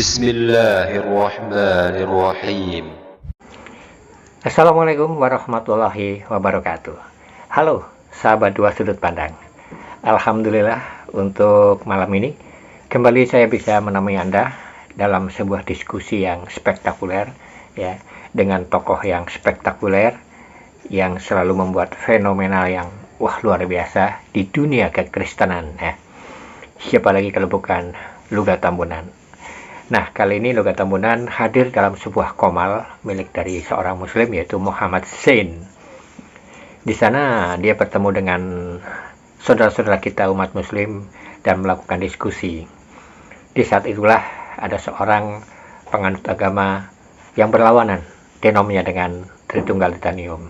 Bismillahirrahmanirrahim. Assalamualaikum warahmatullahi wabarakatuh. Halo sahabat dua sudut pandang. Alhamdulillah untuk malam ini kembali saya bisa menemui Anda dalam sebuah diskusi yang spektakuler ya, dengan tokoh yang spektakuler yang selalu membuat fenomenal yang luar biasa di dunia kekristenan ya. Siapa lagi kalau bukan Luga Tambunan. Nah, kali ini Luga Tambunan hadir dalam sebuah komal milik dari seorang muslim yaitu Muhammad Zain. Di sana dia bertemu dengan saudara-saudara kita umat muslim dan melakukan diskusi. Di saat itulah ada seorang penganut agama yang berlawanan denomnya dengan Tritunggal Titanium.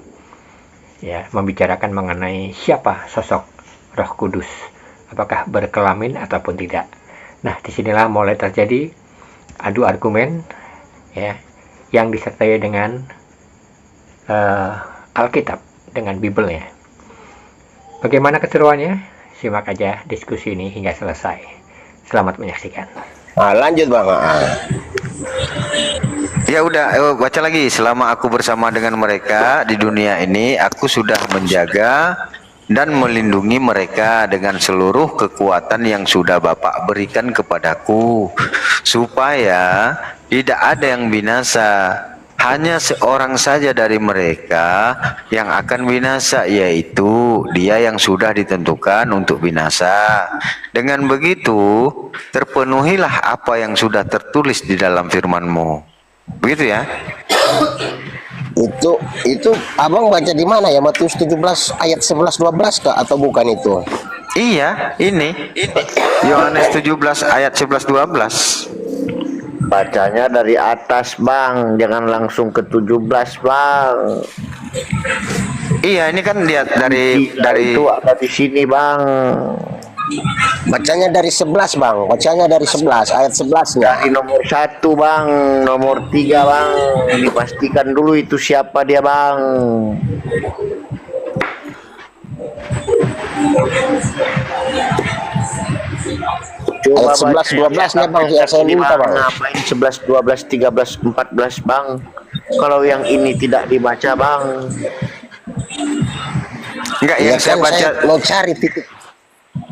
Ya, membicarakan mengenai siapa sosok Roh Kudus, apakah berkelamin ataupun tidak. Nah, disinilah mulai terjadi adu argumen ya, yang disertai dengan Alkitab, dengan Bibelnya. Bagaimana keseruannya? Simak aja diskusi ini hingga selesai. Selamat menyaksikan. Lanjut Bang. Ya udah, baca lagi. Selama aku bersama dengan mereka di dunia ini, aku sudah menjaga dan melindungi mereka dengan seluruh kekuatan yang sudah Bapa berikan kepadaku, supaya tidak ada yang binasa. Hanya seorang saja dari mereka yang akan binasa, yaitu dia yang sudah ditentukan untuk binasa. Dengan begitu, terpenuhilah apa yang sudah tertulis di dalam firman-Mu. Begitu ya? Itu Abang baca di mana ya? Matius 17 ayat 11 12 kah atau bukan itu? Iya, ini Yohanes 17 ayat 11 12. Bacanya dari atas Bang, jangan langsung ke 17 Bang. Iya, ini kan lihat dari itu ada di sini Bang. Bacanya dari 11 Bang, bacanya dari 11 ayat 11-nya. Dari nomor 1 Bang, nomor 3 Bang. Dipastikan dulu itu siapa dia Bang. Coba ayat 11 12-nya Bang yang saya minta Bang. Ngapain 11 12 13 14 Bang? Kalau yang ini tidak dibaca Bang. Enggak, Ya yang saya kan baca, saya mau cari titik.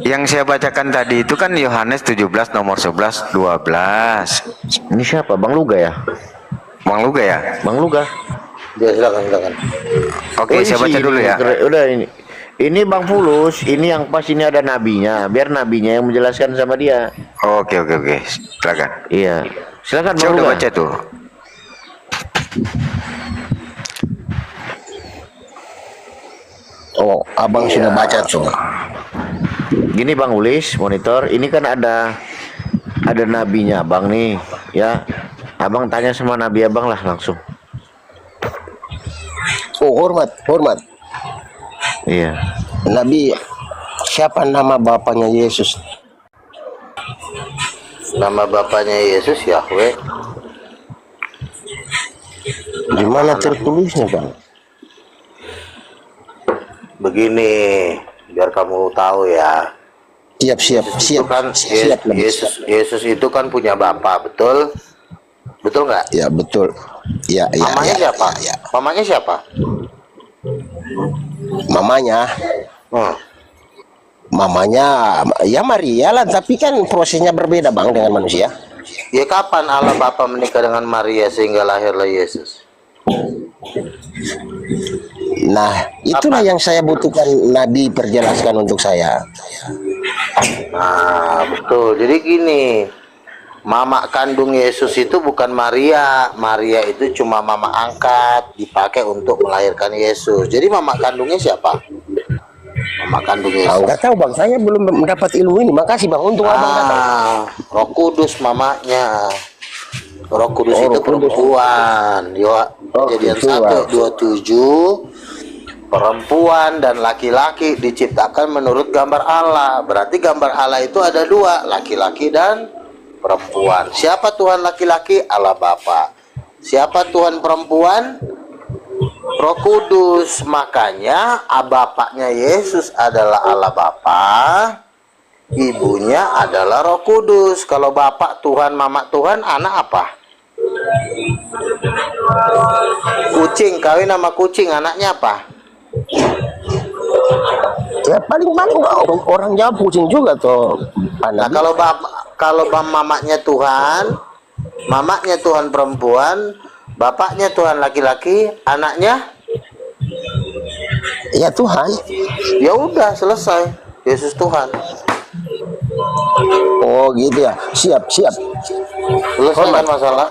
yang saya bacakan tadi itu kan Yohanes 17 nomor 11 12. Ini siapa? Bang Luga ya? Bang Luga ya? Bang Luga. Ya silakan. Oke, saya baca dulu ya. Udah ini. Ini Bang Fulus, ini yang pas ini ada nabinya, biar nabinya yang menjelaskan sama dia. Oke. Silakan. Iya. Silakan Saya Bang udah Luga. baca tuh. Oh, Abang sudah baca tuh. Gini Bang Ulis, monitor, ini kan ada nabinya Bang nih, ya. Abang tanya sama nabi Abang lah langsung. Oh, hormat. Iya. Nabi, siapa nama bapaknya Yesus? Nama bapaknya Yesus Yahweh. Di mana tertulisnya Bang? Begini, biar kamu tahu ya. Siap. Itu kan Yesus itu kan punya bapak, betul? Betul nggak? Ya betul. Ya. Mamanya siapa? Ya. Mamanya siapa? Mamanya ya Maria lah, tapi kan prosesnya berbeda Bang dengan manusia. Ya kapan Allah Bapa menikah dengan Maria sehingga lahirlah Yesus? Nah, itulah yang saya butuhkan Nabi perjelaskan untuk saya. Nah, betul. Jadi gini, mama kandung Yesus itu bukan Maria. Maria itu cuma mama angkat, dipakai untuk melahirkan Yesus. Jadi mama kandungnya siapa? Mama kandung Yesus. Enggak tahu Bang, saya belum mendapat ilmu ini. Makasih Bang untuk Abang datang. Roh Kudus mamanya. Roh Kudus itu perempuan. Kejadian 1:27. Perempuan dan laki-laki diciptakan menurut gambar Allah. Berarti gambar Allah itu ada dua, laki-laki dan perempuan. Siapa Tuhan laki-laki? Allah Bapa. Siapa Tuhan perempuan? Roh Kudus. Makanya bapaknya Yesus adalah Allah Bapa, ibunya adalah Roh Kudus. Kalau bapak Tuhan, mama Tuhan, anak apa? Kucing kawin sama kucing, anaknya apa? Ya paling-paling orang Jawa kucing juga tuh. Nah, kalau mamanya Tuhan perempuan, bapaknya Tuhan laki-laki, anaknya Ya Tuhan. ya udah selesai. Yesus Tuhan. Oh gitu ya. Siap. Selesai kan masalah?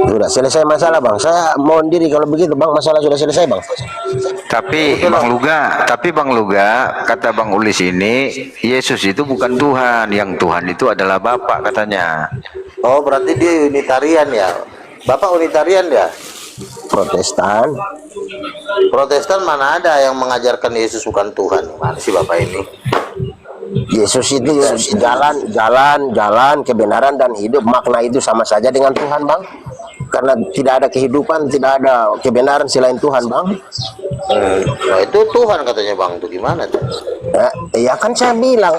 Sudah selesai masalah bang. Saya mohon diri kalau begitu bang. Masalah sudah selesai bang. Tapi Bang Luga, kata Bang Ulis ini, Yesus itu bukan Tuhan, yang Tuhan itu adalah Bapak katanya. Oh, berarti dia Unitarian ya? Bapak Unitarian ya? Protestan. Protestan mana ada yang mengajarkan Yesus bukan Tuhan? Mana sih Bapak ini? Yesus itu jalan kebenaran dan hidup. Makna itu sama saja dengan Tuhan bang. Karena tidak ada kehidupan, tidak ada kebenaran selain Tuhan bang. Nah itu Tuhan katanya bang, itu gimana tuh? Ya kan saya bilang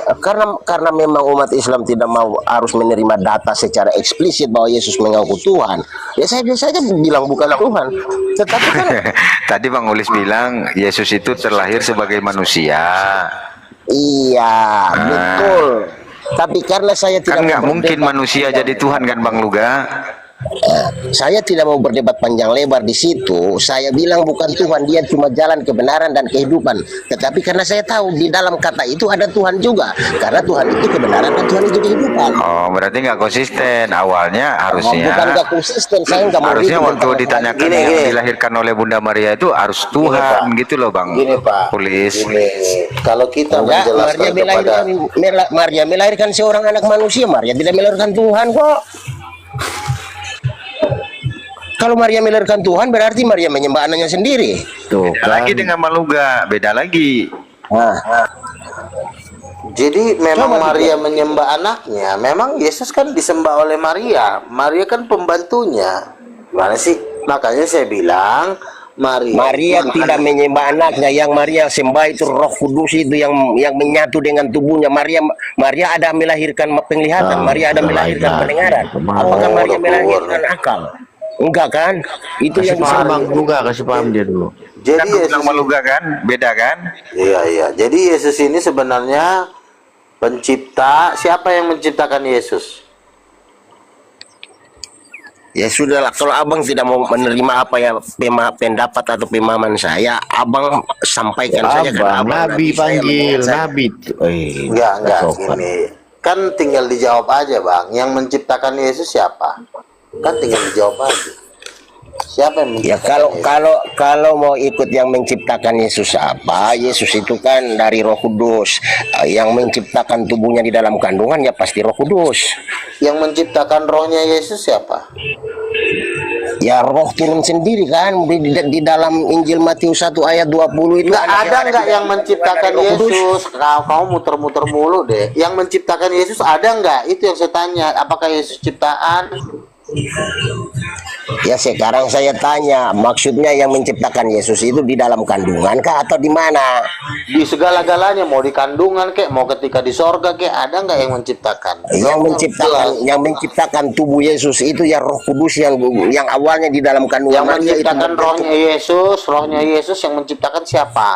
karena memang umat Islam tidak mau harus menerima data secara eksplisit bahwa Yesus mengaku Tuhan. Ya saya biasa saja bilang bukan Tuhan. Tetapi kan Tadi Bang Ulis bilang Yesus itu terlahir sebagai manusia. iya betul. Tapi karena saya tidak Kan nggak mau mungkin berdebat manusia panjang- jadi Tuhan kan Bang Luga? saya tidak mau berdebat panjang lebar di situ. Saya bilang bukan Tuhan, dia cuma jalan kebenaran dan kehidupan. Tetapi karena saya tahu di dalam kata itu ada Tuhan juga. Karena Tuhan itu kebenaran dan Tuhan itu kehidupan. Oh, berarti nggak konsisten. Awalnya Bukan harusnya gak konsisten, saya nggak mau harusnya ribut waktu tentang ditanyakan Gini, yang gini. dilahirkan oleh Bunda Maria itu harus Tuhan gitu loh Bang Gini Pak, Ulis. gini, kalau kita Enggak, menjelaskan kepada Maria melahirkan seorang anak manusia. Maria tidak melahirkan Tuhan kok. Kalau Maria melahirkan Tuhan berarti Maria menyembah anaknya sendiri. Tuh Beda lagi dengan Bang Luga, beda lagi. Nah, jadi memang Coba Maria menyembah anaknya. Memang Yesus kan disembah oleh Maria. Maria kan pembantunya. Gimana sih? Makanya saya bilang Maria tidak menyembah anaknya. Yang Maria sembah itu Roh Kudus itu yang menyatu dengan tubuhnya. Maria ada melahirkan penglihatan, Maria ada melahirkan pendengaran. Apakah Maria melahirkan akal? Enggak kan? Itu yang disembah. Kasih paham dia dulu. Jadi Kan Yesus, bilang Bang Luga kan, beda kan? iya. Jadi Yesus ini sebenarnya pencipta. Siapa yang menciptakan Yesus? Ya sudahlah, kalau abang tidak mau menerima apa ya pendapat atau pemahaman saya, abang sampaikan saja kan. Abang, Nabi saya panggil, mendengar saya. Nabi. Enggak, sopan. gini. Kan tinggal dijawab aja, Bang. Yang menciptakan Yesus siapa? Kan tinggal dijawab aja. Siapa yang Ya menciptakan kalau mau ikut yang menciptakan Yesus apa? Yesus itu kan dari Roh Kudus. Yang menciptakan tubuhnya di dalam kandungan ya pasti Roh Kudus. Yang menciptakan rohnya Yesus siapa? Ya Roh turun sendiri kan di dalam Injil Matius 1 ayat 20 itu Nggak ada nggak yang di menciptakan Roh Kudus. Yesus? Kamu muter-muter mulu deh. Yang menciptakan Yesus ada nggak? Itu yang saya tanya. Apakah Yesus ciptaan? Ya sekarang saya tanya, maksudnya yang menciptakan Yesus itu di dalam kandungan kah atau di mana? Di segala-galanya, mau di kandungan kek, mau ketika di sorga kek, ada nggak yang menciptakan? Yang menciptakan tubuh Yesus itu ya Roh Kudus yang awalnya di dalam kandungan Yang Maria itu menciptakan rohnya Yesus yang menciptakan siapa?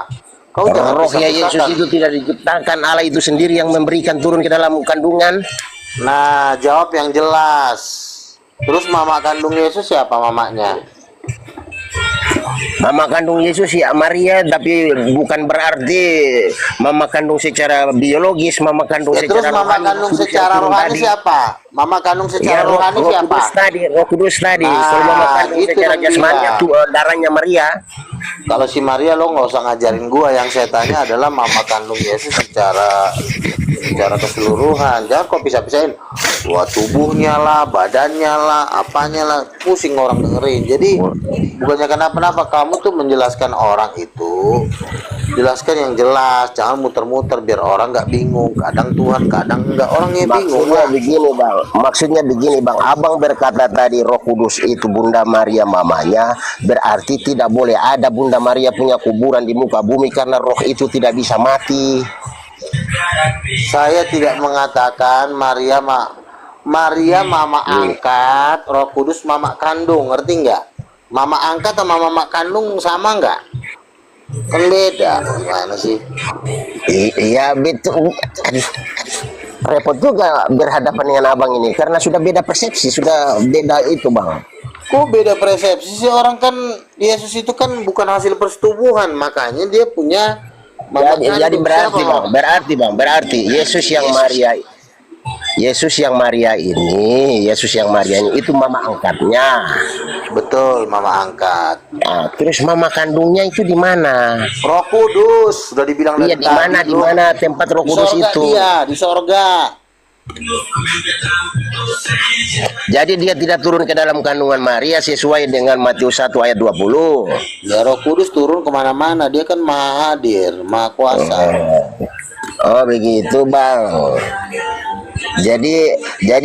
Kau jangan rohnya Yesus pisah-pisahkan. itu tidak diciptakan, Allah itu sendiri yang memberikan turun ke dalam kandungan. Nah, jawab yang jelas. Terus mama kandung Yesus siapa mamanya? Mama kandung Yesus ya Maria, tapi bukan berarti mama kandung secara biologis, mama kandung Ya, terus secara mama rohani. kandung Kudus yang secara turun rohani tadi. siapa? Mama kandung Ya, secara rohani siapa? Roh Kudus tadi. Nah, Kalau mama kandung itu secara dong jasmani dia. darahnya Maria. Kalau si Maria lo nggak usah ngajarin gua. Yang saya tanya adalah mama kandung Yesus secara keseluruhan. Jangan kok pisah-pisahin. Wah, tubuhnya lah, badannya lah, apanya lah, pusing orang dengerin. Jadi bukannya kenapa-napa, kamu tuh menjelaskan orang itu, jelaskan yang jelas, jangan muter-muter biar orang nggak bingung. Kadang Tuhan, kadang enggak, orangnya bingung. Maksudnya begini bang, abang berkata tadi Roh Kudus itu Bunda Maria mamanya, berarti tidak boleh ada Bunda Maria punya kuburan di muka bumi karena roh itu tidak bisa mati. Saya tidak mengatakan Maria mama angkat, Roh Kudus mama kandung, ngerti nggak? Mama angkat sama mama kandung sama nggak? Kan beda, gimana sih? Iya betul. Aduh, repot juga berhadapan dengan abang ini karena sudah beda persepsi, sudah beda itu bang. Kok beda persepsi sih? Orang kan Yesus itu kan bukan hasil persetubuhan, makanya dia punya mama Jadi kandung. berarti Siapa, bang, berarti Yesus yang Maria ini itu mama angkatnya. Betul, mama angkat. Nah, terus mama kandungnya itu di mana? Roh Kudus sudah dibilang Iya, dari di mana tadi, di mana tempat Roh Di Kudus sorga itu? dia, di sorga. Jadi dia tidak turun ke dalam kandungan Maria sesuai dengan Matius 1 ayat 20. Ya, Roh Kudus turun kemana-mana, dia kan maha hadir, maha kuasa. Oh begitu bang. Jadi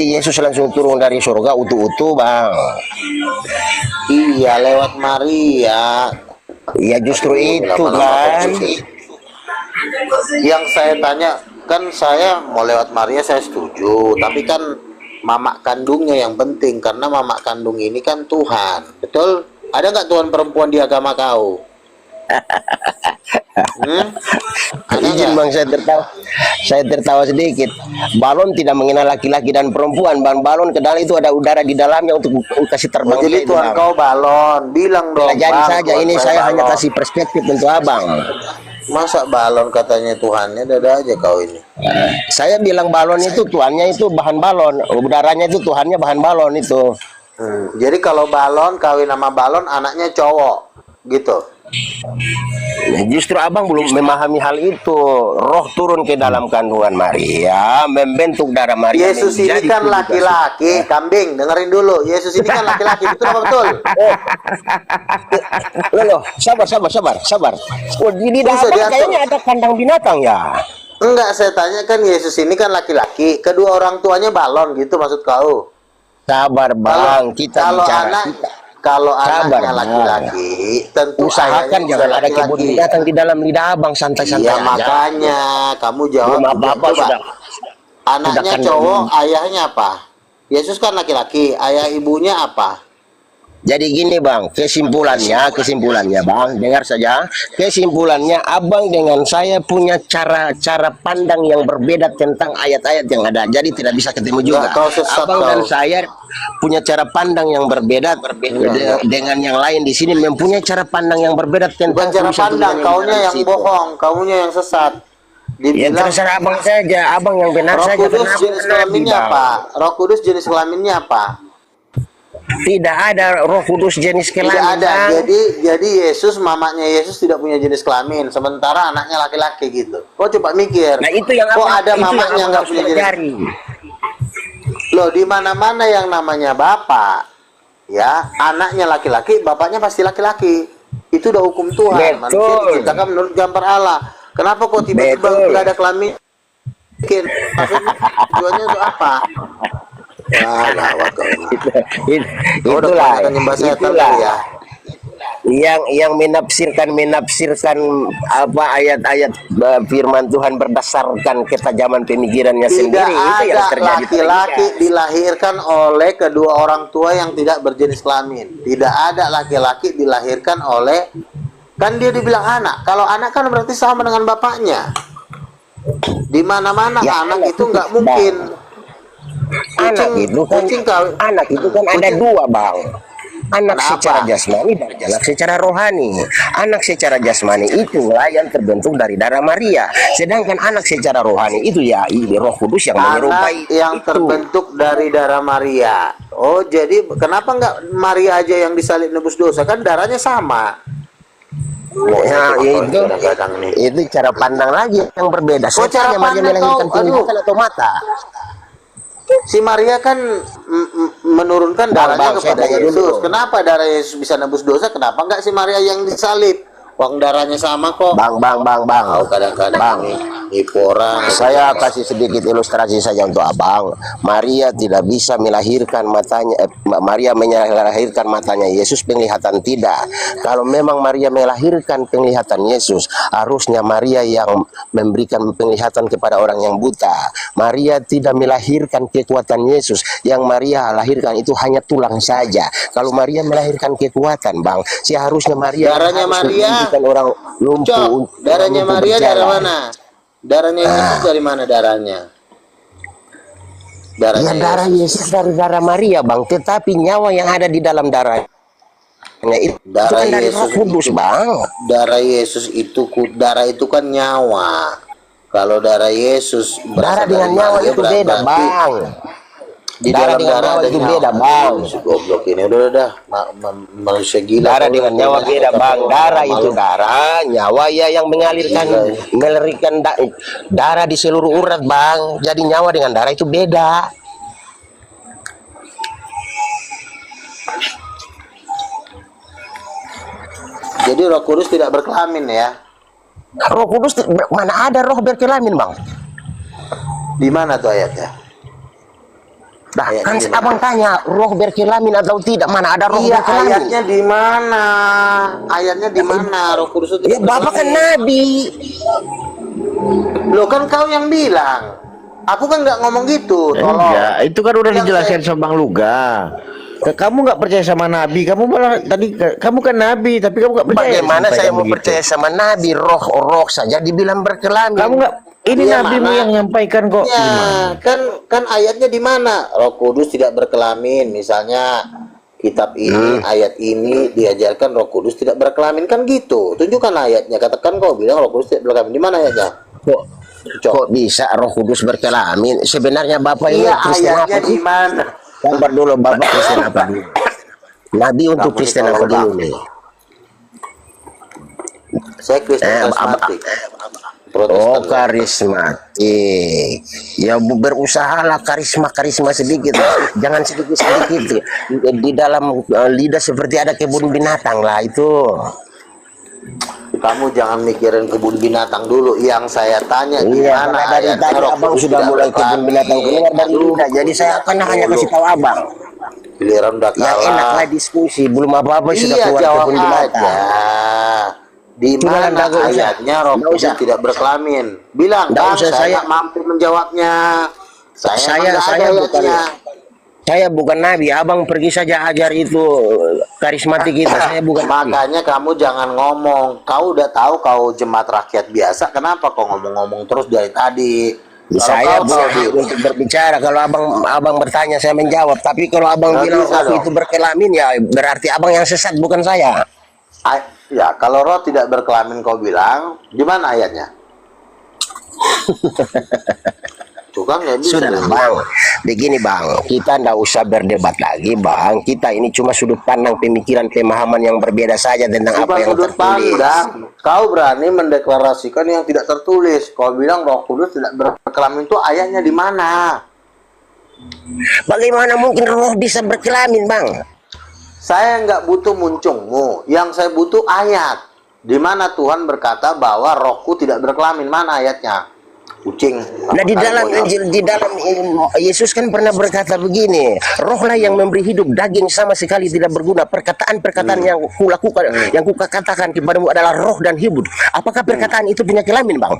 Yesus langsung turun dari surga utuh-utuh bang. Iya, lewat Maria. Iya justru itu Lama-lama kan. kok. Yang saya tanya kan, saya mau lewat Maria saya setuju, tapi kan mama kandungnya yang penting, karena mama kandung ini kan Tuhan, betul? Ada nggak Tuhan perempuan di agama kau? Ada Izin nggak? bang, saya tertawa sedikit. Balon tidak mengenal laki-laki dan perempuan bang. Balon ke dalam itu ada udara di dalamnya untuk kasih terbang. Oh, jadi itu, Tuhan bang. kau balon, bilang dong. Jadi Bang, saja Tuhan ini saya hanya balon. kasih perspektif untuk abang. Masa balon katanya Tuhannya, dada aja kau ini. Saya bilang balon itu Tuhannya itu bahan balon, udaranya itu Tuhannya bahan balon itu. Jadi kalau balon kawin sama balon, anaknya cowok, gitu. Nah, justru abang belum memahami hal itu. Roh turun ke dalam kandungan Maria, membentuk darah Maria. Yesus ini menjadi kan tubuh laki-laki, kambing. Dengerin dulu, Yesus ini kan laki-laki, betul apa betul? Loh, sabar. Oh, di Bisa dalam diatur. kayaknya ada kandang binatang ya. Enggak, saya tanya kan Yesus ini kan laki-laki, kedua orang tuanya balon, gitu maksud kau? Sabar bang, kita Kalau bicara. kalau Sabar, anaknya Bang. laki-laki, tentu Usahakan ayahnya jangan juga ada kebun laki-laki. binatang di dalam lidah abang, santai-santai Iya, aja. makanya kamu jawab Belum juga. apa-apa Coba. sudah. Anaknya Sudah cowok, ayahnya apa? Yesus kan laki-laki, ayah ibunya apa? Jadi gini bang, kesimpulannya bang, dengar saja. Kesimpulannya abang dengan saya punya cara pandang yang berbeda tentang ayat-ayat yang ada. Jadi tidak bisa ketemu juga. Enggak, kau sesat, Abang dan kau. saya punya cara pandang yang berbeda dengan yang lain di sini mempunyai cara pandang yang berbeda Bukan tentang cara tulisan-tulisan pandang, yang kaunya ada di yang situ. bohong, kaunya yang sesat. Ya Dibilang terserah abang saja, abang yang benar Roh saja. Kudus Kenapa jenis Nabi, kelaminnya Bang? apa? Roh Kudus jenis kelaminnya apa? Tidak ada Roh Kudus jenis kelamin. Tidak ada. Bang. Jadi Yesus, mamanya Yesus tidak punya jenis kelamin, sementara anaknya laki-laki gitu. Kau coba mikir. Nah itu yang kok abang, ada itu yang mamanya abang nggak harus punya jenis? pelajari. Loh, di mana-mana yang namanya bapak, ya anaknya laki-laki, bapaknya pasti laki-laki. Itu udah hukum Tuhan. Betul. Manusia diciptakan menurut gambar Allah. Kenapa kok tiba-tiba Betul. nggak ada kelamin? Maksudnya tujuannya untuk apa? Wah, gawat kau ini. Kau udah Itulah, kebanyakan nyembah setan itulah. kali ya. Yang menafsirkan apa ayat-ayat firman Tuhan berdasarkan ketajaman pemikirannya Tidak sendiri, itu yang ada terjadi. laki-laki dilahirkan oleh kedua orang tua yang tidak berjenis kelamin. Tidak ada laki-laki dilahirkan oleh, kan dia dibilang anak. Kalau anak kan berarti sama dengan bapaknya. Di mana-mana Ya, anak itu nggak mungkin. Anak itu kan, ada dua bang. Anak Kenapa? secara jasmani dan anak secara rohani. Anak secara jasmani itulah yang terbentuk dari darah Maria. Sedangkan anak secara rohani itu ya ini Roh Kudus yang menyerupai Anak yang itu. terbentuk dari darah Maria. Oh, jadi kenapa nggak Maria aja yang disalib nebus dosa? Kan darahnya sama. Ya, Kadang-kadang nih. itu cara pandang lagi yang berbeda. Oh, cara Saya Maria pandang melahirkan kau, penglihatan atau mata. Si Maria kan menurunkan darahnya Bang, saya kepada tanya Yesus. dulu. Kenapa darah Yesus bisa nebus dosa? Kenapa nggak si Maria yang disalib? Uang darahnya sama kok. Bang. Oh, kadang-kadang Bang. nih. nipu orang. Saya kasih sedikit ilustrasi saja untuk abang. Maria tidak bisa melahirkan matanya. Maria melahirkan matanya Yesus, penglihatan tidak. Kalau memang Maria melahirkan penglihatan Yesus, harusnya Maria yang memberikan penglihatan kepada orang yang buta. Maria tidak melahirkan kekuatan Yesus. Yang Maria lahirkan itu hanya tulang saja. Kalau Maria melahirkan kekuatan, bang, seharusnya Maria Darahnya Maria, orang lumpuh. darahnya lumpuh Maria dari berjalan. mana? Darahnya Yesus dari mana darahnya? Darahnya Ya darah Yesus dari darah Maria, bang. Tetapi nyawa yang ada di dalam darahnya itu Darah kan dari Roh Yesus Kudus, itu- bang. Darah Yesus itu darah itu kan nyawa. Kalau darah Yesus Darah berasal dengan dari nyawa Maria, itu beda, berarti bang. di Darah dalam dengan darah nyawa ada itu nyawa. beda, bang. Si goblok ini udah manusia gila. Darah Kau dengan udah nyawa beda, beda, bang. kau Darah malu. itu darah, nyawa ya yang mengalirkan, darah di seluruh urat, bang. Jadi nyawa dengan darah itu beda. Jadi Roh Kudus tidak berkelamin ya? Roh Kudus mana ada roh berkelamin, bang? Di mana tuh ayatnya? Nah, Ayatnya kan di mana? abang tanya roh berkelamin atau tidak? Mana ada roh Iya, berkelamin? ayatnya di mana? Ayatnya di mana? Roh Kudus itu Ya tidak bapak kan berkelamin. nabi. Loh kan kau yang bilang. Aku kan nggak ngomong gitu. Tolong. Enggak, itu kan udah Yang dijelaskan sama Bang Luga. Kamu nggak percaya sama Nabi, kamu malah tadi kamu kan Nabi, tapi kamu nggak percaya. Bagaimana sampai saya kamu mau begitu. percaya sama nabi? Roh saja dibilang berkelamin. Kamu nggak, ini Iya, Nabimu mana? yang nyampaikan kok. Ya, kan ayatnya di mana? Roh Kudus tidak berkelamin. Misalnya kitab ini, ayat ini diajarkan Roh Kudus tidak berkelamin kan gitu. Tunjukkan ayatnya. Katakan kau bilang Roh Kudus tidak berkelamin. Di mana ayatnya? Kok bisa Roh Kudus berkelamin? Sebenarnya Bapak ini Iya, Kristen apa ayatnya sih? di mana? Sabar dulu, Bapak Kristen apa dulu? Nabi untuk Kamu Kristen ini apa kalau dulu nih? Saya Kristen karismatik. Oh, Protestan. karismatik. Ya berusahalah karisma sedikit. Jangan sedikit-sedikit. Di dalam lidah seperti ada kebun binatang lah itu. Kamu jangan mikirin kebun binatang dulu. Yang saya tanya di Iya, mana karena dari ayatnya tadi Roh abang Kudus sudah tidak mulai kebun berkelamin. binatang keluar dari Aduh, lidah. Jadi saya akan hanya dulu. kasih tahu abang. Giliran udah Yang kalah. enaklah diskusi, belum apa-apa sudah Iya, keluar jawab kebun aja. binatang. Di Sudah, mana nggak usah. ayatnya Roh Nggak Kudus usah. tidak berkelamin? Bilang, Nggak Bang, usah, saya saya- nggak mampu menjawabnya. Saya Saya bukan saya bukan nabi. Abang pergi saja ajar itu karismatik kita. Saya bukan nabi. Makanya kamu jangan ngomong. Kau udah tahu kau jemaat rakyat biasa. Kenapa kau ngomong-ngomong terus dari tadi? Kalau Saya kau punya tahu, hak untuk berbicara. Kalau abang bertanya saya menjawab. Tapi kalau abang Nggak bilang bisa aku dong. itu berkelamin ya berarti abang yang sesat bukan saya. Ya, kalau roh tidak berkelamin kau bilang, di mana ayatnya? Tuh kan nggak bisa. Sudah bang, begini bang, kita ndak usah berdebat lagi bang. Kita ini cuma sudut pandang pemikiran pemahaman yang berbeda saja tentang apa Bukan yang sudut tertulis. pandang. Kau berani mendeklarasikan yang tidak tertulis. Kau bilang Roh Kudus tidak berkelamin itu ayatnya di mana? Bagaimana mungkin roh bisa berkelamin bang? Saya nggak butuh muncungmu. Yang saya butuh ayat. Di mana Tuhan berkata bahwa rohku tidak berkelamin. Mana ayatnya? Kucing. Nah di dalam Injil, di dalam Yesus kan pernah berkata begini, rohlah yang memberi hidup, daging sama sekali tidak berguna. Perkataan-perkataan yang kulakukan, yang kukatakan kepadamu adalah roh dan hidup. Apakah perkataan itu punya kelamin bang?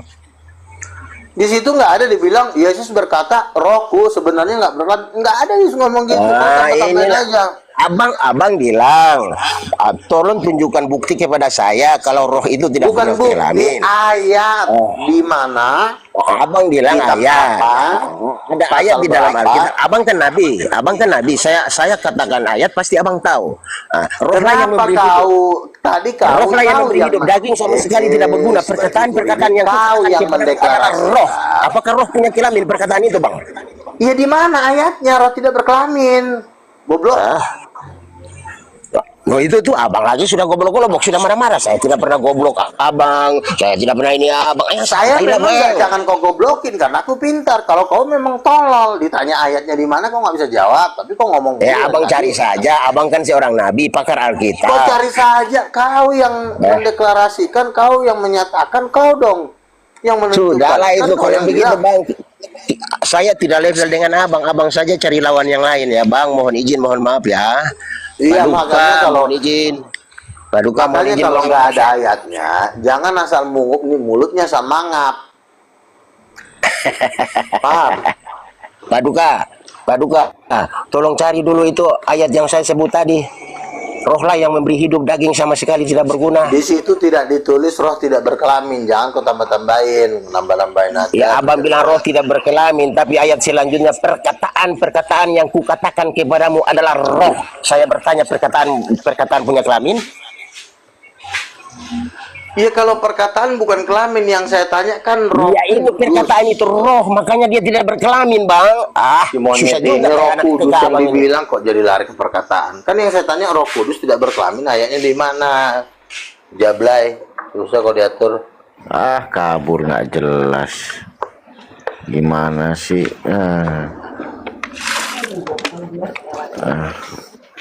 Di situ nggak ada dibilang Yesus berkata rohku sebenarnya nggak berkelamin. Nggak ada Yesus ngomong gitu. Kau tambahin inilah. aja. Abang bilang, tolong tunjukkan bukti kepada saya kalau roh itu tidak Bukan punya bukti, kelamin. ayat di mana Abang bilang kitab ayat. apa? Ada Pasal ayat di dalam berapa? Alkitab. Abang kan nabi. Saya katakan ayat pasti abang tahu. Rohlah yang Kenapa memberi hidup. kau tadi kau Rohlah yang kau memberi hidup, daging sama sekali tidak berguna. Perkataan-perkataan yang kau kukatakan yang kepada mendeklarasikan roh. Apakah roh punya kelamin perkataan itu bang? Ya di mana ayatnya roh tidak berkelamin? Goblok. No itu abang lagi sudah goblok-goblok, sudah marah-marah. Saya tidak pernah goblok abang, saya tidak pernah ini abang. Saya tidak, memang Bang. jangan kau goblokin karena aku pintar. Kalau kau memang tolol, ditanya ayatnya di mana kau nggak bisa jawab. Tapi kau ngomong. Ya dulu abang tadi. cari saja, abang kan seorang nabi, pakar Alkitab. Kau cari saja. Kau yang mendeklarasikan, kau yang menyatakan, kau dong. Yang menentukan Sudahlah itu kan kalau yang begitu bilang. Bang. Saya tidak level dengan abang. Abang saja cari lawan yang lain ya Bang. Mohon izin, mohon maaf ya. Iya, Paduka, makanya kalau mohon izin. Paduka, mohon makanya izin. kalau mohon nggak maaf. ada ayatnya, jangan asal mungup nih mulutnya asal mangap. Paham? Paduka, Paduka, tolong cari dulu itu ayat yang saya sebut tadi. Rohlah yang memberi hidup, daging sama sekali tidak berguna. Di situ tidak ditulis roh tidak berkelamin. Jangan kau tambah-tambahin, nambah-nambahin aja. Ya, abang bilang roh tidak berkelamin, tapi ayat selanjutnya perkataan-perkataan yang kukatakan kepadamu adalah roh. Saya bertanya perkataan punya kelamin? Iya, kalau perkataan bukan kelamin, yang saya tanya kan roh. Ya itu perkataan itu roh, makanya dia tidak berkelamin, Bang. Susah Ini juga roh anak kudus kita, yang Bang, ini. dibilang kok jadi lari ke perkataan. Kan yang saya tanya roh kudus tidak berkelamin, ayatnya di mana? Jablay, susah kok diatur. Kabur nggak jelas. Gimana sih?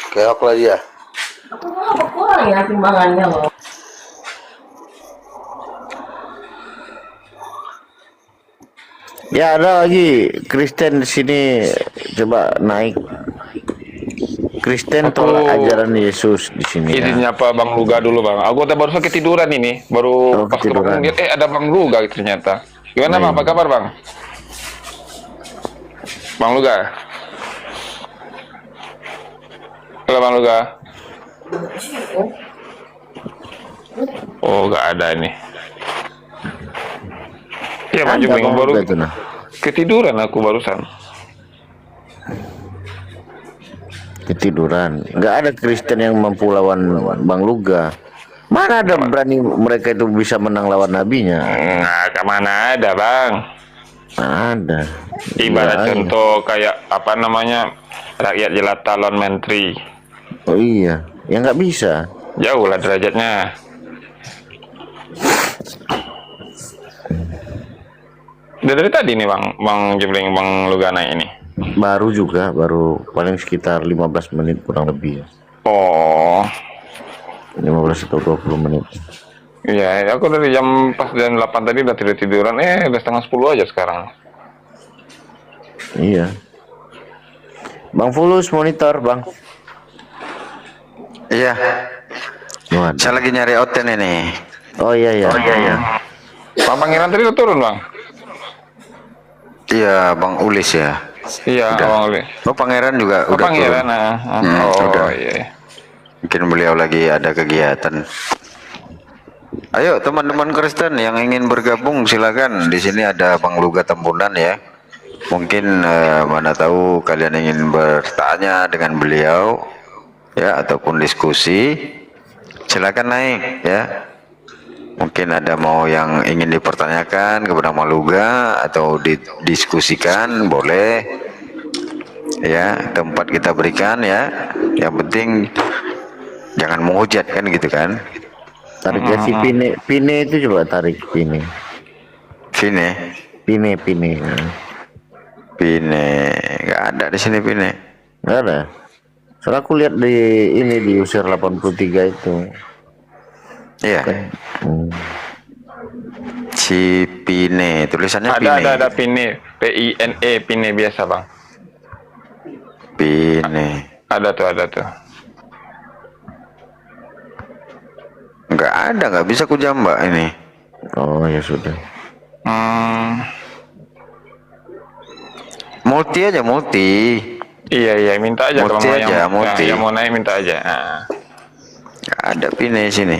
Keok lah dia. Kurang ya timbangannya loh. Ya ada lagi Kristen di sini, coba naik. Kristen tolak ajaran Yesus di sini. Izin Ya. nyapa Bang Luga dulu Bang. Aku baru saja ketiduran ini, baru pas ketiduran. kebangun lihat ada Bang Luga ternyata. Gimana Bang? Apa kabar Bang? Bang Luga. Halo Bang Luga. Oh, nggak ada ini. Ya Bang Juming baru ketiduran aku barusan. Ketiduran. Nggak ada Kristen yang mampu lawan Bang Luga. Mana ada berani mereka itu bisa menang lawan nabinya? Nah, kemana ada Bang? Ada. Ibarat Iya, contoh kayak apa namanya rakyat jelata lawan menteri. Oh iya, ya nggak bisa. Jauh lah derajatnya. Udah dari tadi nih Bang Jebling, Bang Lugana ini. Baru juga, baru paling sekitar 15 menit kurang lebih ya. Oh, 15 atau 20 menit. iya, aku dari pas jam 8 tadi udah tiduran, udah setengah 10 aja sekarang. Iya. Bang Fulus monitor, Bang. Iya, Waduh. saya lagi nyari oten ini. Oh iya ya. Bang Pangeran tadi udah turun Bang? Iya, Bang Ulis ya. Iya, Udah. Bang Uli. Oh, Pangeran juga Oh, udah Pangeran, turun. oh Udah. iya. Mungkin beliau lagi ada kegiatan. Ayo teman-teman Kristen yang ingin bergabung silakan. Di sini ada Bang Luga Tembunan ya. Mungkin mana tahu kalian ingin bertanya dengan beliau ya ataupun diskusi. Silakan naik ya. Mungkin ada mau yang ingin dipertanyakan kepada Bang Luga atau didiskusikan boleh. Ya, tempat kita berikan ya. Yang penting jangan menghujat kan gitu kan. Tariknya si Pine itu coba tarik Pine. Sini. Pine. Pine nggak ada di sini Pine. Nggak ada. Soalnya aku lihat di ini di usia 83 itu. Iya. Si Pine tulisannya Pine. Ada Pine, PINE, Pine biasa Bang. Pine. Ada tuh. Nggak bisa ku jambak ini. Oh ya sudah. Multi aja multi. Iya, minta aja Multi kalau aja, multi. yang mau naik minta aja. Nggak ada Pine sini.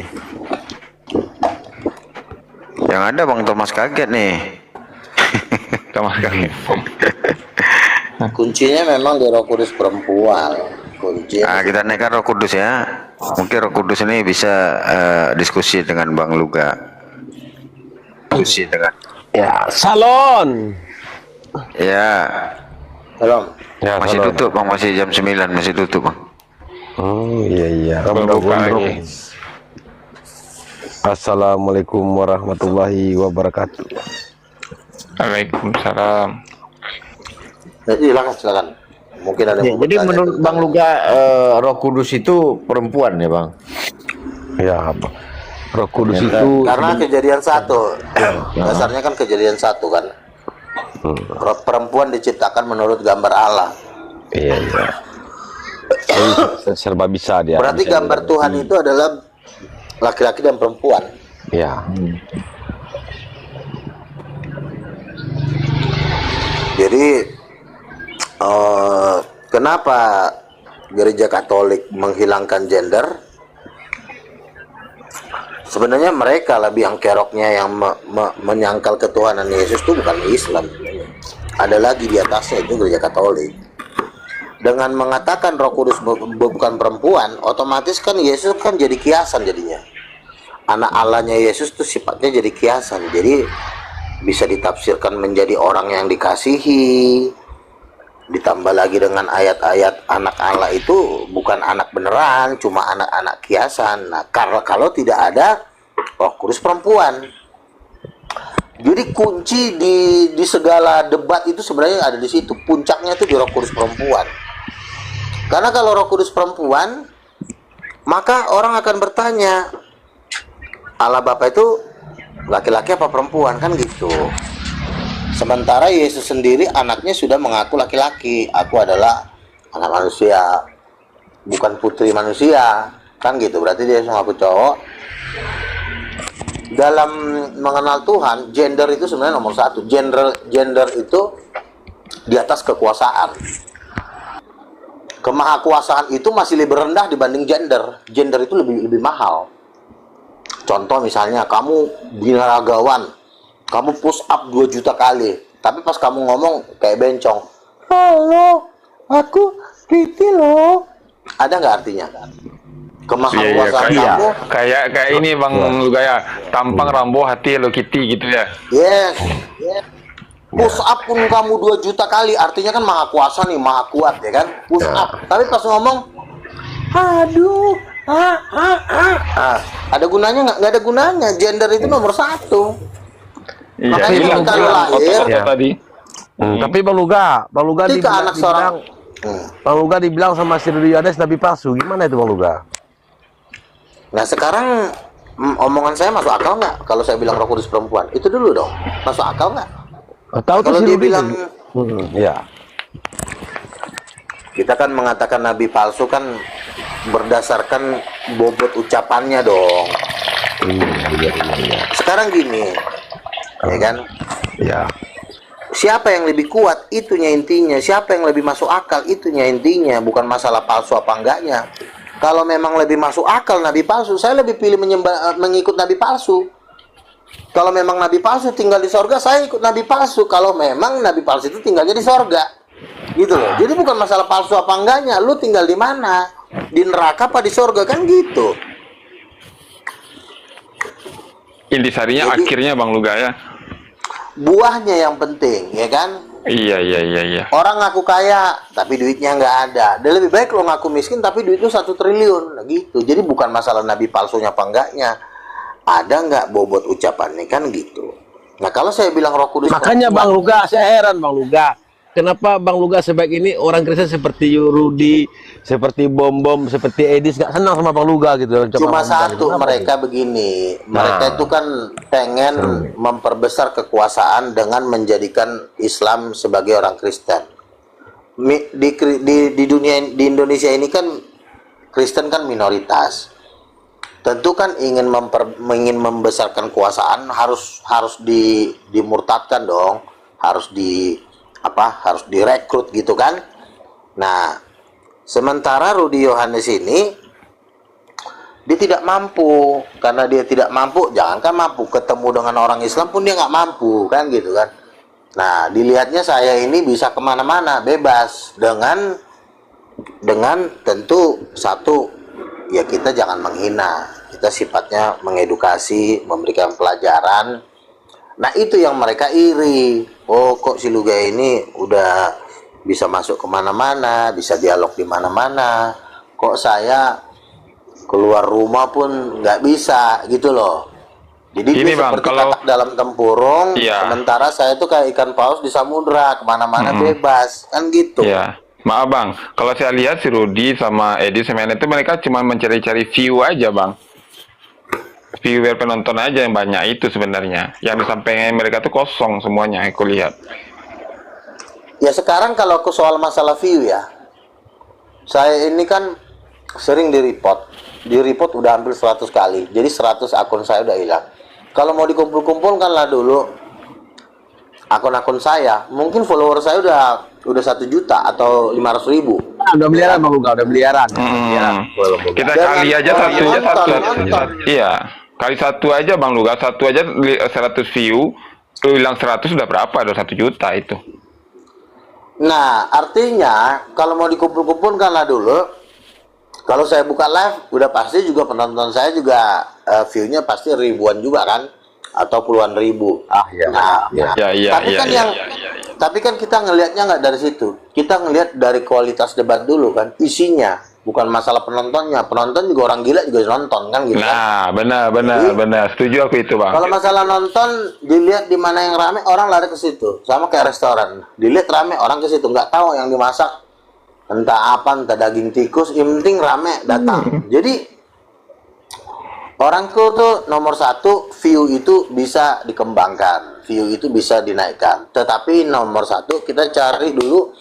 Yang ada Bang Thomas kaget nih. Sama sekali. Kuncinya memang di Roh Kudus perempuan. Kunci. Nah, kita naikkan Roh Kudus ya. Mungkin Roh Kudus ini bisa diskusi dengan Bang Luga. Diskusi dengan. Ya, salon. Ya. Belum. Ya, Masih halo. tutup Bang, masih jam 9 masih tutup Bang. Oh iya. Belum buka lagi. Assalamualaikum warahmatullahi wabarakatuh. Waalaikumsalam. Silakan. Mungkin ada Ya, yang mau jadi bertanya menurut tentang- Bang Luga Roh Kudus itu perempuan ya Bang? Ya, Roh Kudus Ya, itu Karena kejadian 1, dasarnya kan kejadian 1 kan. Perempuan diciptakan menurut gambar Allah. iya iya. Jadi serba bisa dia. Berarti bisa gambar dia. Tuhan itu adalah laki-laki dan perempuan. Ya. Jadi kenapa gereja Katolik menghilangkan gender? Sebenarnya mereka lebih yang keroknya yang menyangkal ketuhanan Yesus itu bukan Islam. Ada lagi di atasnya itu gereja Katolik. Dengan mengatakan Roh Kudus bukan perempuan, otomatis kan Yesus kan jadi kiasan jadinya. Anak Allahnya Yesus tuh sifatnya jadi kiasan. Jadi bisa ditafsirkan menjadi orang yang dikasihi. Ditambah lagi dengan ayat-ayat anak Allah itu bukan anak beneran, cuma anak-anak kiasan. Nah, kalau tidak ada Roh Kudus perempuan. Jadi kunci di segala debat itu sebenarnya ada di situ. Puncaknya itu di Roh Kudus perempuan. Karena kalau Roh Kudus perempuan, maka orang akan bertanya, Allah Bapa itu laki-laki apa perempuan, kan gitu. Sementara Yesus sendiri anaknya sudah mengaku laki-laki. Aku adalah anak manusia, bukan putri manusia, kan gitu. Berarti dia mengaku cowok. Dalam mengenal Tuhan, gender itu sebenarnya nomor 1. Gender itu di atas kekuasaan. Kemahakuasaan itu masih lebih rendah dibanding gender. Gender itu lebih mahal. Contoh misalnya, kamu binaragawan, kamu push up 2 juta kali, tapi pas kamu ngomong kayak bencong, halo, aku Kitty loh. Ada nggak artinya? Kemahakuasaan kamu. Kayak ini Bang Lugaya, tampang Rambo hati Hello Kitty gitu ya. Yes. Push up pun kamu 2 juta kali, artinya kan maha kuasa nih, maha kuat ya kan? Push up. Tapi pas ngomong, aduh, ada gunanya nggak? Nggak ada gunanya. Gender itu nomor 1. Iya, Makanya hilang kita hilang lahir. foto-foto tadi. Tapi Bang Luga Ketika anak seorang Bang Luga dibilang sama si Rudy Yohanes nabi palsu. Gimana itu Bang Luga? Nah sekarang omongan saya masuk akal nggak? Kalau saya bilang Roh Kudus perempuan, itu dulu dong. Masuk akal nggak? Tahu tuh Kalau si dia Rudy bilang, ya. kita kan mengatakan nabi palsu kan berdasarkan bobot ucapannya dong. Sekarang gini, ya kan? Ya. Siapa yang lebih kuat, itunya intinya. Siapa yang lebih masuk akal, itunya intinya. Bukan masalah palsu apa enggaknya. Kalau memang lebih masuk akal nabi palsu, saya lebih pilih mengikut nabi palsu. Kalau memang nabi palsu tinggal di sorga, saya ikut nabi palsu. Kalau memang nabi palsu itu tinggalnya di sorga, gitu loh. Jadi bukan masalah palsu apa enggaknya, lu tinggal di mana, di neraka apa di sorga, kan gitu. Intisarinya Jadi, akhirnya Bang Lugaya. buahnya yang penting, ya kan? Iya. Orang ngaku kaya, tapi duitnya nggak ada. Dan lebih baik lo ngaku miskin, tapi duit lo 1 triliun. Nah, gitu. Jadi bukan masalah nabi palsunya apa enggaknya. Ada nggak bobot ucapannya, kan gitu. Nah, kalau saya bilang Roh Kudus Makanya Bang Luga, saya heran Bang Luga. Kenapa Bang Luga sebaik ini orang Kristen seperti Rudy, seperti Bom, seperti Edis nggak senang sama Bang Luga gitu? Cuma satu, mereka begini. Mereka itu kan pengen memperbesar kekuasaan dengan menjadikan Islam sebagai orang Kristen. Di dunia, di Indonesia ini kan Kristen kan minoritas. Tentu kan ingin membesarkan kekuasaan harus dimurtadkan dong, harus direkrut gitu kan. Nah, sementara Rudy Yohanes ini dia tidak mampu. Karena dia tidak mampu, jangankan mampu ketemu dengan orang Islam pun dia nggak mampu, kan gitu kan. Nah, dilihatnya saya ini bisa kemana-mana bebas dengan tentu satu, ya kita jangan menghina, kita sifatnya mengedukasi, memberikan pelajaran. Nah itu yang mereka iri. Oh kok si Luga ini udah bisa masuk kemana-mana, bisa dialog di mana-mana, kok saya keluar rumah pun nggak bisa gitu loh. Jadi Ini, dia Bang, seperti kalau- katak dalam tempurung. Iya. Sementara saya tuh kayak ikan paus di samudra, kemana-mana bebas, kan gitu. Iya. Maaf Bang, kalau saya lihat si Rudy sama Edi sama itu mereka cuma mencari-cari view aja Bang. viewer penonton aja yang banyak itu sebenarnya. Yang disampaikan mereka tuh kosong semuanya, aku lihat. Ya sekarang kalau ke soal masalah view ya, saya ini kan sering di-report udah hampir 100 kali. Jadi 100 akun saya udah hilang. Kalau mau dikumpul-kumpulkanlah dulu akun-akun saya, mungkin follower saya udah 1 juta atau 500.000. Udah miliaran Bang Luga, udah miliaran. Kita Dan kali aja nonton. Iya, kali satu aja Bang Luga, satu aja 100 view, lu hilang 100 udah berapa? Udah 1 juta itu. Nah, artinya kalau mau dikumpul-kumpulkanlah dulu. Kalau saya buka live, udah pasti juga penonton saya juga view-nya pasti ribuan juga kan, atau puluhan ribu. Tapi kan kita ngelihatnya nggak dari situ. Kita ngelihat dari kualitas debat dulu kan, isinya, bukan masalah penontonnya. Penonton juga orang gila juga nonton kan gitu. Nah, kan? benar, setuju aku itu Bang. Kalau masalah nonton, dilihat di mana yang rame, orang lari ke situ. Sama kayak restoran, dilihat rame, orang ke situ, nggak tahu yang dimasak. Entah apa, entah daging tikus, yang penting rame datang. Jadi orang tuh nomor 1, view itu bisa dikembangkan, view itu bisa dinaikkan. Tetapi nomor 1 kita cari dulu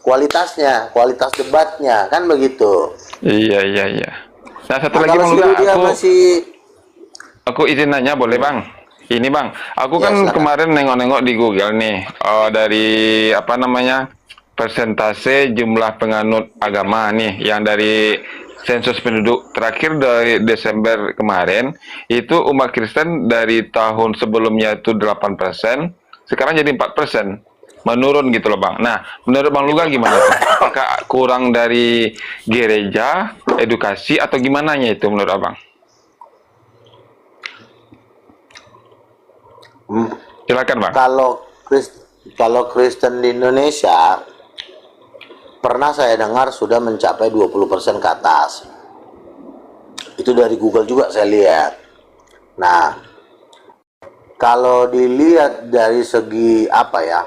kualitasnya, kualitas debatnya, kan begitu. Iya. Nah, satu lagi kalau Bang Luga, aku izin nanya boleh Bang? Ini Bang, aku Ya, kan silakan. kemarin nengok-nengok di Google nih, dari apa namanya, persentase jumlah penganut agama nih, yang dari sensus penduduk terakhir dari Desember kemarin, itu umat Kristen dari tahun sebelumnya itu 8%, sekarang jadi 4%. Menurun gitu loh Bang. Nah, menurut Bang Luga gimana tuh? Apakah kurang dari gereja, edukasi, atau gimana itu menurut Abang? Silakan Bang. Kalau Kristen di Indonesia pernah saya dengar sudah mencapai 20% ke atas. Itu dari Google juga saya lihat. Nah, kalau dilihat dari segi apa ya,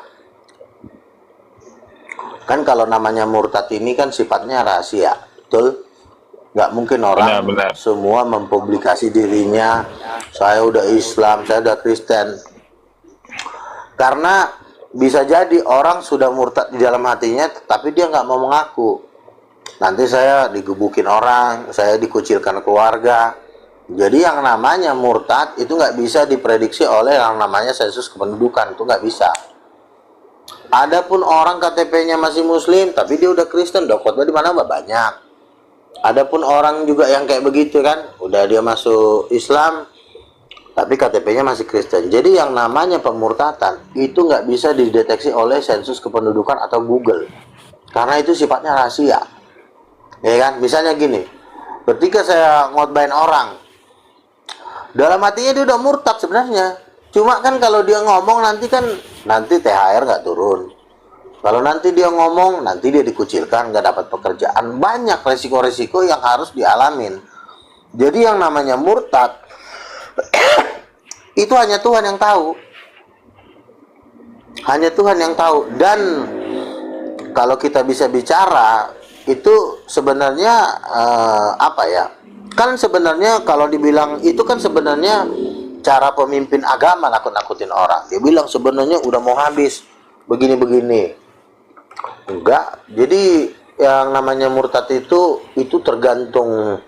kan kalau namanya murtad ini kan sifatnya rahasia, betul? Nggak mungkin orang Benar. semua mempublikasi dirinya, saya udah Islam, saya udah Kristen. Karena bisa jadi orang sudah murtad di dalam hatinya, tapi dia nggak mau mengaku. Nanti saya digebukin orang, saya dikucilkan keluarga. Jadi yang namanya murtad itu nggak bisa diprediksi oleh yang namanya sensus kependudukan, itu nggak bisa. Adapun orang KTP-nya masih Muslim, tapi dia udah Kristen, udah khotbah di mana banyak. Adapun orang juga yang kayak begitu kan, udah dia masuk Islam, tapi KTP-nya masih Kristen. Jadi yang namanya pemurtatan itu nggak bisa dideteksi oleh sensus kependudukan atau Google, karena itu sifatnya rahasia, ya kan? Misalnya gini, ketika saya ngotbain orang, dalam hatinya dia udah murtad sebenarnya. Cuma kan kalau dia ngomong nanti THR nggak turun. Kalau nanti dia ngomong, nanti dia dikucilkan, nggak dapat pekerjaan. Banyak resiko-resiko yang harus dialamin. Jadi yang namanya murtad itu hanya Tuhan yang tahu. Hanya Tuhan yang tahu. Dan kalau kita bisa bicara, itu sebenarnya apa ya? Kan sebenarnya kalau dibilang itu kan sebenarnya cara pemimpin agama nakut-nakutin orang. Dia bilang sebenarnya udah mau habis, begini-begini. Enggak. Jadi yang namanya murtad itu tergantung.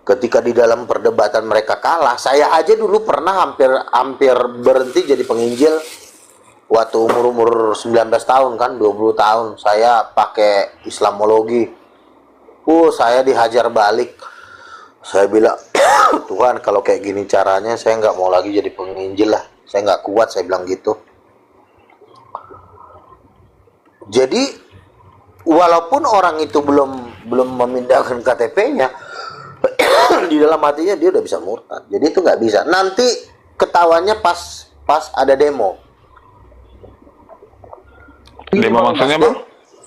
Ketika di dalam perdebatan mereka kalah, saya aja dulu pernah hampir berhenti jadi penginjil waktu umur 19 tahun kan, 20 tahun saya pakai Islamologi. Saya dihajar balik. Saya bilang, Tuhan kalau kayak gini caranya saya nggak mau lagi jadi penginjil lah. Saya nggak kuat, saya bilang gitu. Jadi walaupun orang itu belum memindahkan KTP-nya, di dalam hatinya dia udah bisa murtad. Jadi itu nggak bisa. Nanti ketahuannya pas ada demo. Demo maksudnya Bang?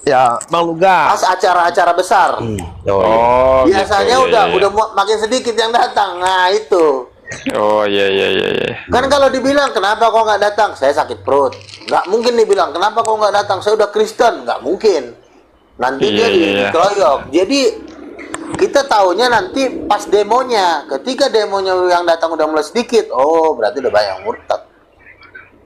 Ya, Bang Luga. Pas acara-acara besar. Oh, Biasanya gitu, iya. udah makin sedikit yang datang. Nah itu. Oh iya. Kan kalau dibilang kenapa kok nggak datang? Saya sakit perut. Nggak mungkin dibilang kenapa kok nggak datang? Saya udah Kristen. Nggak mungkin. Nanti dia Iya. dikeroyok. Jadi Kita taunya nanti pas demonya. Ketika demonya yang datang udah mulai sedikit, oh berarti udah banyak yang murtad.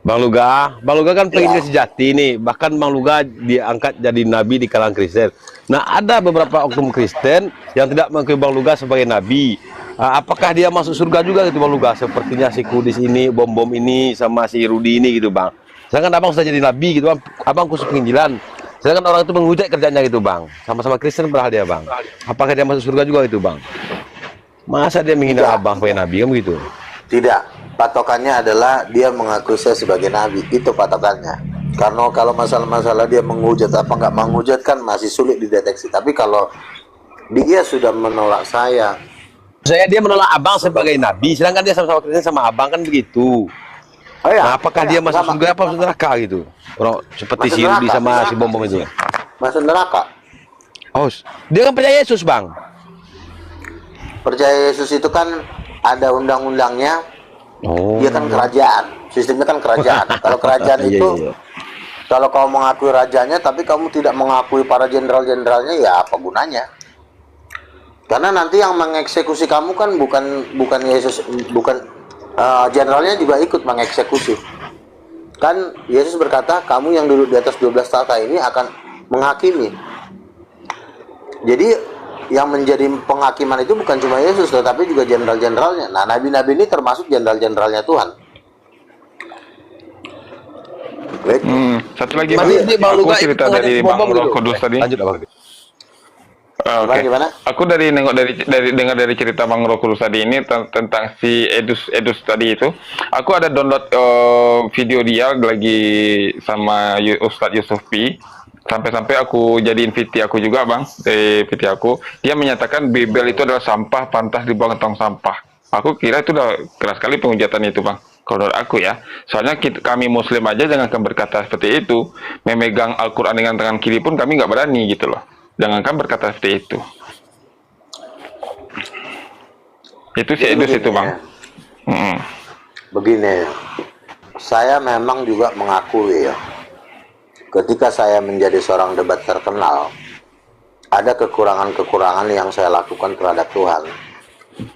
Bang Luga kan pengen Ya. sejati nih. Bahkan Bang Luga diangkat jadi nabi di kalangan Kristen. Nah, ada beberapa oknum Kristen yang tidak mengakui Bang Luga sebagai nabi. Apakah dia masuk surga juga gitu Bang Luga? Sepertinya si Kudis ini, Bom ini, sama si Rudi ini gitu Bang. Sedangkan abang sudah jadi nabi gitu Bang. Abang khusus penginjilan. Sedangkan orang itu menghujat kerjanya gitu Bang. Sama-sama Kristen padahal dia Bang. Apakah dia masuk surga juga gitu Bang? Masa dia menghina abang sebagai nabi kan begitu? Tidak. Patokannya adalah dia mengakui saya sebagai nabi. Itu patokannya. Karena kalau masalah-masalah dia menghujat apa nggak menghujat kan masih sulit dideteksi. Tapi kalau dia sudah menolak saya, Dia menolak abang sebagai nabi, sedangkan dia sama-sama Kristen sama abang kan begitu. oh ya, Nah, apakah dia masuk surga apa masuk neraka gitu? Orang seperti Masuk si Rudi neraka, sama si neraka. Bom itu. masuk neraka. Oh, dia kan percaya Yesus Bang. Percaya Yesus itu kan ada undang-undangnya. Oh. Dia kan kerajaan. Sistemnya kan kerajaan. Kalau kerajaan Iya, itu, iya. kalau kamu mengakui rajanya, tapi kamu tidak mengakui para jenderal-jenderalnya, ya apa gunanya? Karena nanti yang mengeksekusi kamu kan bukan Yesus, bukan jenderalnya juga ikut mengeksekusi. Kan Yesus berkata, kamu yang duduk di atas 12 tahta ini akan menghakimi. Jadi yang menjadi penghakiman itu bukan cuma Yesus, tetapi juga jenderal-jenderalnya. Nah, nabi-nabi ini termasuk jenderal-jenderalnya Tuhan. Satu lagi Masih di Bang aku Luga cerita itu dari bom Bang Roh gitu. Kudus tadi. Lanjut Abang. Oke. Gimana? Aku dengar dari cerita Bang Roh Kudus tadi ini tentang si Edus tadi itu. Aku ada download video dia lagi sama Ustadz Yusuf P. Sampai-sampai aku jadiin VT aku juga Bang, VT aku. Dia menyatakan Bible itu adalah sampah pantas dibuang ke tong sampah. Aku kira itu udah keras sekali penghujatan itu Bang. Kalau menurut aku ya. Soalnya kami Muslim aja jangankan berkata seperti itu. Memegang Al-Quran dengan tangan kiri pun kami nggak berani gitu loh. Jangankan berkata seperti itu. Itu si Edus itu Bang. Begini, saya memang juga mengakui ya, ketika saya menjadi seorang debat terkenal, ada kekurangan-kekurangan yang saya lakukan terhadap Tuhan.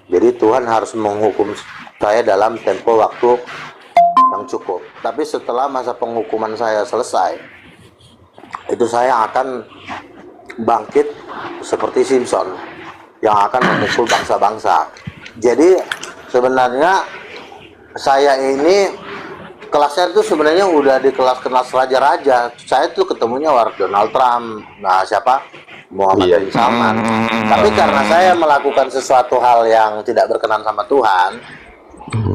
Jadi Tuhan harus menghukum saya dalam tempo waktu yang cukup. Tapi setelah masa penghukuman saya selesai, itu saya akan bangkit seperti Simpson yang akan memukul bangsa-bangsa. Jadi sebenarnya saya ini kelasnya itu sebenarnya udah di kelas raja-raja. Saya tuh ketemunya Donald Trump, nah siapa? Muhammad bin Salman. Tapi karena saya melakukan sesuatu hal yang tidak berkenan sama Tuhan,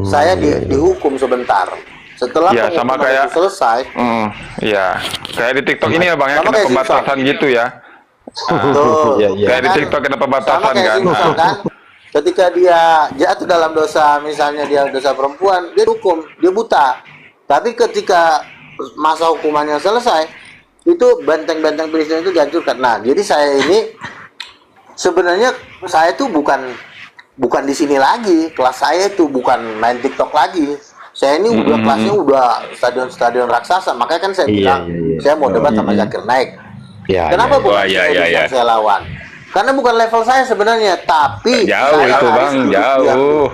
saya dihukum sebentar. Setelah Ya, sama penghukuman kayak itu selesai, iya. Kayak di TikTok ini ya Bang ya, Sama kena kayak pembatasan gitu ya. tuh, Kayak di TikTok kena sama pembatasan kayak kan. Simpson kan, ketika dia jatuh dalam dosa, misalnya dia dosa perempuan, dia dihukum, dia buta. Tapi ketika masa hukumannya selesai, itu benteng-benteng Kristen itu dihancurkan. Nah, jadi saya ini sebenarnya saya tuh bukan di sini lagi. Kelas saya itu bukan main TikTok lagi. Saya ini udah kelasnya udah stadion-stadion raksasa. Makanya kan saya bilang saya mau debat sama Zakir Naik. Kenapa bukan yang saya lawan? Karena bukan level saya sebenarnya, tapi Jauh saya itu harus Bang, duduk jauh.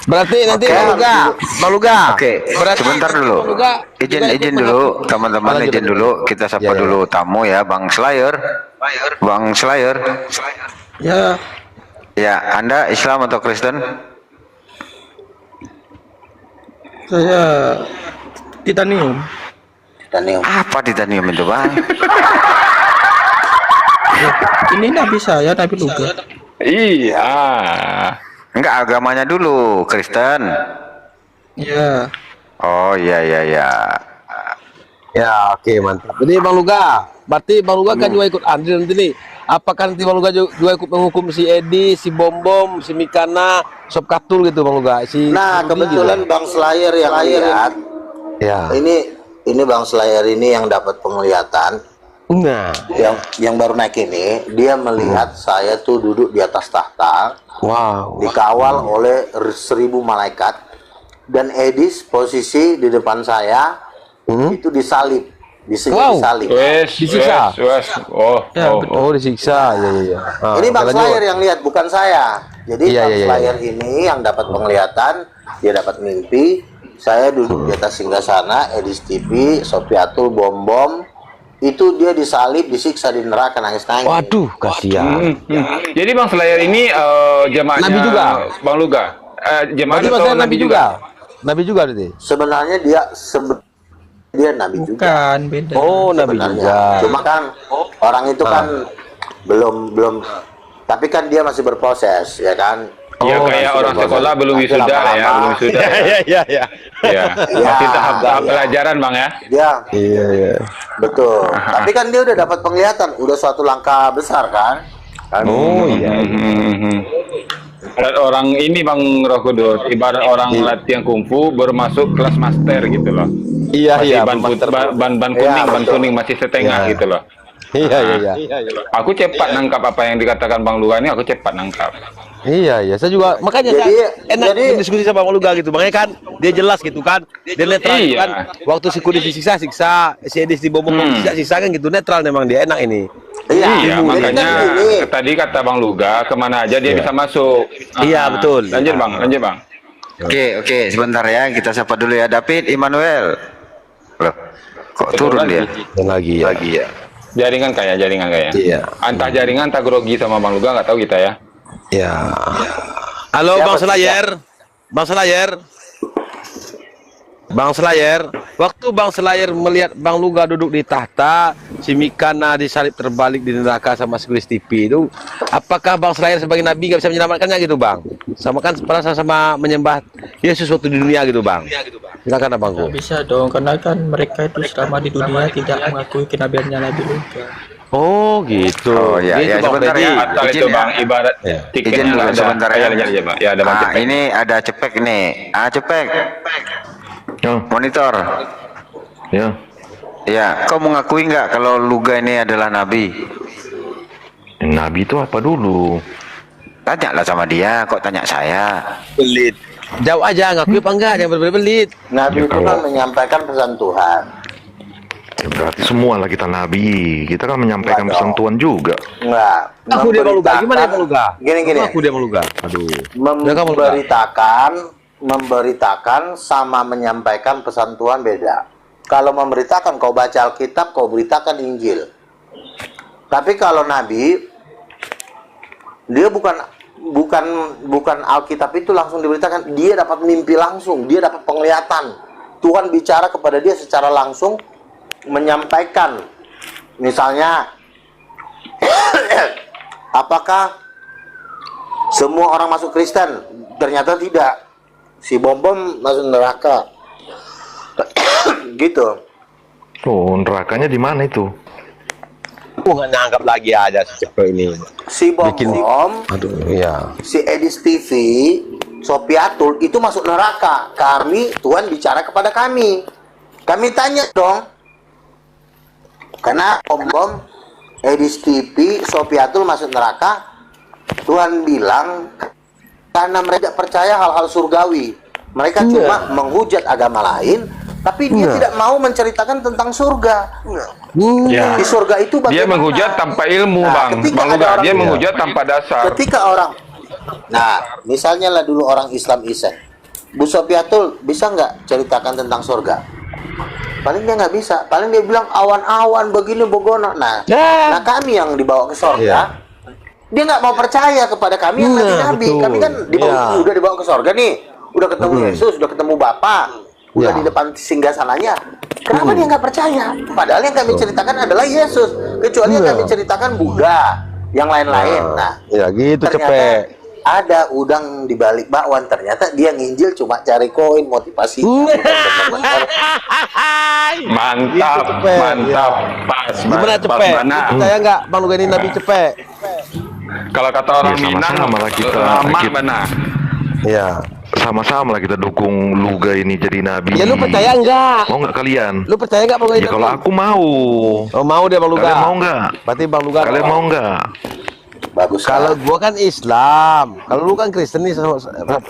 Berarti nanti Bang Luga. Oke, Berarti sebentar dulu. Bang Luga Izin dulu, teman-teman, Lanjut, izin lanjut. dulu. Kita sapa dulu tamu ya, Bang Slayer. Bang Slayer. Ya, Ya, Anda Islam atau Kristen? saya titanium. Titanium. Apa titanium itu, Bang? Ini nabi saya, Nabi Luga. Iya. Enggak, agamanya dulu, Kristen. Ya, Oh, iya. Ya, oke, mantap. Jadi Bang Luga, berarti Bang Luga kan juga ikut andil nanti nih. Apakah nanti Bang Luga juga ikut menghukum si Edi, si Bom, si Mikana, Sob Katul gitu Bang Luga? Nah, kebetulan Bang Slayer yang lihat, Ya. ini Bang Slayer ini yang dapat penglihatan. Nah, Yang baru naik ini, dia melihat saya tuh duduk di atas tahta, wow. dikawal oleh 1000 malaikat, dan Edis posisi di depan saya itu disalib. disalib. Disiksa. Oh, Ya, oh. betul. Oh, disiksa. Ya. Ini Bang Slayer yang lihat, bukan saya. Jadi Iya, Bang iya, iya, Slayer ini yang dapat penglihatan, dia dapat mimpi. Saya duduk di atas singgasana, Edis TV, Sofiatul, Bom. Itu dia disalib, disiksa di neraka, nangis-nangis. Waduh, kasihan. Jadi Bang Slayer ini jemaahnya Nabi juga? Bang Luga. Jemaah Berarti atau maksudnya Nabi juga? Nabi juga berarti? Sebenarnya dia Nabi juga. Bukan, beda. Oh, Nabi Sebenarnya. juga. Cuma kan orang itu kan belum, tapi kan dia masih berproses, ya kan? Ya Oh, kayak masih orang berproses. sekolah belum Nanti wisuda lah ya, lama-lama belum wisuda. Iya. Ya, masih tahap pelajaran Bang ya. Dia Iya. betul. Tapi kan dia udah dapat penglihatan, udah suatu langkah besar kan? Oh, iya. Ibarat orang ini Bang Roh Kudus, ibarat orang latihan kungfu baru masuk kelas master gitu loh. Iya. Ban Iya, kuning, ban betul. kuning masih setengah Iya. gitu loh. Iya. Aku cepat nangkap apa yang dikatakan Bang Luga ini, aku cepat nangkap. Iya. Saya juga makanya enak diskusi sama Bang Luga gitu. Makanya kan dia jelas gitu kan. Dia netral gitu Iya. kan. Waktu si Kudus disiksa, si Edis dibobok siksa kan gitu. Netral memang dia enak ini. Iya, Jadi makanya kan ini, tadi kata Bang Luga, kemana aja dia bisa masuk. Iya, betul. Lanjut Bang. Oke, sebentar ya, kita sapa dulu ya. David Immanuel. Loh, kok turun dia? Dan lagi ya. Jaringan kayak. Iya. Entah jaringan, entah grogi sama Bang Luga, nggak tahu kita ya. Ya. Halo Siapa Bang sih, Slayer. Bang Slayer, waktu Bang Slayer melihat Bang Luga duduk di tahta, si Mikana disalib terbalik di neraka sama Squeeze TV itu, apakah Bang Slayer sebagai nabi nggak bisa menyelamatkannya gitu Bang? Sama kan sama menyembah Yesus waktu di dunia gitu Bang. Silakan Abangku. Nggak bisa dong, karena kan mereka itu selama di dunia tidak mengakui kenabiannya Nabi Luga. Oh gitu. Oh ya, Gitu, ya Bang sebentar Freddy. ya. Asal Izin itu ya. Bang, ibarat Ya. tiketnya Izin dulu nggak ada. sebentar ya. Ya, ada Bang Cepek. Ini ada Cepek nih. Cepek. Monitor. Ya. Ya, kau mengakui nggak kalau Luga ini adalah nabi? Nabi itu apa dulu? Tanyalah sama dia, kok tanya saya? Pelit. Jawab aja, ngakui apa enggak? Jangan berbelit. Nabi Ya, itu kan kalau- menyampaikan pesan Tuhan. Ya, berarti semua lah kita nabi. Kita kan menyampaikan Enggak pesan dong. Tuhan juga. Enggak. Aku dia Bang Luga. Gimana ya Bang Luga? Gini. Aku dia Bang Luga. Aduh. Ya, Bang Luga. Memberitakan sama menyampaikan pesan Tuhan beda. Kalau memberitakan, kau baca Alkitab, kau beritakan Injil. Tapi kalau Nabi, dia bukan Alkitab itu langsung diberitakan, dia dapat mimpi langsung, dia dapat penglihatan. Tuhan bicara kepada dia secara langsung, menyampaikan. Misalnya, apakah semua orang masuk Kristen? Ternyata tidak. Si Bom masuk neraka. Gitu. Oh, nerakanya di mana itu? Nggak nangkap lagi aja si Cepek ini. Si Bom, Aduh, iya. si Edis TV, Sofiatul itu masuk neraka. Tuhan bicara kepada kami. Kami tanya dong. Karena Bom, Edis TV, Sofiatul masuk neraka. Tuhan bilang karena mereka tidak percaya hal-hal surgawi. Mereka cuma menghujat agama lain, tapi dia tidak mau menceritakan tentang surga. Ya. Di surga itu bagaimana? Dia menghujat tanpa ilmu, Nah, Bang. ketika Bang ada Luga, orang- dia menghujat tanpa dasar. Ketika misalnya lah dulu orang Islam Isek, Bu Sofiatul bisa nggak ceritakan tentang surga? Paling dia nggak bisa. Paling dia bilang awan-awan begini begono. Nah kami yang dibawa ke surga, dia nggak mau percaya kepada kami yang nabi-nabi. betul. Kami kan udah dibawa ke surga nih, udah ketemu Yesus, udah ketemu Bapa, udah di depan singgasananya. Kenapa dia nggak percaya? Padahal yang kami ceritakan adalah Yesus. Kecuali yang kami ceritakan Buddha, yang lain-lain. Nah, Ya gitu ternyata Cepek. ada udang di balik bakwan. Ternyata dia nginjil cuma cari koin motivasi. Mantap, Gitu, Cepek. mantap. Pas, Gimana pas Cepek? mana? Percaya nggak Bang Luga ini Nabi Cepek? Kalau kata orang Ya, Minang, sama-sama lah kita. lama Kita- benar. Iya. Sama-sama lah kita dukung Luga ini jadi nabi. Ya lu percaya enggak? Mau nggak kalian? Lu percaya nggak Bang Luga Ya kalau aku mau. Oh mau dia Bang Luga. Kalian mau nggak? Berarti Bang Luga. Kalian mau nggak? Bagus. Kalau gua kan Islam, kalau lu kan Kristen nih,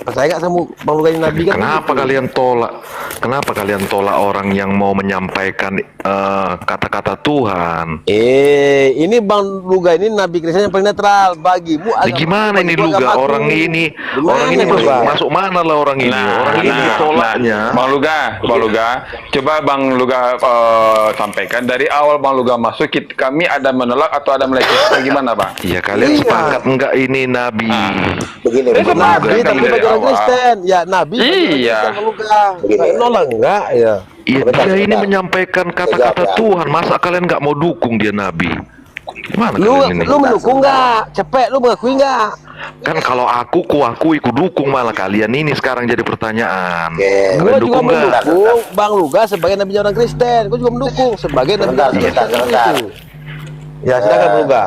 percaya nggak sama Bang Luga Nabi kan? Kenapa kalian tolak? Kenapa kalian tolak orang yang mau menyampaikan kata-kata Tuhan? Ini Bang Luga ini Nabi Kristen yang paling netral. Bagimu gimana ini Luga? Orang ini masuk mana lah orang ini? Orang ini tolaknya. Bang Luga, coba Bang Luga sampaikan dari awal Bang Luga masuk, kami ada menolak atau ada melecehkan gimana, Bang? Iya, kalian sepakat enggak ini Nabi? Begini, Nabi tapi bagi orang Kristen, ya Nabi. Iya. Nolak enggak ya? Iya, dia ini menyampaikan kata-kata Tuhan. Masa kalian nggak mau dukung dia Nabi? Gimana kalian ini? Lu mendukung nggak? Cepet, lu mengakui nggak? Kan kalau aku dukung, malah kalian ini sekarang jadi pertanyaan. Gua juga mendukung Bang Luga sebagai Nabi orang Kristen. Gua juga mendukung sebagai Nabi orang Kristen. Ya, silakan Bang Luga.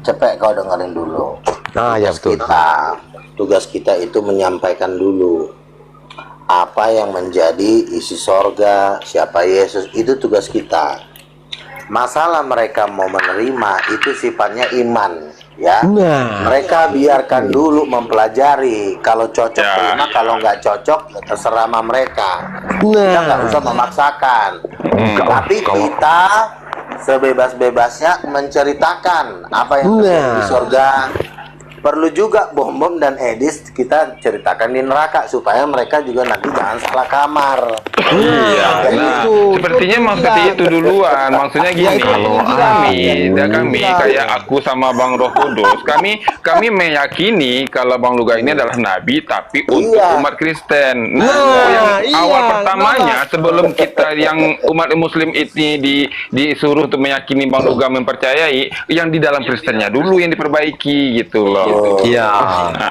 Cepet kau dengerin dulu. Nah, ya betul. Tugas kita itu menyampaikan dulu apa yang menjadi isi sorga, siapa Yesus, itu tugas kita. Masalah mereka mau menerima itu sifatnya iman, ya. Mereka biarkan dulu mempelajari. Kalau cocok terima, kalau nggak cocok ya terserah sama mereka. Kita nggak usah memaksakan. Tapi kita sebebas-bebasnya menceritakan apa yang terjadi di surga. Perlu juga Bom dan Edis kita ceritakan di neraka supaya mereka juga nanti jangan salah kamar. Iya, sepertinya maksudnya itu duluan. Maksudnya gini, kami kayak aku sama Bang Roh Kudus, kami meyakini kalau Bang Luga ini adalah nabi, tapi untuk umat Kristen. Awal pertamanya sebelum kita yang umat Muslim ini disuruh untuk meyakini Bang Luga mempercayai, yang di dalam Kristennya dulu yang diperbaiki gitu loh. Iya.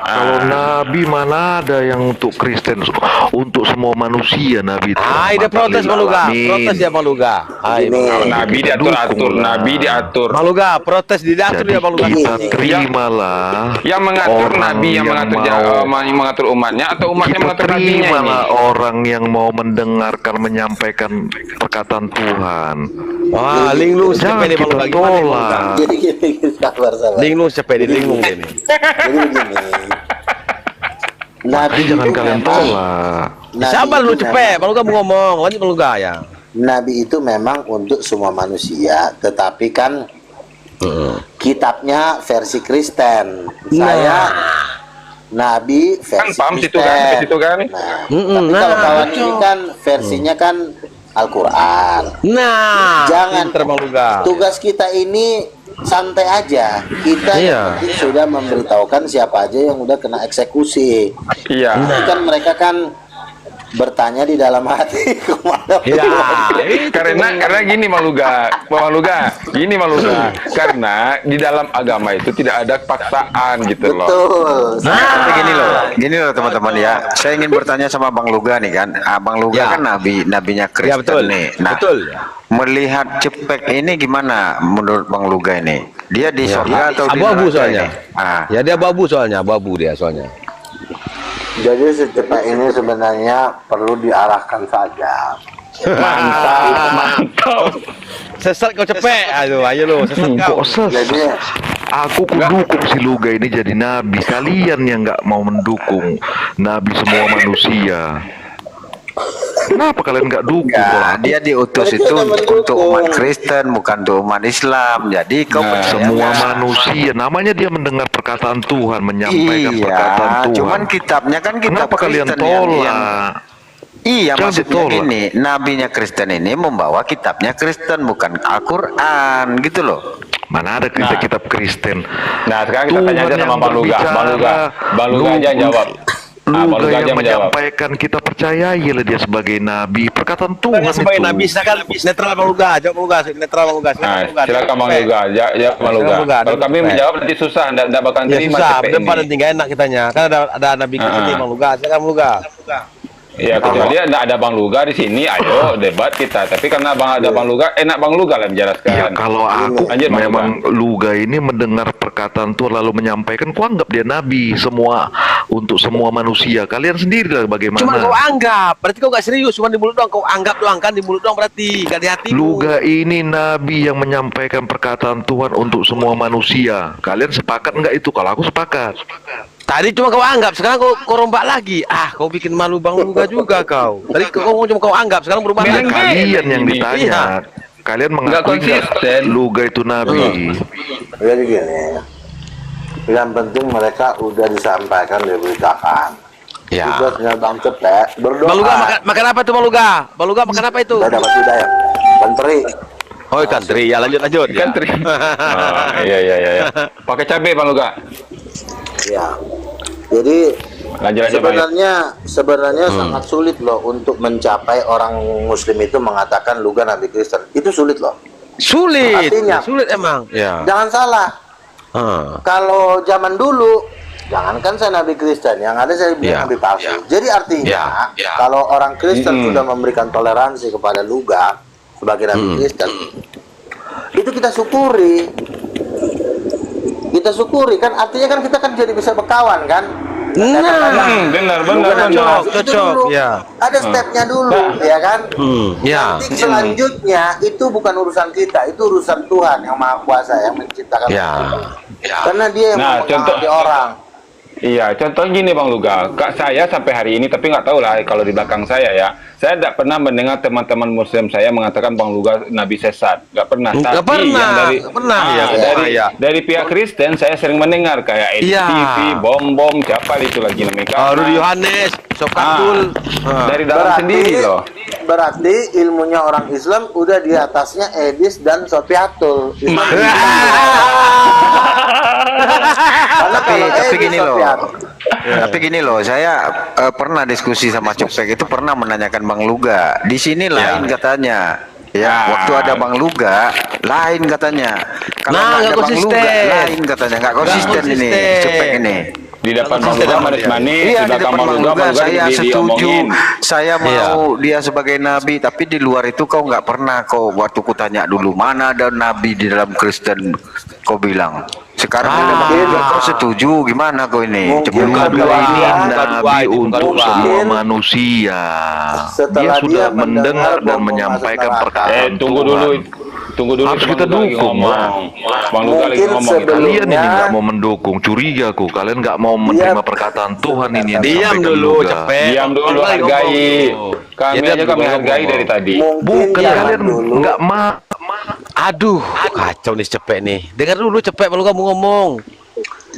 Kalau Nabi mana ada yang untuk Kristen, untuk semua manusia Nabi itu. Dia protes Bang Luga, protes ya Bang Luga. Nabi diatur, Nabi diatur. Bang Luga, protes diatur ya Bang Luga. Kita terimalah. Yang mengatur Nabi, yang mengatur umatnya, atau umatnya mengatur nabinya. Terimalah orang yang mau mendengarkan, menyampaikan perkataan Tuhan. Wah, linglung Jangan kita tolak. Linglung cepet linglung ini. Jadi begini, Nabi jangan itu kalian tolak. Sabar lu cepet, Bang Luga mau ngomong, lanjut Bang Luga ya. Nabi itu memang untuk semua manusia, tetapi kan kitabnya versi Kristen. Saya Nabi versi Kristen. Tapi kalau kawan ini kan versinya kan Al-Quran. Jangan tugas kita ini santai aja. Kita yang penting sudah memberitahukan siapa aja yang udah kena eksekusi. Kan mereka kan bertanya di dalam hati kemana karena gini Maluga, karena di dalam agama itu tidak ada paksaan gitu loh. Tapi gini loh teman-teman ya, saya ingin bertanya sama Bang Luga nih kan. Bang Luga kan nabinya Kristen nih. Nah, melihat Cepek ini gimana menurut Bang Luga ini? Dia di surga atau di abu-abu soalnya? Ya dia abu-abu soalnya, abu-abu dia soalnya. Jadi secepat ini sebenarnya perlu diarahkan saja. Mantap. Sesat kau cepet, ayo lo, sesat kau. Jadi aku dukung si Luga ini jadi nabi. Kalian yang nggak mau mendukung nabi semua manusia. Kenapa kalian nggak dukung? Dia diutus itu untuk umat Kristen, bukan untuk umat Islam. Jadi semua manusia, namanya dia mendengar perkataan Tuhan, menyampaikan perkataan Tuhan. Cuman kitabnya kan kitab Kenapa kalian tolak? Iya, maksudnya ini nabinya Kristen ini membawa kitabnya Kristen, bukan Al-Quran gitu loh. Mana ada kitab Kristen? Nah, sekarang kita tanya aja sama Bang Luga. Bang Luga aja jawab. Luga yang menyampaikan, kita percayailah dia sebagai nabi, perkataan Tuhan itu. Sebagai nabi, silakan netral Bang Luga, jawab Bang Luga, netral Bang Luga. Silakan Bang Luga, ya Bang Luga. Kalau kami menjawab nanti susah, tidak bakal terima. Susah, depan nanti nggak enak kitanya. Kan ada nabi Kristen Bang Luga, silakan Bang Luga. Ya kecuali ada Bang Luga di sini, ayo debat kita. Tapi karena ada Bang Luga, enak Bang Luga lah menjelaskan. Ya kalau aku Lanjut, Bang memang Luga ini mendengar perkataan Tuhan lalu menyampaikan, ku anggap dia nabi semua untuk semua manusia. Kalian sendiri lah bagaimana. Cuma kau anggap, berarti kau gak serius, cuma di mulut doang. Kau anggap doang kan, di mulut doang berarti, gak di hatimu. Luga ini nabi yang menyampaikan perkataan Tuhan untuk semua manusia. Kalian sepakat nggak itu? Kalau aku sepakat. Tadi cuma kau anggap, sekarang kau rombak lagi. Kau bikin malu Bang Luga juga kau. Tadi kau ngomong cuma kau anggap, sekarang berubah lagi. Kalian yang ditanya. Iya. Kalian mengakui nggak Luga itu nabi? Jadi gini, yang penting mereka udah disampaikan, diberitakan. Ya. Juga tinggal Bang Cepet berdoa. Bang Luga makan apa itu Bang Luga? Bang Luga makan apa itu? Udah dapat hidayah. Banteri. Oh ikan teri, ya lanjut. Ikan teri. Iya. Pakai cabai Bang Luga. Ya. Jadi Lanjut, sebenarnya sangat sulit loh untuk mencapai orang Muslim itu mengatakan Luga Nabi Kristen. Itu sulit loh. Sulit. Artinya, sulit emang. Ya. Jangan salah. Kalau zaman dulu, jangankan saya Nabi Kristen, yang ada saya bilang Nabi palsu. Jadi artinya, kalau orang Kristen sudah memberikan toleransi kepada Luga sebagai Nabi Kristen, itu kita syukuri. Kita syukuri kan, artinya kan kita kan jadi bisa berkawan kan. Benar. Cocok. Ya. Ada stepnya dulu, ya kan. Ya. Nanti selanjutnya itu bukan urusan kita, itu urusan Tuhan yang Maha Kuasa yang menciptakan. Karena Dia yang menghormati orang. Iya, contoh gini Bang Luga, saya sampai hari ini, tapi nggak tahu lah kalau di belakang saya ya, saya tidak pernah mendengar teman-teman Muslim saya mengatakan Bang Luga Nabi sesat, nggak pernah. Tapi dari pihak Kristen saya sering mendengar kayak EDTV, bom siapa itu lagi namanya? Rudi Yohanes, Sokatul, dari dalam sendiri loh. Berarti ilmunya orang Islam udah di atasnya Edis dan Sofiatul. Tapi gini loh, saya pernah diskusi sama Copek itu pernah menanyakan Bang Luga. Di sini lain katanya. Ya, waktu ada Bang Luga, lain katanya. Kalau ada Bang Luga, lain katanya. Nggak konsisten ini, Copek ini. Di depan Bang Luga manis-manis, Iya, di depan Bang Luga saya setuju. diomongin. Saya mau dia sebagai nabi, tapi di luar itu kau nggak pernah kau. Waktu ku tanya dulu, mana ada nabi di dalam Kristen, kau bilang. Sekarang kau setuju, gimana kau ini? Luga ini nabi untuk semua manusia. Dia sudah mendengar dan menyampaikan perkataan Tunggu dulu. Harus kita dukung lah. Bang Luga lagi ngomong. Kalian ini nggak mau mendukung, curiga aku. Kalian nggak mau menerima perkataan Tuhan ini yang Diam disampaikan dulu, Luga. cepet. Diam dulu, hargai. Kami hargai dari tadi. Bukan kalian nggak mau. Aduh, kacau nih cepet nih. Dengar dulu cepet Bang Luga mau ngomong.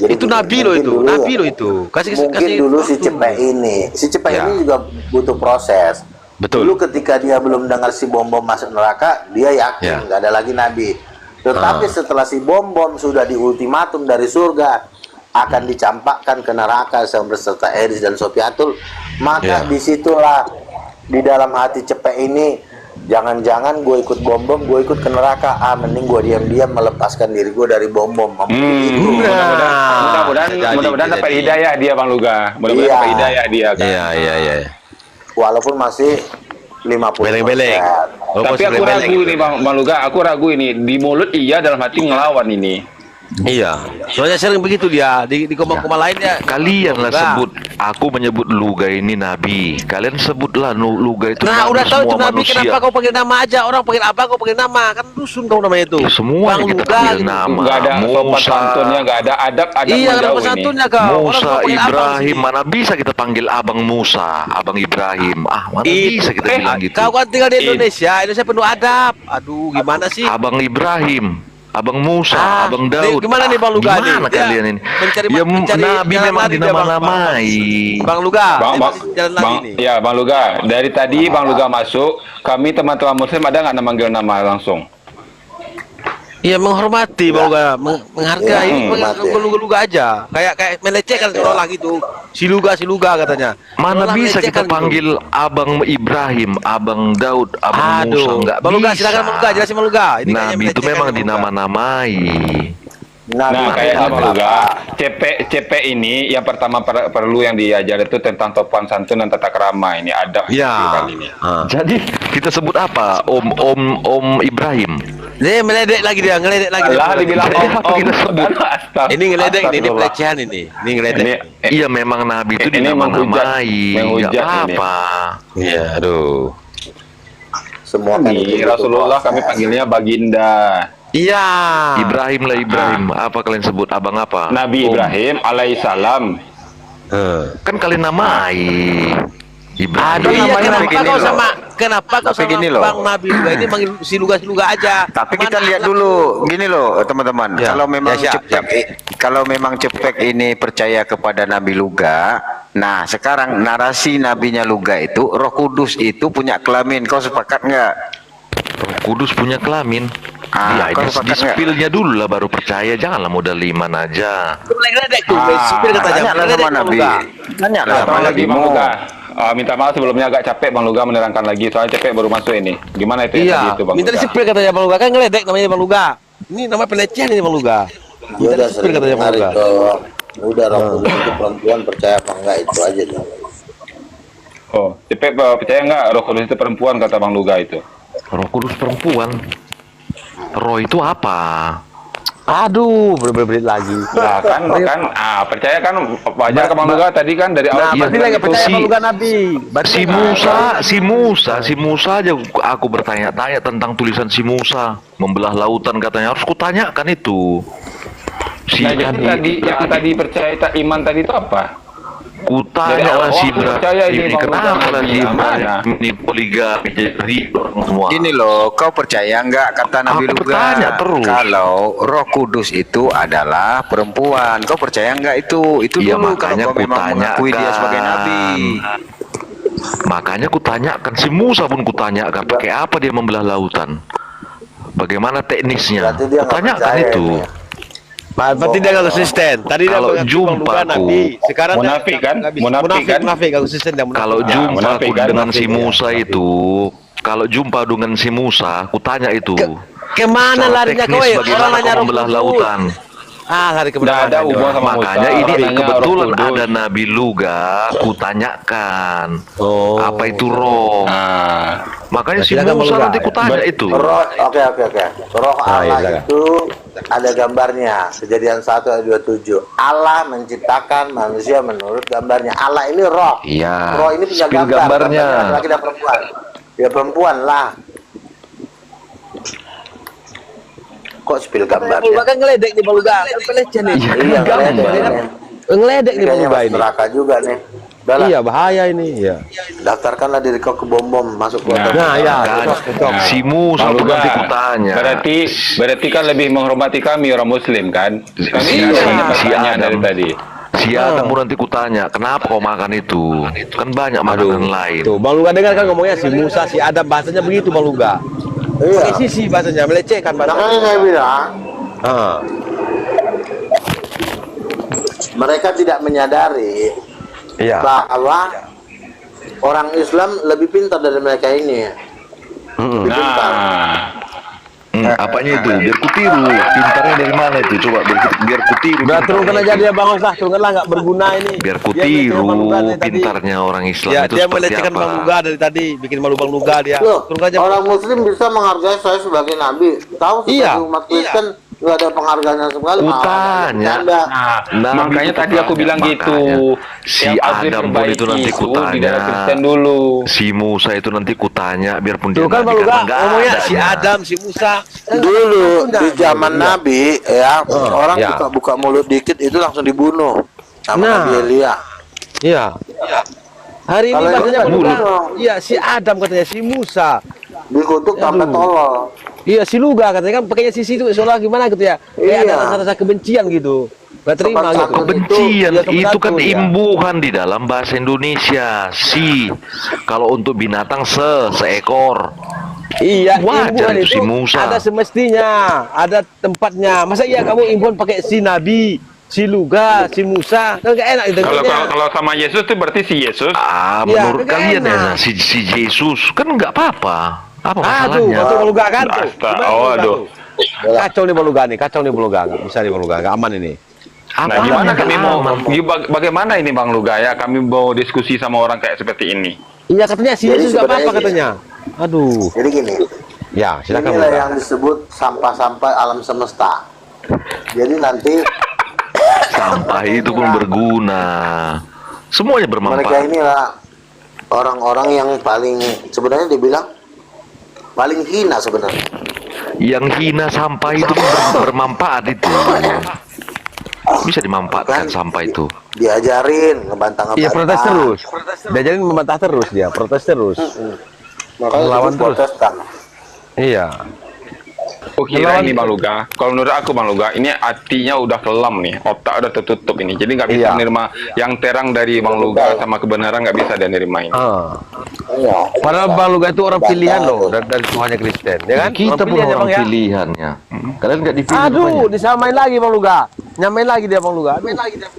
Jadi Itu nabi loh itu, nabi loh itu. Kasih dulu si Cepet ini ini juga butuh proses. Betul. Dulu ketika dia belum dengar si bom masuk neraka, dia yakin nggak ada lagi nabi. Tetapi setelah si bom sudah diultimatum dari surga akan dicampakkan ke neraka beserta Edis dan Sofiatul, maka disitulah di dalam hati Cepet ini, jangan-jangan gue ikut bom, gue ikut ke neraka. Mending gue diam-diam melepaskan diri gue dari bom. Mudah-mudahan dapat hidayah dia Bang Luga. Mudah-mudahan dapat hidayah dia kan. Iya. Walaupun masih 50%. Beleng-beleng. Tapi aku ragu ini Bang Luga, aku ragu ini. Di mulut iya, dalam hati ngelawan ini. Iya. Soalnya sering begitu dia di koma-koma lainnya. Kalian lah sebut, aku menyebut Luga ini nabi. Kalian sebutlah Luga itu nabi udah tahu itu semua nabi, manusia. kenapa kau panggil nama aja? Orang panggil apa kau panggil nama? Kan dusun kau namanya itu. Semua Bang kita Luga panggil gitu. nama. Nggak ada sopan santunnya, nggak ada adab Iya, menjauh ada ini. santunnya kau. Musa, Ibrahim, mana bisa kita panggil Abang Musa, Abang Ibrahim? Mana bisa kita bilang gitu? Kau kan tinggal di Indonesia penuh adab. Aduh, gimana sih? Abang Ibrahim, Abang Musa, Abang Daud. Gimana nih Bang Luga? Gimana kalian ini? Nabi memang dinama-namai. Bang Luga, jalan lagi nih. Ya Bang Luga, dari tadi Bang Luga masuk, kami teman-teman Muslim ada nggak manggil nama langsung? Iya, menghormati Bang Luga, menghargai. Luga aja. Kayak melecehkan orang gitu. Si Luga katanya. Mana bisa kita panggil Abang Ibrahim, Abang Daud, Abang Musa? Nggak Bang Luga, bisa. silakan Bang Luga, jelasin Bang Luga. Ini Nabi itu memang dinama-namai. Nah, kayak juga CP ini yang pertama perlu yang diajar itu tentang sopan santun dan tata krama ini adab kali ini. Jadi kita sebut apa? Om Ibrahim. Nih meledek lagi dia, ngeledek lagi. Lah dibilang om kita sebut. Ini ngeledek, ini pelecehan ini. Ini ngeledek. Iya memang Nabi itu ini dinamai, nggak apa-apa. Iya, aduh. Semua kan Ini Rasulullah kami panggilnya baginda. Iya. Ibrahim lah Ibrahim. Apa kalian sebut? Abang apa? Nabi Om. Ibrahim alaihissalam. Kan kalian namai. Ibrahim. Aduh, iya, kenapa kau sama gini loh. Bang Nabi Luga ini manggil si Luga aja? Tapi kita lihat dulu, gini loh teman-teman. Ya. Kalau memang Ya, siap, kalau memang Cepek ini percaya kepada Nabi Luga, nah sekarang narasi nabinya Luga itu Roh Kudus itu punya kelamin. Kau sepakat nggak? Roh Kudus punya kelamin. Ah, Ya, kau ini sepakat nggak? di-spill-nya dulu lah baru percaya. Janganlah modal iman aja. Ngeledek tuh, sipir katanya. Tanya lah sama Nabi. Tanya lah sama lagi Nabimu. Bang Luga. Minta maaf sebelumnya agak capek Bang Luga menerangkan lagi soalnya capek baru masuk ini. Gimana itu ya tadi Iya, itu Bang minta Luga? disipir katanya Bang Luga, kan ngeledek namanya Bang Luga. Ini nama pelecehan ini Bang Luga. dia Minta udah disipir sering katanya Bang dengar Luga. itu. Udah Roh Kudus itu perempuan, percaya apa enggak itu aja dia. Oh, Cepek percaya nggak Roh Kudus itu perempuan kata Bang Luga itu? Roh Kudus perempuan. Roh itu apa? Aduh, berbelit lagi. Nah percaya kan wajar ke Bang Luga tadi kan dari awal. Nah, berarti iya, lagi percaya si- Bang Luga Nabi. Si Musa aja aku bertanya-tanya tentang tulisan si Musa membelah lautan katanya harus kutanyakan itu. Si Nah, jadi tadi yang tadi percaya iman tadi itu apa? Dari kutanya awal, lah si aku percaya Ibrahim ini ini Bang kenapa Luga lah si Nabi, Ibrahim mana? ini poligami jadi orang semua. Gini loh, kau percaya nggak kata Nabi Aku Luga bertanya terus. kalau Roh Kudus itu adalah perempuan? Kau percaya nggak itu? Itu Iya, dulu kalau makanya kau memang mengakui dia sebagai nabi. Makanya kutanyakan si Musa pun kutanyakan pakai apa dia membelah lautan. Bagaimana teknisnya? Berarti dia nggak Kutanyakan percaya itu. ini ya. Berarti dia nggak konsisten. Tadi dia Kalau mengaku jumpa Bang Luga aku, Nabi. Sekarang dia munafik kan? nggak bisa. Munafik kan? Munafik nggak konsisten dia. Kalau munafik. jumpa munafik aku kan? dengan si Munafik, Musa ya, itu, kalau jumpa dengan si Musa, kutanya itu. Kemana Secara larinya teknis kau? Ya? bagaimana Orang nanya kau Roh membelah Kudus. lautan? Lari ke Nggak ada belakang. hubungan sama Makanya Musa, ini katanya kebetulan Roh Kudus. ada Nabi Luga, kutanyakan. Oh. Apa itu roh? Nah, Makanya si silakan, Bang Musa Luga. nanti kutanya itu. Roh, oke. Roh Ah, iya, Allah silakan. itu ada gambarnya. Kejadian 1 ayat 27. Allah menciptakan manusia menurut gambarnya. Allah ini roh. Iya. Roh ini punya Spill gambar. gambarnya. Gambarnya laki-laki dan perempuan. Ya perempuan lah. Kok spill Bang Luga gambarnya? kan ngeledek nih Bang Luga. Kan pelecehan nih. Iya, ngeledek ini. Ngeledek nih Bang Kayaknya Luga masuk ini. neraka juga nih. Udah lah, Iya, bahaya ini. Iya. daftarkanlah diri kau ke bom-bom masuk keluarga. Nah, ya. Kan, cocok. si Musa Bang pun Luga, nanti kutanya. berarti kan lebih menghormati kami orang Muslim kan? Kami Iya, hanya si bertanya Adam. dari tadi. Si Adam pun nanti kutanya, kenapa kau makan itu? Kan banyak makanan lain. Tuh, Bang Luga dengar kan ngomongnya si Musa, si Adam bahasanya begitu Bang Luga. Iya. Pakai sisi bahasanya, melecehkan Makanya bahasanya. saya bilang, Ah. mereka tidak menyadari Iya. bahwa orang Islam lebih pintar dari mereka ini. Lebih pintar. Nah, Apanya itu? Biar kutiru. Pintarnya dari mana itu? Coba biar kutiru. Udah turunkan aja dia Bang Usah, turunkanlah nggak berguna ini. Biar Dia melecehkan kutiru Bang Luga dari tadi. pintarnya orang Islam Ya, itu dia seperti melecehkan apa. Bang Luga dari tadi, bikin malu Bang Luga dia. Loh, Turunkan aja. orang Muslim bisa menghargai saya sebagai nabi. Tahu Iya. sebagai umat Kristen nggak ada penghargaannya sekali. Kutanya. Bercanda. Nah, makanya tadi aku bilang gitu. Si Yang harus Adam pun itu nanti diperbaiki kutanya. di dalam Kristen dulu. Si Musa itu nanti kutanya biarpun dia Tuh kan Bang nabi, Luga karena nggak ngomongnya ada si nya. Adam, si Musa. Dulu di zaman Nabi ya, orang ya. buka mulut dikit itu langsung dibunuh sama Nah. Nabi Elia. Iya. Hari ini Kalau itu bahasanya kan Bang Luga. bunuh. Iya, si Adam katanya, si Musa. Dikutuk sampai Aduh. tolol. Iya, si Luga katanya kan pakainya sisi itu seolah gimana gitu ya. Kayak Iya. ada rasa-rasa kebencian gitu. Gak terima Sopan gitu. santun. Kebencian Iya, sopan itu kan santun, ya. imbuhan di dalam bahasa Indonesia. Si kalau untuk binatang seekor. Iya, Wajar imbuhan itu si Musa. ada semestinya, ada tempatnya. Masa iya kamu imbuhan pakai si Nabi, si Luga, si Musa, kan gak enak Kalau dengarnya. kalau sama Yesus itu berarti si Yesus. Iya, Menurut kan kalian enak. ya si Yesus kan nggak apa-apa. Apa Aduh, masalahnya? betul Luga kan tuh. Astaga, Gimana oh Luga aduh. tuh? Kacau nih Bang Luga nih, kacau nih Bang Luga. Nggak bisa nih Bang Luga, nggak aman ini. Nah, gimana kami mau, bagaimana ini Bang Luga ya? Kami mau diskusi sama orang kayak seperti ini. Iya katanya sih Jadi Yesus nggak apa-apa sebenarnya katanya. Aduh. Jadi gini, Ya silakan inilah Bang Luga. yang disebut sampah-sampah alam semesta. Jadi nanti Sampah itu pun berguna. Semuanya mereka bermanfaat. inilah orang-orang yang paling sebenarnya dibilang paling hina sebenarnya. Yang hina sampah itu pun bermanfaat itu. Bisa dimanfaatkan sampah itu. Diajarin ngebantah-ngebantah. Iya protes terus. Diajarin membantah terus dia, protes terus. Makanya Melawan disebut terus. protestan. Iya. Oh kira ini Bang Luga, kalau menurut aku Bang Luga, ini hatinya udah kelam nih, otak udah tertutup ini, jadi nggak bisa Iya. menerima yang terang dari Bang Luga sama kebenaran, nggak bisa dia nerima ini. Iya. Padahal Bang Luga itu orang pilihan loh dari Tuhannya Kristen, ya kan? Kita pun pilihan ya, orang Bang, ya? pilihannya. Kalian nggak dipilih. Aduh, rupanya. disamain lagi Bang Luga. Nyamain lagi dia Bang Luga. Nyamain lagi dia.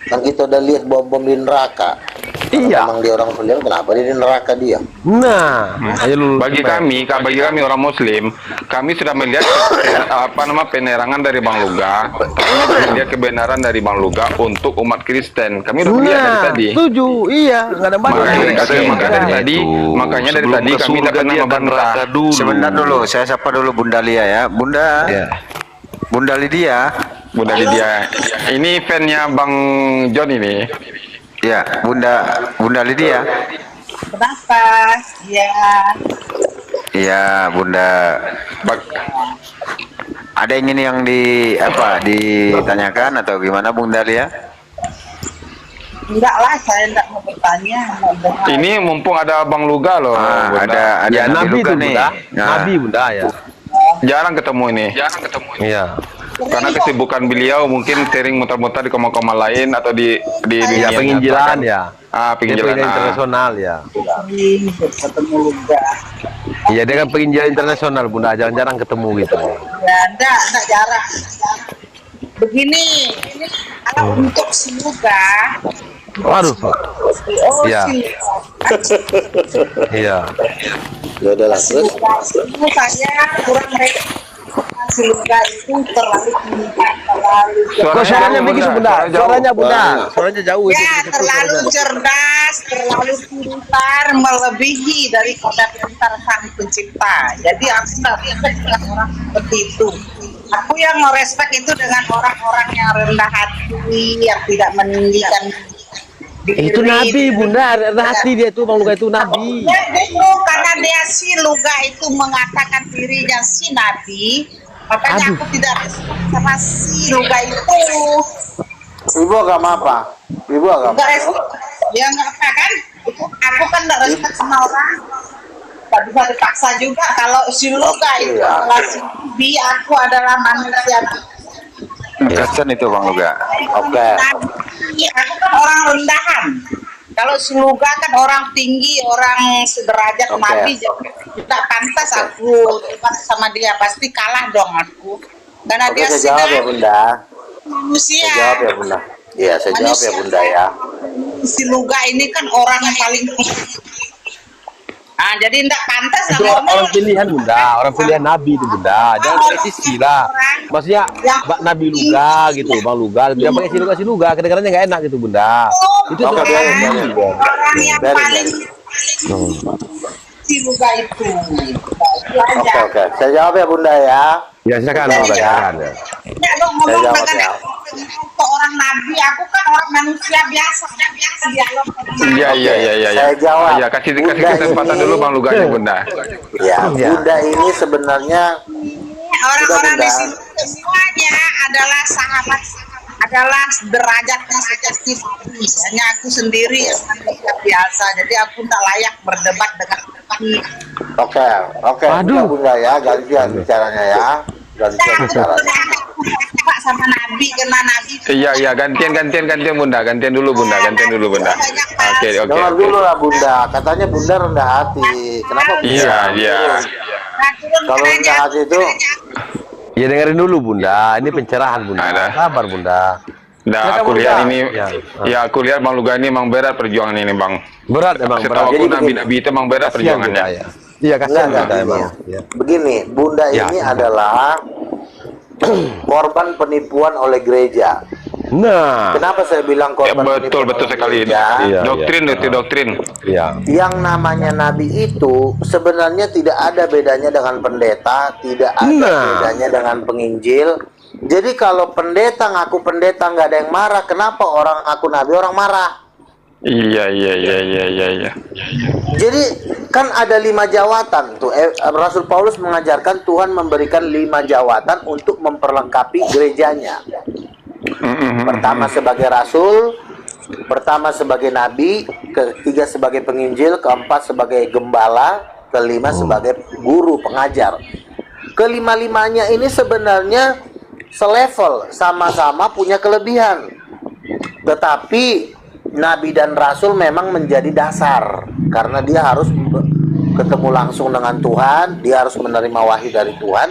Kan kita udah lihat bom-bom di neraka. Iya. Emang dia orang pilihan, kenapa dia di neraka dia? Nah, ayo lu. Bagi kami orang Muslim, kami sudah melihat penerangan dari Bang Luga, kami sudah melihat kebenaran dari Bang Luga untuk umat Kristen. Kami udah melihat dari tadi. Setuju, iya, nggak ada Makanya dari tadi kami tidak pernah membantah. Sebentar dulu, saya sapa dulu Bunda Lia ya. Bunda. Ya. Bunda Lydia. Bunda Lydia. Ini fan-nya Bang John ini. Ya, Bunda Lydia. Kenapa? Ya. Iya, Bunda. Ada yang ditanyakan atau gimana Bunda Lia? Enggak lah, saya enggak mau bertanya. Ini mumpung ada Bang Luga loh. Bunda. Ada Ya, Nabi itu Luga nih. Bunda. Nah. Nabi Bunda ya. Jarang ketemu ini. Iya. Karena kesibukan beliau mungkin sering muter-muter di koma-koma lain atau di dunia Ya penginjilan nyata, ya. kan? Penginjilan. Dia internasional ya. Sering ketemu juga. Iya dia kan penginjilan internasional Bunda, jarang-jarang ketemu gitu. Ya, enggak jarang. Begini, kalau untuk semoga Waduh. Iya. Iya. Ya udahlah, terus saya kurang semoga itu terlalu tinggi, Kok suaranya begitu Bunda? Suaranya Bunda. Suaranya jauh itu. ya terlalu cerdas, terlalu pintar, melebihi dari pintar sang pencipta. Jadi aku nggak bisa dengan orang seperti itu. Aku yang merespek itu dengan orang-orang yang rendah hati, yang tidak meninggikan diri. Itu Nabi Bunda, rendah hati dia tuh Bang Luga itu Nabi. Ya itu karena dia si Luga itu mengatakan dirinya si Nabi, makanya aku tidak respek sama si Luga itu. Ibu agama apa? Ibu agama? Enggak respek, ya nggak apa kan? Aku kan nggak respek sama orang. Gak bisa dipaksa juga. Kalau si Luga itu adalah si Nabi, aku adalah manusia. Kristen itu Bang Luga. Oke. Aku kan orang rendahan. Kalau si Luga kan orang tinggi, orang sederajat Nabi, jadi tidak pantas aku debat sama dia, pasti kalah dong aku. Karena dia Saya jawab ya Bunda. manusia. Saya jawab ya Bunda. Iya, saya jawab ya Bunda ya. Si Luga ini kan orang yang paling nah, jadi tidak pantas Itu orang pilihan Bunda, orang pilihan Nabi itu Bunda. Jangan pakai sisi lah. Maksudnya Nabi Luga gitu, Bang Luga. Dia pakai si Luga, kedengarannya nggak enak gitu Bunda. Itu orang yang Dari. paling si Luga itu. Oke. Saya jawab ya Bunda ya. Ya silakan Bang Luga, silakan. Ya dong ngomong Saya jawab dengan orang Nabi, aku kan orang manusia biasa dialog. Iya. Saya jawab. Ya, kasih Bunda kesempatan ini- dulu Bang Luga nih Bunda. Ya, Bunda ini sebenarnya Orang-orang Bunda. di sini semuanya adalah sahabat, adalah derajatnya seperti Nabi. Hanya aku sendiri yang manusia biasa, jadi aku tak layak berdebat dengan Nabi. Oke. Aduh. Bunda ya, gantian bicaranya ya. Gantian bicaranya. Pak sama Nabi, kena Nabi. Iya, gantian Bunda, gantian dulu Bunda. Oke. Dengar dulu lah Bunda, katanya Bunda rendah hati. Kenapa Bunda? Iya. Kalau rendah hati itu Ya dengerin dulu Bunda, ini pencerahan Bunda. Ada. Sabar Bunda. Nah, Silakan, aku Bunda. lihat ini, Ya. aku lihat Bang Luga ini emang berat perjuangan ini Bang. Berat emang Setahu berat. aku Nabi itu emang berat Kasihan perjuangannya. Bunda, ya. Iya, kasihan Enggak, kita gini. emang. Iya. Begini, Bunda Ya. ini adalah korban penipuan oleh gereja. Nah, Kenapa saya bilang Ya, korban betul penipuan oleh sekali. gereja? Iya, Doktrin iya. itu doktrin. iya. Yang namanya nabi itu sebenarnya tidak ada bedanya dengan pendeta, tidak ada Nah. bedanya dengan penginjil. Jadi kalau pendeta ngaku pendeta nggak ada yang marah, kenapa orang ngaku nabi orang marah? Iya. Jadi kan ada 5 jawatan tuh. Rasul Paulus mengajarkan Tuhan memberikan 5 jawatan untuk memperlengkapi gerejanya. Pertama sebagai rasul, pertama sebagai nabi, ketiga sebagai penginjil, keempat sebagai gembala, kelima sebagai guru pengajar. Kelima-limanya ini sebenarnya selevel, sama-sama punya kelebihan. Tetapi nabi dan rasul memang menjadi dasar karena dia harus ketemu langsung dengan Tuhan, dia harus menerima wahyu dari Tuhan.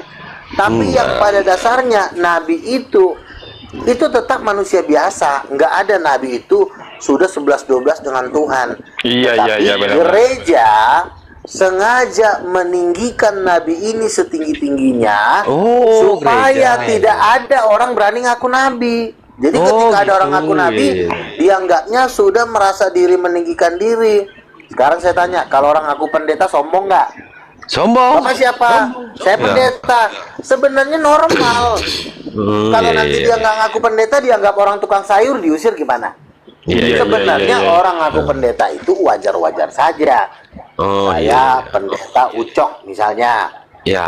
Tapi yang pada dasarnya nabi itu tetap manusia biasa, nggak ada nabi itu sudah 11-12 dengan Tuhan. Tetapi Benar. gereja sengaja meninggikan nabi ini setinggi-tingginya supaya gereja. tidak ada orang berani ngaku nabi. Jadi ketika ada orang ngaku nabi, dianggapnya sudah merasa diri meninggikan diri. Sekarang saya tanya, kalau orang ngaku pendeta sombong nggak? Sombong. Bapak siapa? Saya pendeta. Sebenarnya normal. Kalau nanti dia nggak ngaku pendeta, dianggap orang tukang sayur, diusir gimana? Sebenarnya orang ngaku pendeta itu wajar-wajar saja. Saya pendeta Ucok misalnya. Ya.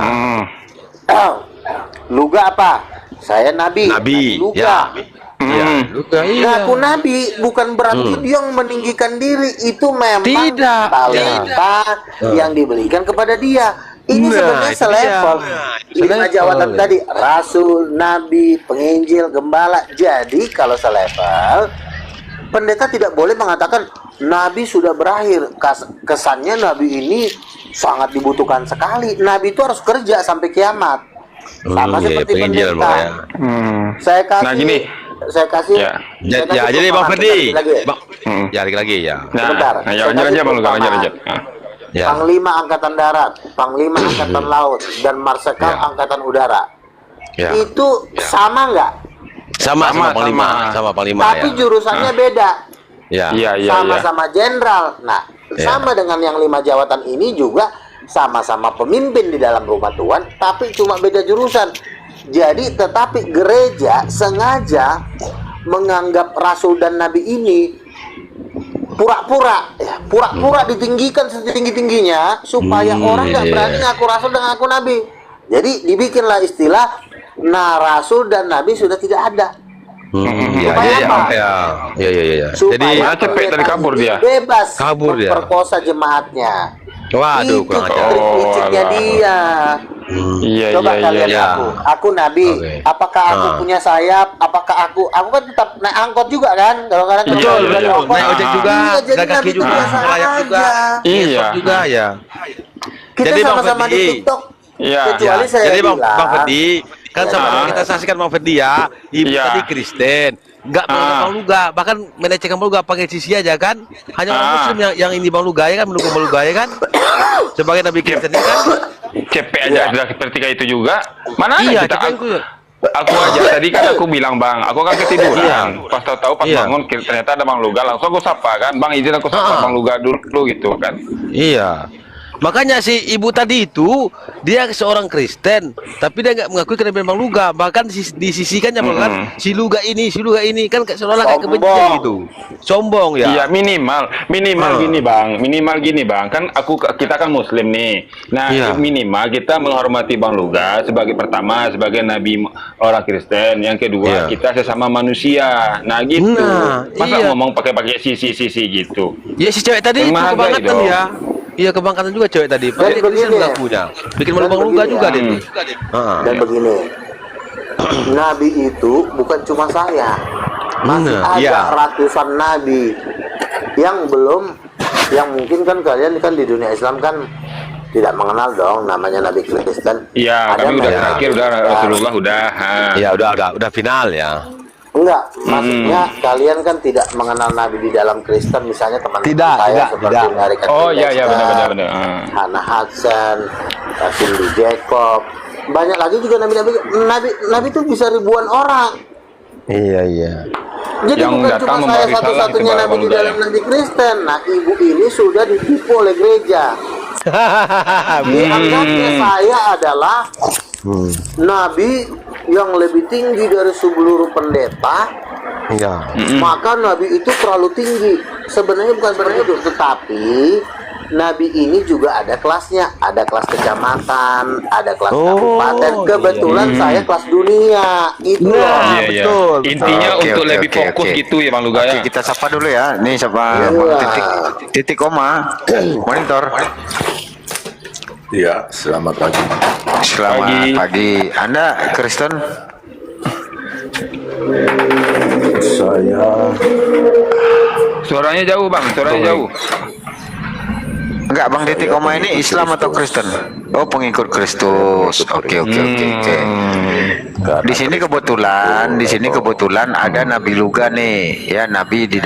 Luga apa? Saya nabi. Nabi. Luga. Ya. Luka, iya. Ngaku nabi bukan berarti dia yang meninggikan diri. Itu memang Tidak. talenta yang diberikan kepada dia. Ini Nah, sebenarnya itu selevel. dia. 5 jawatan tadi, rasul, nabi, penginjil, gembala. Jadi kalau selevel, pendeta tidak boleh mengatakan nabi sudah berakhir. Kesannya nabi ini sangat dibutuhkan sekali. Nabi itu harus kerja sampai kiamat. Sama seperti penginjil, pendeta. ya. Saya kasih Nah, gini. saya kasih Ya. saya kasih Ya, jadi Bang pemahaman Ferdi. lagi. Ya, lagi ya. Sebentar. Nah, Saya lanjut kasih aja Bang Luka, perumpamaan. lanjut. Ya. Panglima Angkatan Darat, Panglima Angkatan Laut, dan Marsekal Ya. Angkatan Udara. Ya. Itu sama nggak? Sama Sama, Panglima, sama. sama Panglima Tapi ya. jurusannya beda. Ya. Iya. Sama-sama jenderal. Nah, Ya. sama dengan yang 5 jawatan ini juga sama-sama pemimpin di dalam rumah Tuhan, tapi cuma beda jurusan. Jadi, tetapi gereja sengaja menganggap rasul dan nabi ini pura-pura ditinggikan setinggi-tingginya supaya orang nggak berani ngaku rasul dan ngaku nabi. Jadi dibikinlah istilah, nah rasul dan nabi sudah tidak ada. Supaya apa? Ya. Supaya Jadi cepet tadi kabur dia. bebas Kabur dia. memperkosa jemaatnya. Waduh, Itu kurang ajar. trik liciknya alah. dia. Iya. Coba kalian iya. aku nabi. Oke. Apakah aku punya sayap? Apakah aku kan tetap naik angkot juga kan? Kalau kadang Betul, kerja betul. di angkot. Naik ojek juga, Iya, jadi jalan kaki nabi itu juga, biasa melayang juga. aja. Iya. Juga ya. Kita Jadi, Bang sama-sama di Ferdi. TikTok. Iya. Kecuali saya Jadi bilang. Bang Ferdi, kan sama-sama kita saksikan Bang Ferdi ya. Ibu Iya. tadi Kristen, nggak pernah Bang Luga, bahkan melecehkan Bang Luga, pakai sisi aja kan. Hanya orang Muslim yang ini Bang Luga ya kan, mendukung Bang Luga ya kan. Sebagai Nabi Kristen ya kan. Cepet aja sudah ketika itu juga. Mana ada Iya, kita cepet itu. aku aja tadi kan aku bilang Bang, aku kan ketiduran. Pas tahu-tahu pas Iya. bangun ternyata ada Bang Luga, langsung aku sapa kan, Bang izin aku sapa Bang Luga dulu gitu kan. Iya. Makanya si ibu tadi itu dia seorang Kristen, tapi dia nggak mengakui kenabian Bang Luga. Bahkan disisikannya kan si Luga ini kan seolah-olah kayak kebencian gitu. Sombong ya. Iya minimal gini bang. Kan kita kan Muslim nih. Nah Iya. minimal kita menghormati Bang Luga sebagai nabi orang Kristen. Yang kedua kita sesama manusia. Nah gitu. Nah, Masa iya. ngomong pakai sisi gitu. Ya si cewek tadi itu Menghargai kebangetan dong. ya. Iya kebangkatan juga cewek tadi. Padahal dia Kristen begini. mengakunya. Bikin malu Dan Bang Luga begini juga ya. dia tuh. Dan begini, nabi itu bukan cuma saya, masih Nah, ada iya. ratusan nabi yang belum, yang mungkin kan kalian kan di dunia Islam kan tidak mengenal dong namanya Nabi Kristen. Iya Ada kami udah Nabi terakhir udah Kristen. Rasulullah udah. Iya udah final ya. Enggak, maksudnya kalian kan tidak mengenal Nabi di dalam Kristen, misalnya teman saya seperti Mary Catherine Oh iya Baxter, benar. Hannah Hudson, Cindy Jacob, banyak lagi juga Nabi itu bisa ribuan orang. Iya. Jadi Yang bukan datang cuma saya memberi salam satu-satunya kepada Nabi di bangsa dalam negeri Kristen. Nah, ibu ini sudah ditipu oleh gereja. Dianggapnya saya adalah Nabi yang lebih tinggi dari seluruh pendeta. Iya. Maka Nabi itu terlalu tinggi. Sebenarnya bukan seperti itu, tetapi Nabi ini juga ada kelasnya, ada kelas kecamatan, ada kelas kabupaten. Kebetulan saya kelas dunia, itu loh. Betul. Intinya untuk lebih fokus gitu ya Bang Luga ya. Oke, kita sapa dulu ya. Nih sapa titik koma monitor. Iya, selamat pagi. Selamat pagi. Anda Kristen? Saya Suaranya jauh Bang, suaranya jauh. Enggak, Bang titik koma ini Islam atau Kristen? Oh, pengikut Kristus. Oke. Di sini kebetulan ada Nabi Luga nih, ya Nabi di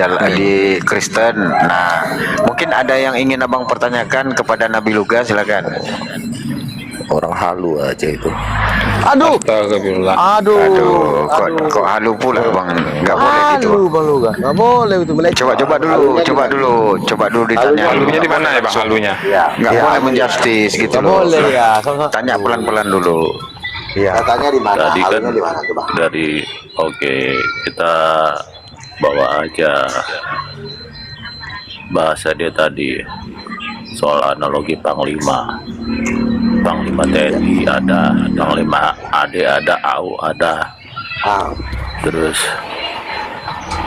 Kristen. Nah, mungkin ada yang ingin Abang pertanyakan kepada Nabi Luga, silakan. orang halu aja itu. Aduh. Kok halu pula Bang? Enggak boleh gitu. Halu Bang Luga. Enggak boleh itu. Coba dulu ditanya. Halunya di mana ya Bang halunya? Enggak boleh menjustis gitu loh. Boleh ya. Tanya pelan-pelan dulu. Iya. Katanya di mana? Tadi kan Halunya di mana tuh, Bang? oke, kita bawa aja bahasa dia tadi soal analogi Panglima TNI ada, Panglima AD ada, AU ada, terus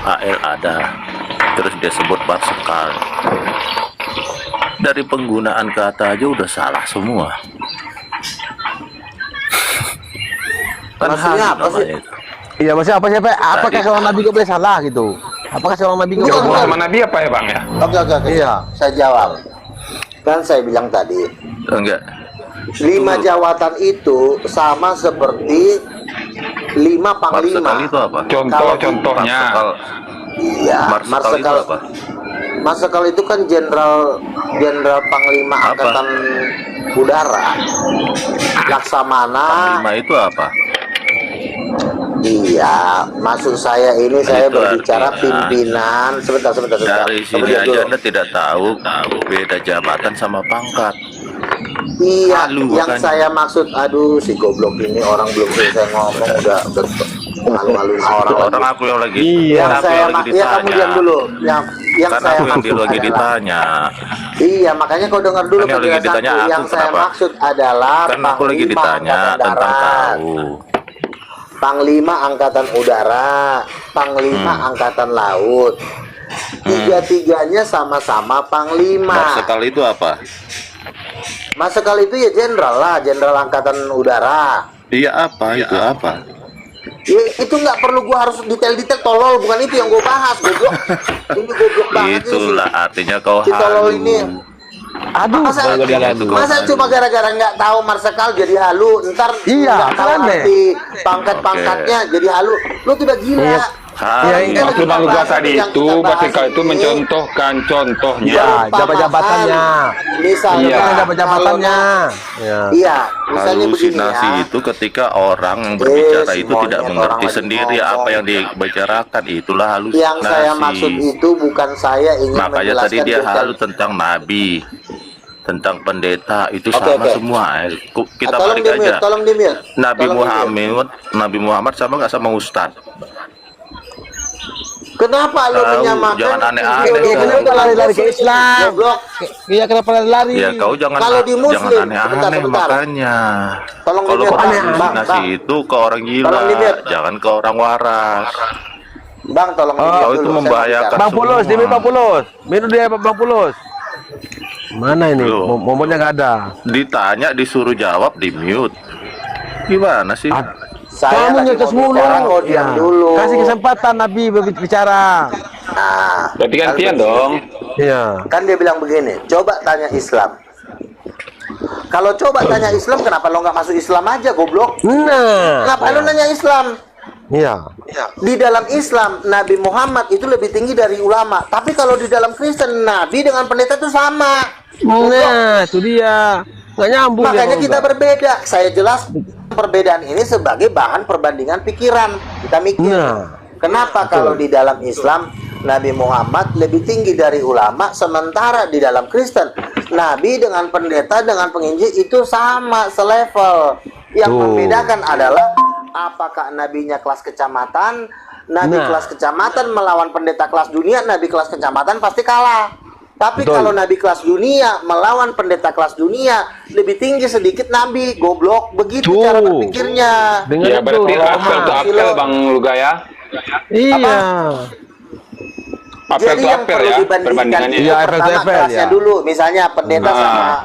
AL ada, terus dia sebut Marsikal. Dari penggunaan kata aja udah salah semua. Maksudnya apa sih? Iya, maksudnya apa sih, Pak? Apakah seorang nabi gak boleh salah gitu? Apakah seorang nabi gak boleh salah? Sama Nabi apa ya Bang ya? Oke. Iya. Saya jawab. Kan saya bilang tadi, Enggak. 5 jawatan itu sama seperti 5 panglima. Marsikal itu apa? Contohnya. Iya, Marsikal itu apa? Marsikal itu kan jenderal panglima angkatan udara. Laksamana. Panglima itu apa? Iya, maksud saya ini saya Itu berbicara artinya, pimpinan. Sebentar. Dari sini aja Anda tidak tahu beda jabatan sama pangkat. Iya, Halu, yang makanya. saya maksud, aduh si goblok ini orang belum selesai ngomong udah malu-maluin orang. Orang aku yang lagi, Yang aku saya yang lagi ya kamu ditanya. diam dulu. Yang Karena saya aku yang maksud lagi adalah- ditanya. Iya, makanya kau dengar dulu Kan yang lagi ditanya penjelasanku. aku, Yang saya kenapa? maksud adalah Kan aku lagi Panglima ditanya Angkatan tentang Darat, tahu. Panglima Angkatan Udara, Panglima Angkatan Laut. Tiga-tiganya sama-sama Panglima. Marsikal itu apa? Marsikal itu ya jenderal lah, jenderal Angkatan Udara. Iya apa? Itu apa? Ya, itu nggak perlu gua harus detail-detail, tolol, bukan itu yang gua bahas, goblok. Ini goblok banget sih. Itulah artinya kau Si tolol halu. ini. Aduh. Masa cuma gara-gara nggak tahu Marsikal jadi halu, ntar Iya, nggak tahu keren deh. arti pangkat-pangkatnya jadi halu. Lu tuh udah gila. Iya. Halu. Ini Maksud Bang Luga tadi yang itu kita bahas Marsikal itu ini. mencontohkan contohnya. Iya, Umpamakan, jabat-jabatannya. Misalnya Iya. Jabat-jabatannya. Iya. Iya, misalnya begini Halusinasi ya. itu ketika orang yang berbicara itu semuanya tidak orang mengerti lagi sendiri ngomong. apa yang dibicarakan. Itulah halusinasi. Yang saya maksud itu bukan saya ingin Makanya tadi menjelaskan dia detail. halu tentang nabi, tentang pendeta, itu Oke, sama oke. semua. Kita Tolong balik di-mute, aja. tolong di-mute. Nabi Tolong di-mute. Nabi Muhammad sama nggak sama Ustadz? Kenapa lu Tahu, menyamakan? jangan aneh-aneh, Iya, kan? Kenapa lari-lari ke Islam? Goblok. Iya, kenapa lari-lari? Ya kau jangan Kalau di Muslim, jangan aneh-aneh sebentar. makanya. Tolong Kalau di-mute, kau Bang. halusinasi itu ke orang gila, Tolong di-mute. jangan ke orang waras. Bang, tolong di-mute Kau dulu, itu saya membahayakan bicara. Bang Pulus, semua. demi Bang Pulus. Minum dia Bang Pulus. Mana ini? Loh. Momennya nggak ada. Ditanya disuruh jawab di mute. Gimana sih? Saya Kamu lagi nyetes mau mulu. bicara, kau diam Ya. dulu. Kasih kesempatan Nabi berbicara. Nah, Berarti gantian kan dong. Iya. Kan dia bilang begini, coba tanya Islam. Kalau coba tanya Islam, kenapa lo nggak masuk Islam aja, goblok? Nah. Kenapa lo nanya Islam? Iya. Di dalam Islam Nabi Muhammad itu lebih tinggi dari ulama. Tapi kalau di dalam Kristen Nabi dengan pendeta itu sama. Nah, itu dia. Nggak nyambung. Makanya kita berbeda. Saya jelas perbedaan ini sebagai bahan perbandingan pikiran. Kita mikir. Kenapa kalau di dalam Islam Nabi Muhammad lebih tinggi dari ulama, sementara di dalam Kristen Nabi dengan pendeta dengan penginjil itu sama, selevel. Yang membedakan adalah apakah nabinya kelas kecamatan, nabi kelas kecamatan melawan pendeta kelas dunia, nabi kelas kecamatan pasti kalah. Tapi kalau nabi kelas dunia melawan pendeta kelas dunia, lebih tinggi sedikit nabi, goblok. Begitu cara berpikirnya. Ya berarti apel tuh apel Bang Luga ya. Iya. Jadi yang perlu dibandingkan itu pertama kelasnya dulu. Misalnya pendeta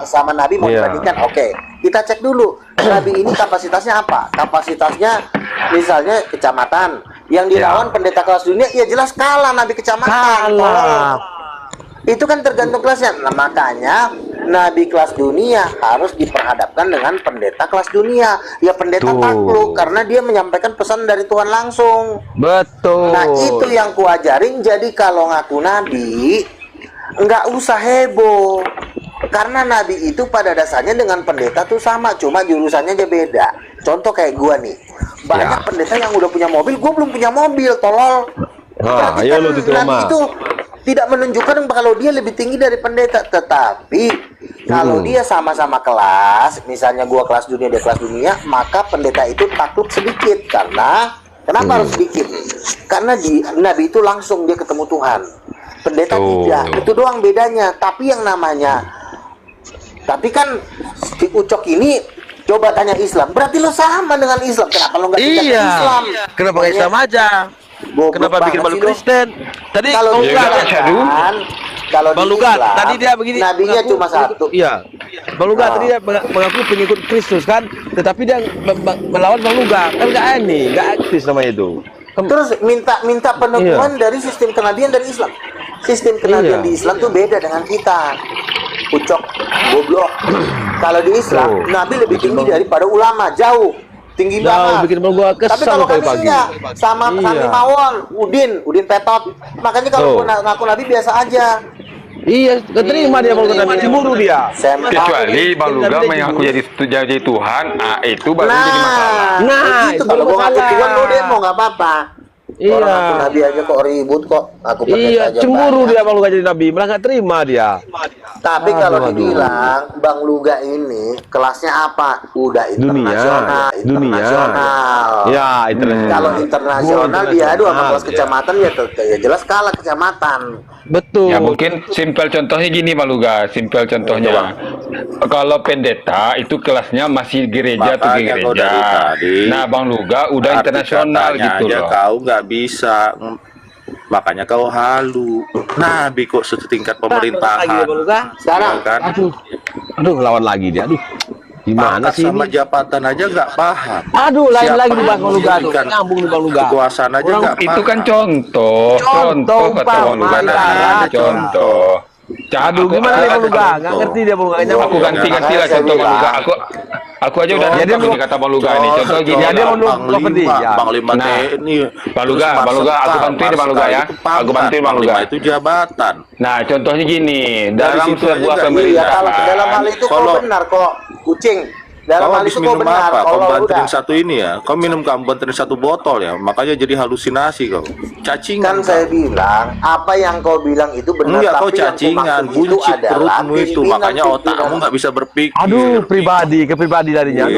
sama nabi mau dibandingkan. Oke, kita cek dulu. Nabi ini kapasitasnya apa? Kapasitasnya misalnya kecamatan. Yang dilawan pendeta kelas dunia, ya jelas kalah nabi kecamatan. Itu kan tergantung kelasnya. Nah, makanya nabi kelas dunia harus diperhadapkan dengan pendeta kelas dunia. Ya pendeta takluk karena dia menyampaikan pesan dari Tuhan langsung. Betul. Nah, itu yang kuajarin. Jadi kalau ngaku nabi, nggak usah heboh. Karena nabi itu pada dasarnya dengan pendeta tuh sama, cuma jurusannya aja beda. Contoh kayak gua nih. Banyak pendeta yang udah punya mobil, gua belum punya mobil, tolol. Berarti kan nabi itu tidak menunjukkan kalau dia lebih tinggi dari pendeta, tetapi kalau dia sama-sama kelas, misalnya gua kelas dunia dia kelas dunia, maka pendeta itu takluk sedikit. Karena kenapa harus sedikit? Karena nabi itu langsung dia ketemu Tuhan, pendeta tidak. Itu doang bedanya. Tapi yang namanya, tapi kan di Ucok ini coba tanya Islam, berarti lo sama dengan Islam. Kenapa lo nggak bikin Islam? Kenapa nggak Islam aja? Kenapa bikin balu Kristen? Tadi kalau Bang Luga tadi dia begini, nabinya cuma satu. Iya, Bang Luga tadi dia mengaku pengikut Kristus kan, tetapi dia melawan Bang Luga kan nggak aktif namanya itu. Terus minta peneguhan dari sistem kenabian dari Islam. Sistem kenabian di Islam tuh beda dengan kita. Ucok, goblok. Kalau di Islam, Nabi lebih tinggi daripada ulama, jauh. Tinggi banget. Bikin gua kesal. Tapi kalau kami enggak, sama Sami Mawon, Udin Petot. Makanya kalau ngaku Nabi biasa aja. Iya, keterima dia kalau Nabi, cemburu dia. Kecuali Bang Luga mengaku jadi Tuhan, itu baru jadi masalah. Nah, itu kalau gua ngaku Tuhan lo demo nggak apa-apa. Orang aku nabi aja kok ribut kok. Aku iya, cemburu dia Bang Luga jadi nabi, malah nggak terima dia. Tapi kalau dibilang Bang Luga ini kelasnya apa? Udah internasional. Ya, internasional. Kalau internasional dia sama kelas kecamatan ya jelas kalah kecamatan. Betul. Ya mungkin simpel contohnya gini Bang Luga, simpel contohnya. Kalau pendeta itu kelasnya masih gereja atau gereja. Nah Bang Luga udah internasional gitu loh. Kau nggak bisa, makanya kau halu. Nabi kok setingkat pemerintahan. Sekarang kan? Aduh, lawan lagi dia. Aduh, gimana sih sama jabatan aja nggak paham. Aduh, lain lagi di Bang Luga tuh. Nyambung di Bang Luga. Kekuasaan aja nggak paham. Itu kan contoh kata Bang Luga. Contoh. Aduh, gimana dia Bang Luga? Nggak ngerti dia Bang Luga. Aku ganti lah contoh Bang Luga. Aku aja udah jadi ini kata Bang Luga ini. Contoh gini. Jadi Bang Lima ini. Bang Luga, aku bantuin Bang Luga ya. Aku bantuin Bang Luga. Itu jabatan. Nah, contohnya gini, dalam sebuah pemerintahan. Dalam hal itu kok benar kok, kucing. Dalam hal itu kok benar. Kau bantuin satu ini ya. Kau minum kamu bantuin satu botol ya. Makanya jadi halusinasi kau. Cacingan. Kan saya bilang, apa yang kau bilang itu benar. Enggak, kau cacingan, buncit perutmu itu. Makanya otakmu nggak bisa berpikir. Aduh, ke pribadi darinya.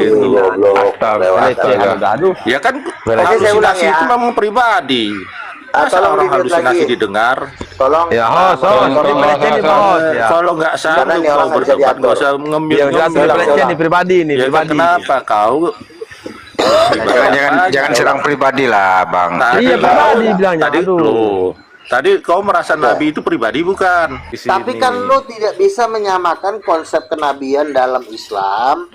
Aduh. Ya kan, halusinasi itu memang pribadi. Asal orang halusinasi didengar. Tolong. Ya, Kalau nggak sanggup kau berdebat, nggak usah ngemil. Ini pribadi nih. Kenapa kau? Jangan serang pribadi lah, Bang. Iya, pribadi bilangnya. Tadi kau merasa Nabi itu pribadi bukan? Tapi kan lo tidak bisa menyamakan konsep kenabian dalam Islam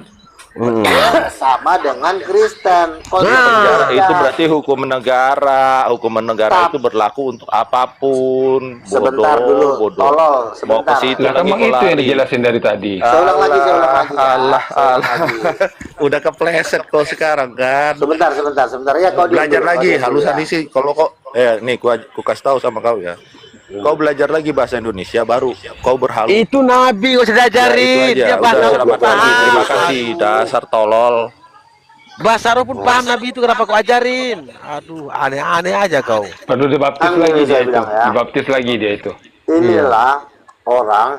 sama dengan Kristen. Penjara itu berarti hukum negara. Hukum negara itu berlaku untuk apapun. Sebentar dulu, tolol. Mau ke Sebentar. situ Lah, lagi emang itu yang dijelasin dari tadi. Saya ulang lagi. Allah. Udah kepleset kau sekarang kan. Sebentar ya, kau Belajar dulu, lagi kau halusan dulu, ya. isi. Kalau kau nih ku kasih tahu sama kau ya. Kau belajar lagi bahasa Indonesia baru kau berhalu. Itu Nabi kau sudah ajarin. Ya, Dia itu aja. bahasa Udah, Arab selamat pun pagi. paham. Terima kasih dasar tolol. Bahasa Arab pun paham Nabi itu, kenapa kau ajarin? Aduh, aneh-aneh aja kau. Perlu dibaptis Kan lagi ini dia saya itu. bilang ya. Dibaptis lagi dia itu. Inilah orang,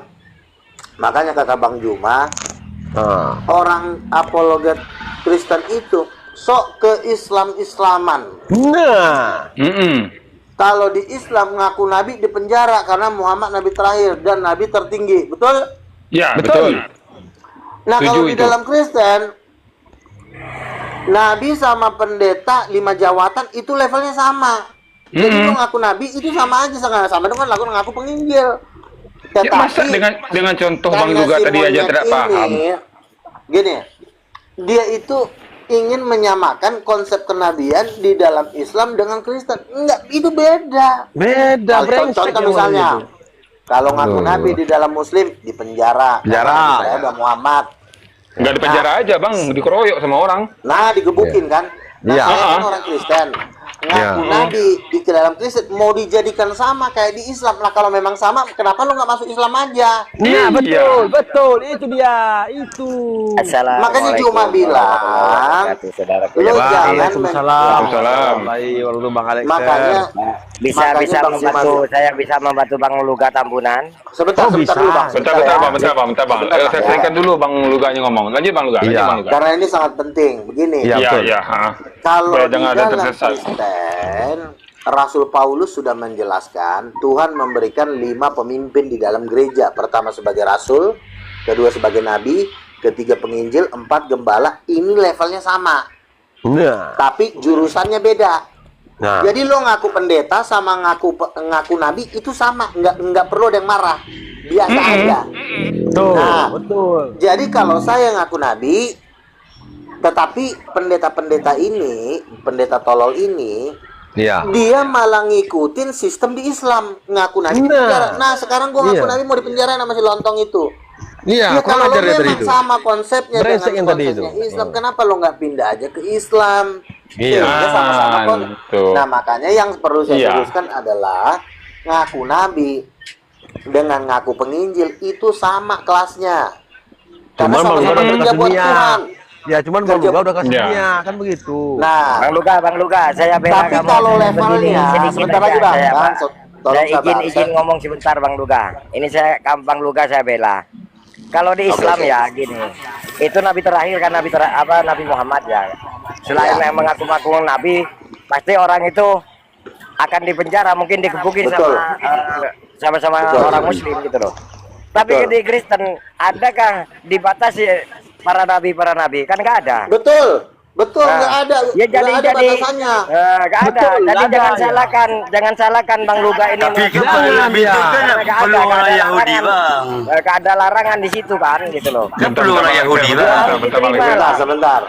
makanya kata Bang Juma, orang apologet Kristen itu sok ke Islaman. Nah, Kalau di Islam ngaku Nabi di penjara karena Muhammad Nabi terakhir dan Nabi tertinggi, betul? Ya, betul. Nah, Setuju kalau di itu. dalam Kristen, Nabi sama pendeta 5 jawatan itu levelnya sama. Jadi lu ngaku Nabi itu sama aja, sama dengan lagu ngaku penginjil. Ya, masa dengan contoh Bang Luga tadi aja tidak paham. Gini, dia itu ingin menyamakan konsep kenabian di dalam Islam dengan Kristen. Enggak, itu beda. Contoh misalnya, kalau ngaku Nabi di dalam Muslim di penjara. Saya udah Muhammad. Enggak di penjara aja, Bang, dikeroyok sama orang. Nah, digebukin kan. Nah, saya kan orang Kristen. Ngaku Nabi di dalam Kristen mau dijadikan sama kayak di Islam. Nah, kalau memang sama, kenapa lu nggak masuk Islam aja? Nah, betul, itu dia, itu. Makanya cuma bilang, lu jangan makanya bisa membantu, saya bisa membantu Bang Luga Tambunan. Sebentar dulu, Bang. Bentar, Bang. Saya selesaikan dulu Bang Luganya ngomong. Lanjut Bang Luga. Karena ini sangat penting. Begini. Iya. Kalau di Jangan ada dalam tersesat. Kristen, Rasul Paulus sudah menjelaskan Tuhan memberikan 5 pemimpin di dalam gereja. Pertama sebagai rasul, kedua sebagai nabi, ketiga penginjil, 4 gembala. Ini levelnya sama. Tapi jurusannya beda. Jadi lo ngaku pendeta sama ngaku nabi itu sama, nggak perlu ada yang marah, biasa aja. Betul. Jadi kalau saya ngaku nabi, tetapi pendeta-pendeta ini, pendeta tolol ini, dia malah ngikutin sistem di Islam, ngaku nabi penjara. Nah, sekarang gua ngaku nabi mau dipenjara sama si lontong itu. Ya kalau lo memang sama konsepnya dengan konsepnya Islam, kenapa lo nggak pindah aja ke Islam? Sama-sama Nah, makanya yang perlu saya luruskan adalah ngaku nabi dengan ngaku penginjil itu sama kelasnya. Karena sama-sama kerja buat Tuhan. Ya, cuman Bang Luga udah kasih dunia, kan begitu. Nah, Bang Luga, saya bela tapi kamu. kalau levelnya, sebentar lagi Bang, saya izin ngomong sebentar Bang Luga. Ini Bang Luga saya bela. Kalau di Islam ya gini, itu Nabi terakhir kan Nabi Muhammad ya. Selain yang mengaku-ngaku Nabi, pasti orang itu akan dipenjara, mungkin digebukin sama orang Muslim gitu loh. Tapi di Kristen, adakah dibatasi para nabi? Kan nggak ada. Betul, nggak ada. Ya jadi batasannya. Nggak ada. Jadi jangan salahkan Bang Luga ini. Tapi perlu orang Yahudi Bang. Nggak ada larangan di situ kan, gitu loh. Kan perlu orang Yahudi Bang. Sebentar.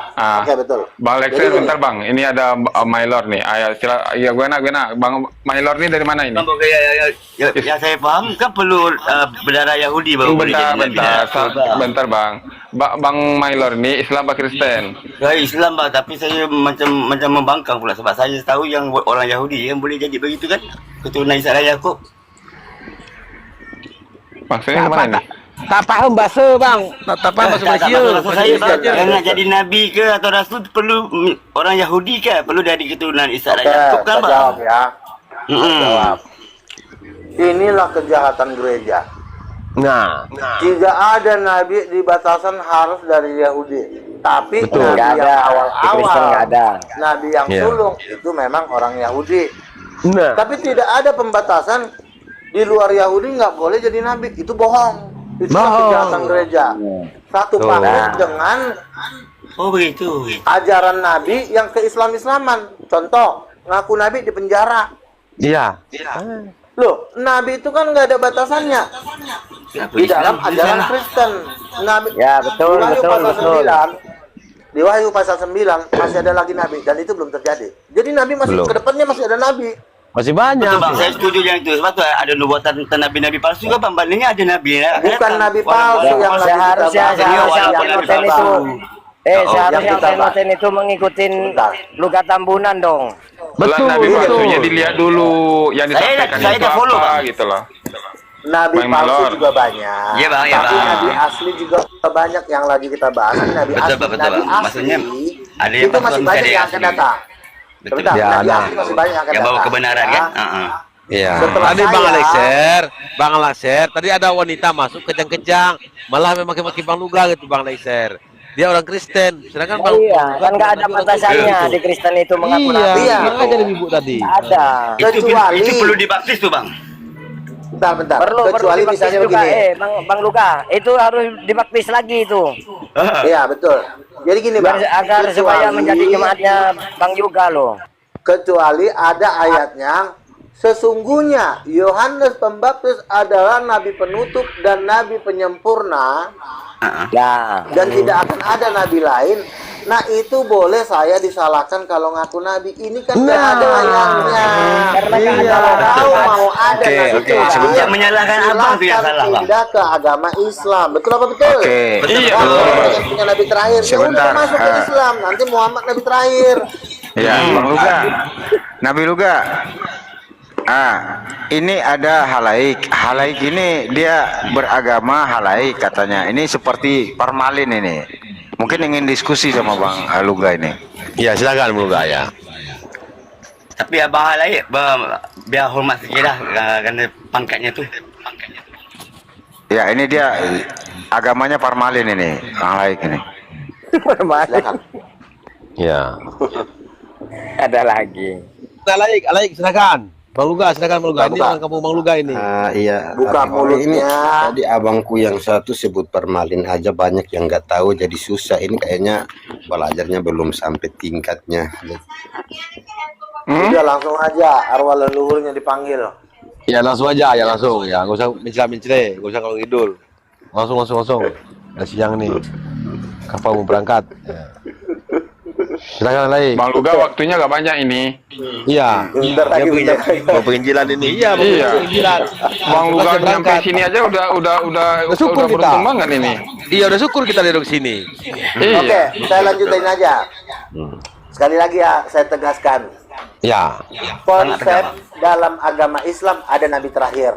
Oke, betul. Bang Lexer, bentar Bang. Ini ada Mailor nih. Ayo, ya gue nak. Bang Mailor nih dari mana ini? Ya saya paham kan perlu berdarah Yahudi baru boleh jadi Bentar Bang. Bang Mailor ini Islam apa Kristen? Ya Islam Bang, tapi saya macam membangkang pula sebab saya tahu yang orang Yahudi yang boleh jadi begitu kan, keturunan Ishak dan Yakub. Maksudnya gimana nih? Tak paham bahasa Bang, tak paham bahasa Malaysia. Yang nak jadi nabi ke atau rasul perlu orang Yahudi ke? Perlu dari keturunan Ishak dan Yakub kan Bang? Jawab ya. Jawab. Inilah kejahatan gereja. Tidak ada nabi di batasan harus dari Yahudi. Tapi nabi yang awal-awal, nabi yang sulung itu memang orang Yahudi. Tapi tidak ada pembatasan di luar Yahudi nggak boleh jadi nabi. Itu bohong. Itu kejahatan gereja. Satu paket dengan ajaran nabi yang ke-Islam-Islaman. Contoh, ngaku nabi di penjara. Loh, nabi itu kan nggak ada batasannya. Di dalam ajaran Kristen, nabi. Ya betul. di Wahyu pasal 9 masih ada lagi nabi dan itu belum terjadi. Jadi nabi masih Belum. ke depannya masih ada nabi. Masih banyak. Betul, Bang, saya setuju yang itu. Sebab tu ada nubuatan tentang nabi-nabi palsu kan, Bang. Bandingnya ada nabi ya. Bukan nabi palsu yang lagi Seharusnya kita Tenoten itu seharusnya Tenoten itu mengikuti Luka Tambunan dong. Betul, nabi palsunya dilihat dulu yang disampaikan saya itu dah follow, apa Bang. gitu loh. Nabi Bang palsu Malor. juga banyak. Iya, Bang, ya, Tapi Bang. nabi asli juga banyak yang lagi kita bahas. Ini nabi Betul, asli. Bang, betul, Nabi Bang. asli Maksudnya ada yang itu masih palsu, banyak ada yang yang akan asli. datang. Betul. Sebentar, Ya, nabi nah. asli masih banyak yang akan Yang datang. bawa kebenaran kan? Iya. Setelah Tadi Bang saya- Bang Alexer, tadi ada wanita masuk kejang-kejang, malah memaki-maki Bang Luga gitu Bang Alexer. Dia orang Kristen, sedangkan Bang Iya, kan nggak ada Nabi orang batasannya Kristen di Kristen itu mengaku Iya, nabi. bilang aja dari Ibu tadi. Ada. Kecuali Itu perlu dibaptis tuh, Bang. bentar. Perlu Kecuali dibaptis misalnya juga, begini. Bang Luka, itu harus dibaptis lagi itu. Iya, betul. Jadi gini, Bang. Agar supaya menjadi jemaatnya Bang Yuga loh. Kecuali ada ayatnya, sesungguhnya Yohanes Pembaptis adalah nabi penutup dan nabi penyempurna, Ya. dan tidak akan ada nabi lain. Nah, itu boleh saya disalahkan kalau ngaku nabi. Ini kan nggak ada ayatnya. Karena nggak ada Kalau larangan. tahu mau ada Oke, nabi oke, lain, sebentar. Yang menyalahkan abang tuh yang silahkan salah, Bang. pindah ke agama Islam. Betul apa betul? Oke. Iya, Wah, betul. yang punya nabi terakhir. Ya Sebentar. udah masuk ke Islam. Nanti Muhammad nabi terakhir. Ya, Bang Luga. Nabi Luga. Ini ada halaik. Halaik ini dia beragama halaik katanya. Ini seperti formalin ini. Mungkin ingin diskusi sama Bang Luga ini. Iya, silakan Bang Luga ya. Tapi abang lain biar hormat sikit lah kerana pangkatnya tuh. Ya, ini dia agamanya formalin ini, halaik ini. Iya. Ada lagi. Alaik, silakan. Bang Luga, silakan Bang Luga. Ini orang kampung Bang Luga ini. Iya, Buka ini mulutnya. tadi abangku yang satu sebut formalin aja banyak yang nggak tahu jadi susah. Ini kayaknya belajarnya belum sampai tingkatnya. Udah langsung aja arwah leluhurnya dipanggil. Ya langsung aja, ya langsung. Ya, nggak usah mencela-mencela, nggak usah kalau ngidul. Langsung. Udah siang nih. Kapal mau berangkat. Ya. Silakan Alaik. Bang Luga waktunya gak banyak ini. Iya. Bentar lagi, bentar lagi. Mau penginjilan ini. Iya, mau Iya. penginjilan. Bang Luga Masih nyampe berangkat. sini aja udah syukur kita. beruntung banget ini. Iya, udah syukur kita duduk sini. Iya. Oke, saya lanjutin aja. Sekali lagi ya, saya tegaskan. Ya. Konsep dalam agama Islam ada nabi terakhir.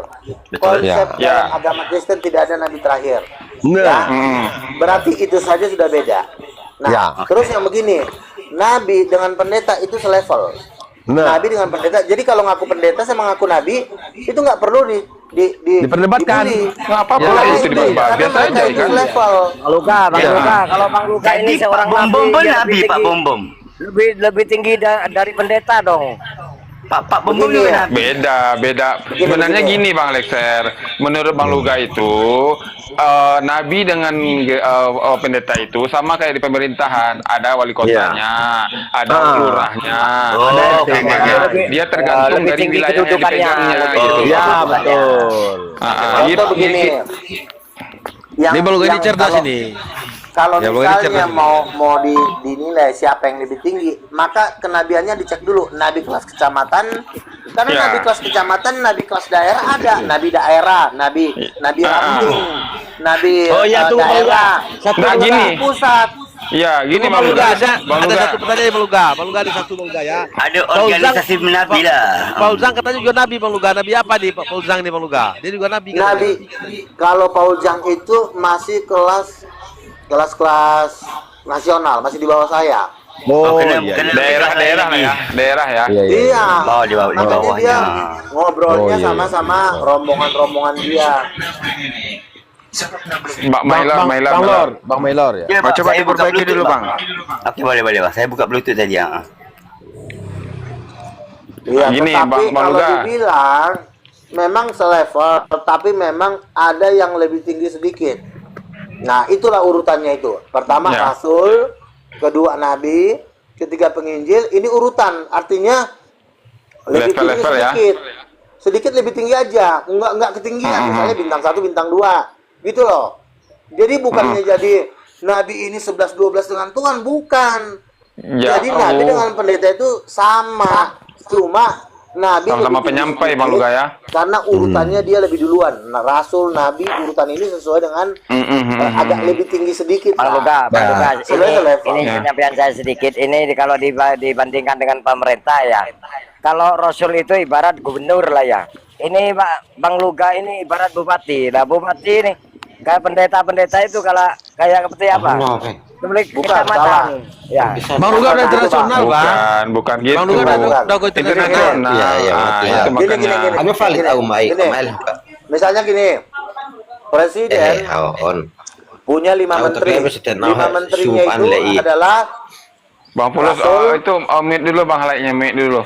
Konsep Ya. dalam agama Kristen tidak ada nabi terakhir. Nah. Berarti itu saja sudah beda. Nah, Ya. terus yang begini, nabi dengan pendeta itu selevel. Nah. Nabi dengan pendeta. Jadi kalau ngaku pendeta sama ngaku nabi itu nggak perlu Diperdebatkan. dibully. Nggak apa-apa Ya, lah itu itu dibahas. karena Biasa mereka aja itu kan. selevel. Bang Luka, kalau Bang Luka ini Jadi seorang Pak Bom pun dia nabi, lebih Pak tinggi- Bom. lebih tinggi dari pendeta dong. Pak Bom Begini juga ya. nabi. Beda. Sebenarnya gini Bang Lexer, menurut Bang Luga itu nabi dengan pendeta itu sama kayak di pemerintahan, ada wali kotanya, ada lurahnya, Oh, ada oke, RT-nya. oke. Dia tergantung Lebih dari tinggi wilayah yang kedudukannya. dipegangnya Betul. gitu. Ya, betul. Contoh Gitu. begini. Ini Bang Luga ini cerdas kalau- ini. Kalau Ya, Bang, ini misalnya cerdas. mau dinilai siapa yang lebih tinggi, maka kenabiannya dicek dulu. Nabi kelas kecamatan, karena Ya. nabi kelas kecamatan, nabi kelas daerah ada. Nabi daerah, nabi ranting, nabi Oh iya, tunggu, Bang Luga. daerah, Satu Nah, Bang Luga. gini. pusat. Ya, gini Tunggu, Bang Luga. Bang ada Luga. satu pertanyaan Bang Luga. Bang Luga ada satu Bang Luga ya. Ada organisasi nabi lah. Paul Zhang katanya juga nabi Bang Luga. Nabi apa nih Pak Paul Zhang nih Bang Luga? Dia juga nabi kan? Nabi, kalau Paul Jang itu masih kelas nasional, masih di bawah saya. Oh, kena- iya. kena- Daerah ya, daerah ya. Iya, Bawah, di bawah, di makanya bawahnya. dia ngobrolnya Oh, iya. sama-sama rombongan-rombongan dia. Mbak Mailor. Bang Mailor ya. Ya, Oh, Pak, coba saya buka diperbaiki Bluetooth, dulu, Bang. Oke, boleh Bang. Saya buka Bluetooth tadi ya. Iya, Gini, tetapi Bang kalau Luga. dibilang memang selevel, tetapi memang ada yang lebih tinggi sedikit. Nah, itulah urutannya itu. Pertama Ya. Rasul, kedua Nabi, ketiga penginjil. Ini urutan, artinya lebih tinggi Level-level ya. sedikit. Sedikit lebih tinggi aja, enggak ketinggian. Misalnya bintang 1, bintang 2, gitu loh. Jadi bukannya jadi Nabi ini 11-12 dengan Tuhan, bukan. Ya, Jadi Nabi dengan pendeta itu sama, cuma Nabi sama-sama lebih penyampai tinggi Bang Luga ya. karena urutannya dia lebih duluan. Nah, Rasul, Nabi, urutan ini sesuai dengan agak lebih tinggi sedikit. Bang Luga, ini Ya. penyampaian saya sedikit. Ini kalau dibandingkan dengan pemerintah ya, kalau Rasul itu ibarat gubernur lah ya. Ini Bang Luga ini ibarat bupati. Nah bupati ini kayak pendeta itu kalau kayak seperti apa? Pemilik kecamatan. Ya. Bang Luga udah internasional, Bang. Bukan gitu. Bang Luga udah ke internasional. Gini. Ano valid au mai Gini. Misalnya gini, presiden punya 5 menteri. 5 menterinya itu adalah Bang Fulus, itu mute dulu Bang, highlightnya mute dulu.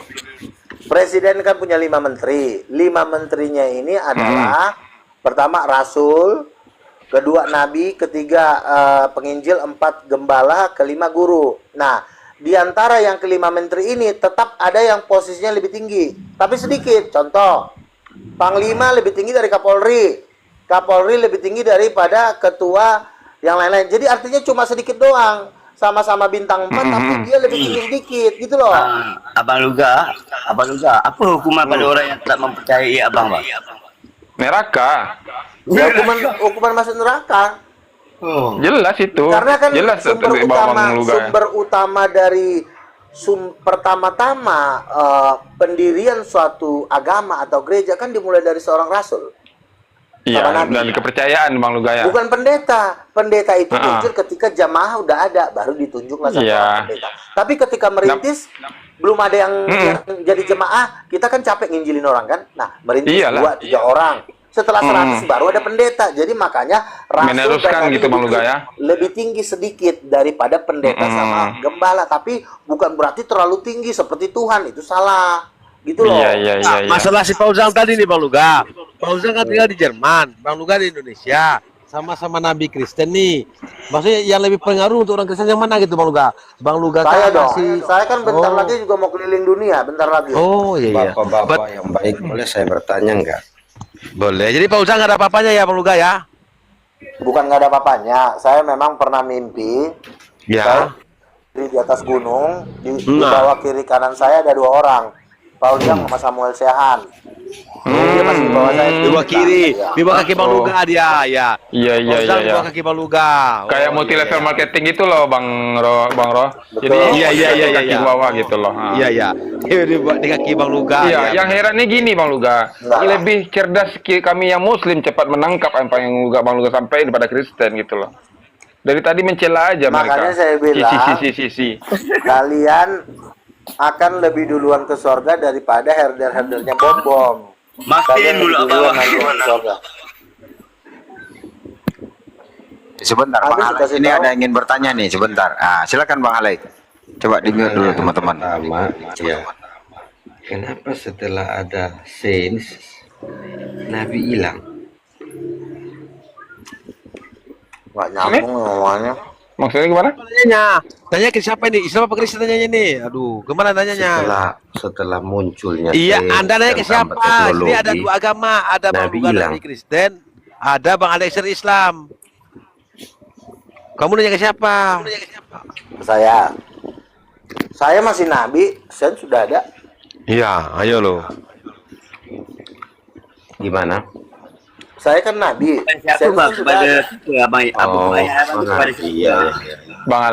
Presiden kan punya 5 menteri. 5 menterinya ini adalah pertama Rasul, kedua Nabi, ketiga penginjil, 4 gembala, kelima guru. Nah, di antara yang kelima menteri ini tetap ada yang posisinya lebih tinggi, tapi sedikit. Contoh, Panglima lebih tinggi dari Kapolri, Kapolri lebih tinggi daripada ketua yang lain-lain. Jadi artinya cuma sedikit doang. Sama-sama bintang 4 tapi dia lebih tinggi sedikit gitu loh. Abang Luga, apa hukuman pada orang yang tak mempercayai Abang, Bang? Neraka. Ya, hukuman masuk neraka. Jelas itu. Karena kan jelas sumber utama dari pertama-tama pendirian suatu agama atau gereja kan dimulai dari seorang rasul. Iya, dan kepercayaan Bang Luga ya. Bukan pendeta. Pendeta itu muncul ketika jamaah udah ada, baru ditunjuklah satu orang pendeta. Tapi ketika merintis, belum ada yang jadi jemaah, kita kan capek nginjilin orang kan. Nah, merintis 2-3 orang. Setelah 100 baru ada pendeta. Jadi makanya rasul dan gitu Bang Luga ya. lebih tinggi sedikit daripada pendeta sama gembala. Tapi bukan berarti terlalu tinggi seperti Tuhan. Itu salah. Gitu loh. Iya. Masalah si Fauzan tadi nih Bang Luga. Fauzan kan tinggal di Jerman, Bang Luga di Indonesia. Sama-sama Nabi Kristen nih. Maksudnya yang lebih pengaruh untuk orang Kristen yang mana gitu Bang Luga? Bang Luga saya kan dong. Saya kan bentar lagi juga mau keliling dunia, bentar lagi. Oh iya. Bapak-bapak yang baik, boleh saya bertanya enggak? Boleh. Jadi Fauzan nggak ada apa-apanya ya Bang Luga ya? Bukan nggak ada apa-apanya. Saya memang pernah mimpi. Ya. Saya di atas gunung, di bawah kiri kanan saya ada 2 orang. Fauzan sama Samuel Sehan. Dia masih di bawah saya. Di bawah kiri, di bawah kaki Bang Luga dia, ya. Iya. Di bawah kaki Bang Luga. Kayak multi level marketing gitu loh Bang Ro. Jadi iya. kaki bawah gitu loh. Iya. Di kaki Bang Luga. Iya, yang herannya gini Bang Luga. Lebih cerdas kami yang muslim cepat menangkap apa yang Bang Luga sampaikan daripada Kristen gitu loh. Dari tadi mencela aja mereka. Makanya saya bilang, kalian akan lebih duluan ke surga daripada herder-herdernya bom-bom. Makin dulu Abang. Sebentar Bang Halek, ini ada yang ingin bertanya nih sebentar. Silakan Bang Halek. Coba di-mute dulu teman-teman. Ya. Kenapa setelah ada sains Nabi hilang? Nggak nyambung ngomongnya. Maksudnya gimana? Tanya ke siapa ini? Islam apa Kristen tanyanya nih? Aduh, kemana nanyanya? Setelah munculnya. Iya, Anda nanya ke siapa? Ini ada 2 agama, ada Bang Luga Nabi Kristen, ada Bang Alexer Islam. Kamu nanya ke siapa? Saya masih Nabi, saya sudah ada. Iya, ayo lo. Gimana? Saya kan Nabi. Siapa Bang? Bang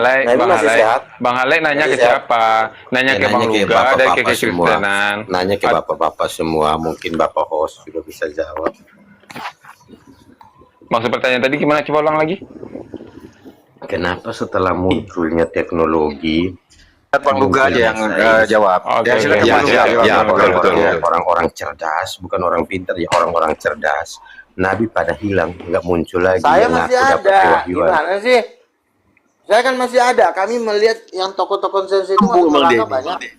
Halek nanya ke siapa? Nanya ke Bang Luga dari ke Kristenan. Nanya ke bapak-bapak semua, mungkin bapak host juga bisa jawab. Maksud pertanyaan tadi gimana? Coba ulang lagi. Kenapa setelah munculnya teknologi Bang Luga aja yang jawab. Orang-orang cerdas, bukan orang pintar ya, orang-orang cerdas. Nabi pada hilang, nggak muncul lagi. Saya masih ada. Gimana sih? Saya kan masih ada. Kami melihat yang tokoh-tokoh sensi itu masih banyak.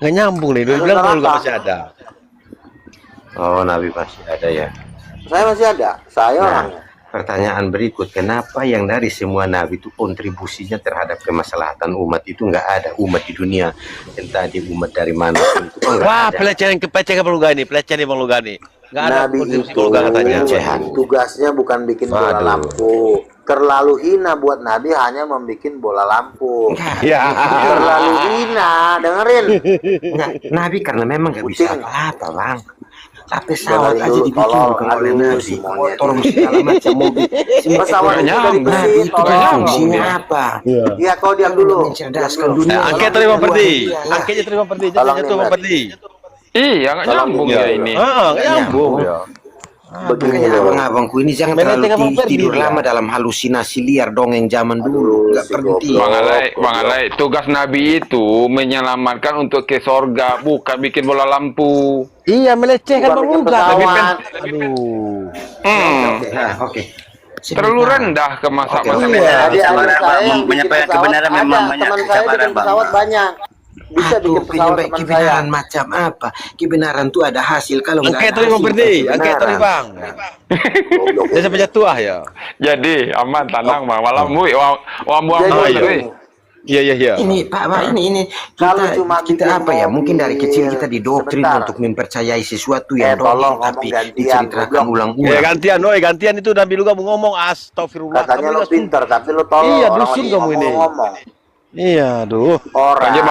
Nggak nyambung nih. Dia bilang Bang Luga masih ada. Oh, Nabi masih ada ya. Saya masih ada. Saya orangnya. Pertanyaan berikut, kenapa yang dari semua nabi itu kontribusinya terhadap kemaslahatan umat itu nggak ada? Umat di dunia, entah di umat dari mana itu Wah, pelecehan Bang Luga ini, pelecehan Bang Luga nih. Nggak ada Nabi konsumsi itu Bang Luga katanya. tugasnya bukan bikin bola Waduh. lampu. Terlalu hina buat Nabi hanya membuat bola lampu. Ya. Terlalu hina, dengerin. Enggak, Nabi karena memang nggak bisa Puting. apa-apa, Bang. Pesawat Dengerin aja dulu, dibikin tolong. bukan oleh Aduh, Nabi. si monyet Motor ini. segala macam mobil. Pesawat itu dari besi, Itu tolong. fungsinya apa? Iya, kau diam dulu. Mencerdaskan dunia. Angket terima perdi. Angketnya terima perdi. Tolong Jatuh nih, Bang Mas. Perdi. Iya, nggak nyambung ya ini. Nggak nyambung. Makanya abang-abangku ini jangan terlalu tidur lama dalam halusinasi liar dongeng zaman dulu. Nggak perlu Bang Alay, tugas Nabi itu menyelamatkan untuk ke sorga, bukan bikin bola lampu. Iya, melecehkan Bang Luga. Aduh. Oke. Terlalu rendah ke masa-masa. Adik-adik saya yang bikin menyampaikan pesawat kebenaran ada. memang banyak Teman saya kesabaran, bikin Bang. pesawat banyak. Bisa bikin pesawat teman saya. kebenaran macam apa? Kebenaran tuh ada hasil kalau nggak Angket ada terima hasil, perdi. bukan Angket kebenaran. terima Bang. Dia sampai jatuh ya. Jadi aman, tenang Bang. Malam bu, buang Jadi, Iya. Ini Pak, ini Kalau kita, cuma kita bikin apa ya? Mungkin dari mobil, kecil kita didoktrin sebentar. untuk mempercayai sesuatu yang tolong dongeng tapi ngomong gantian, diceritakan goblok. ulang-ulang. Ya gantian, gantian itu Nabi Luga mau ngomong astagfirullah. Katanya Kamu lo pinter, tapi lo tolong Iya, orang dusun lagi kamu ini. ngomong. Iya, aduh. Orang lanjut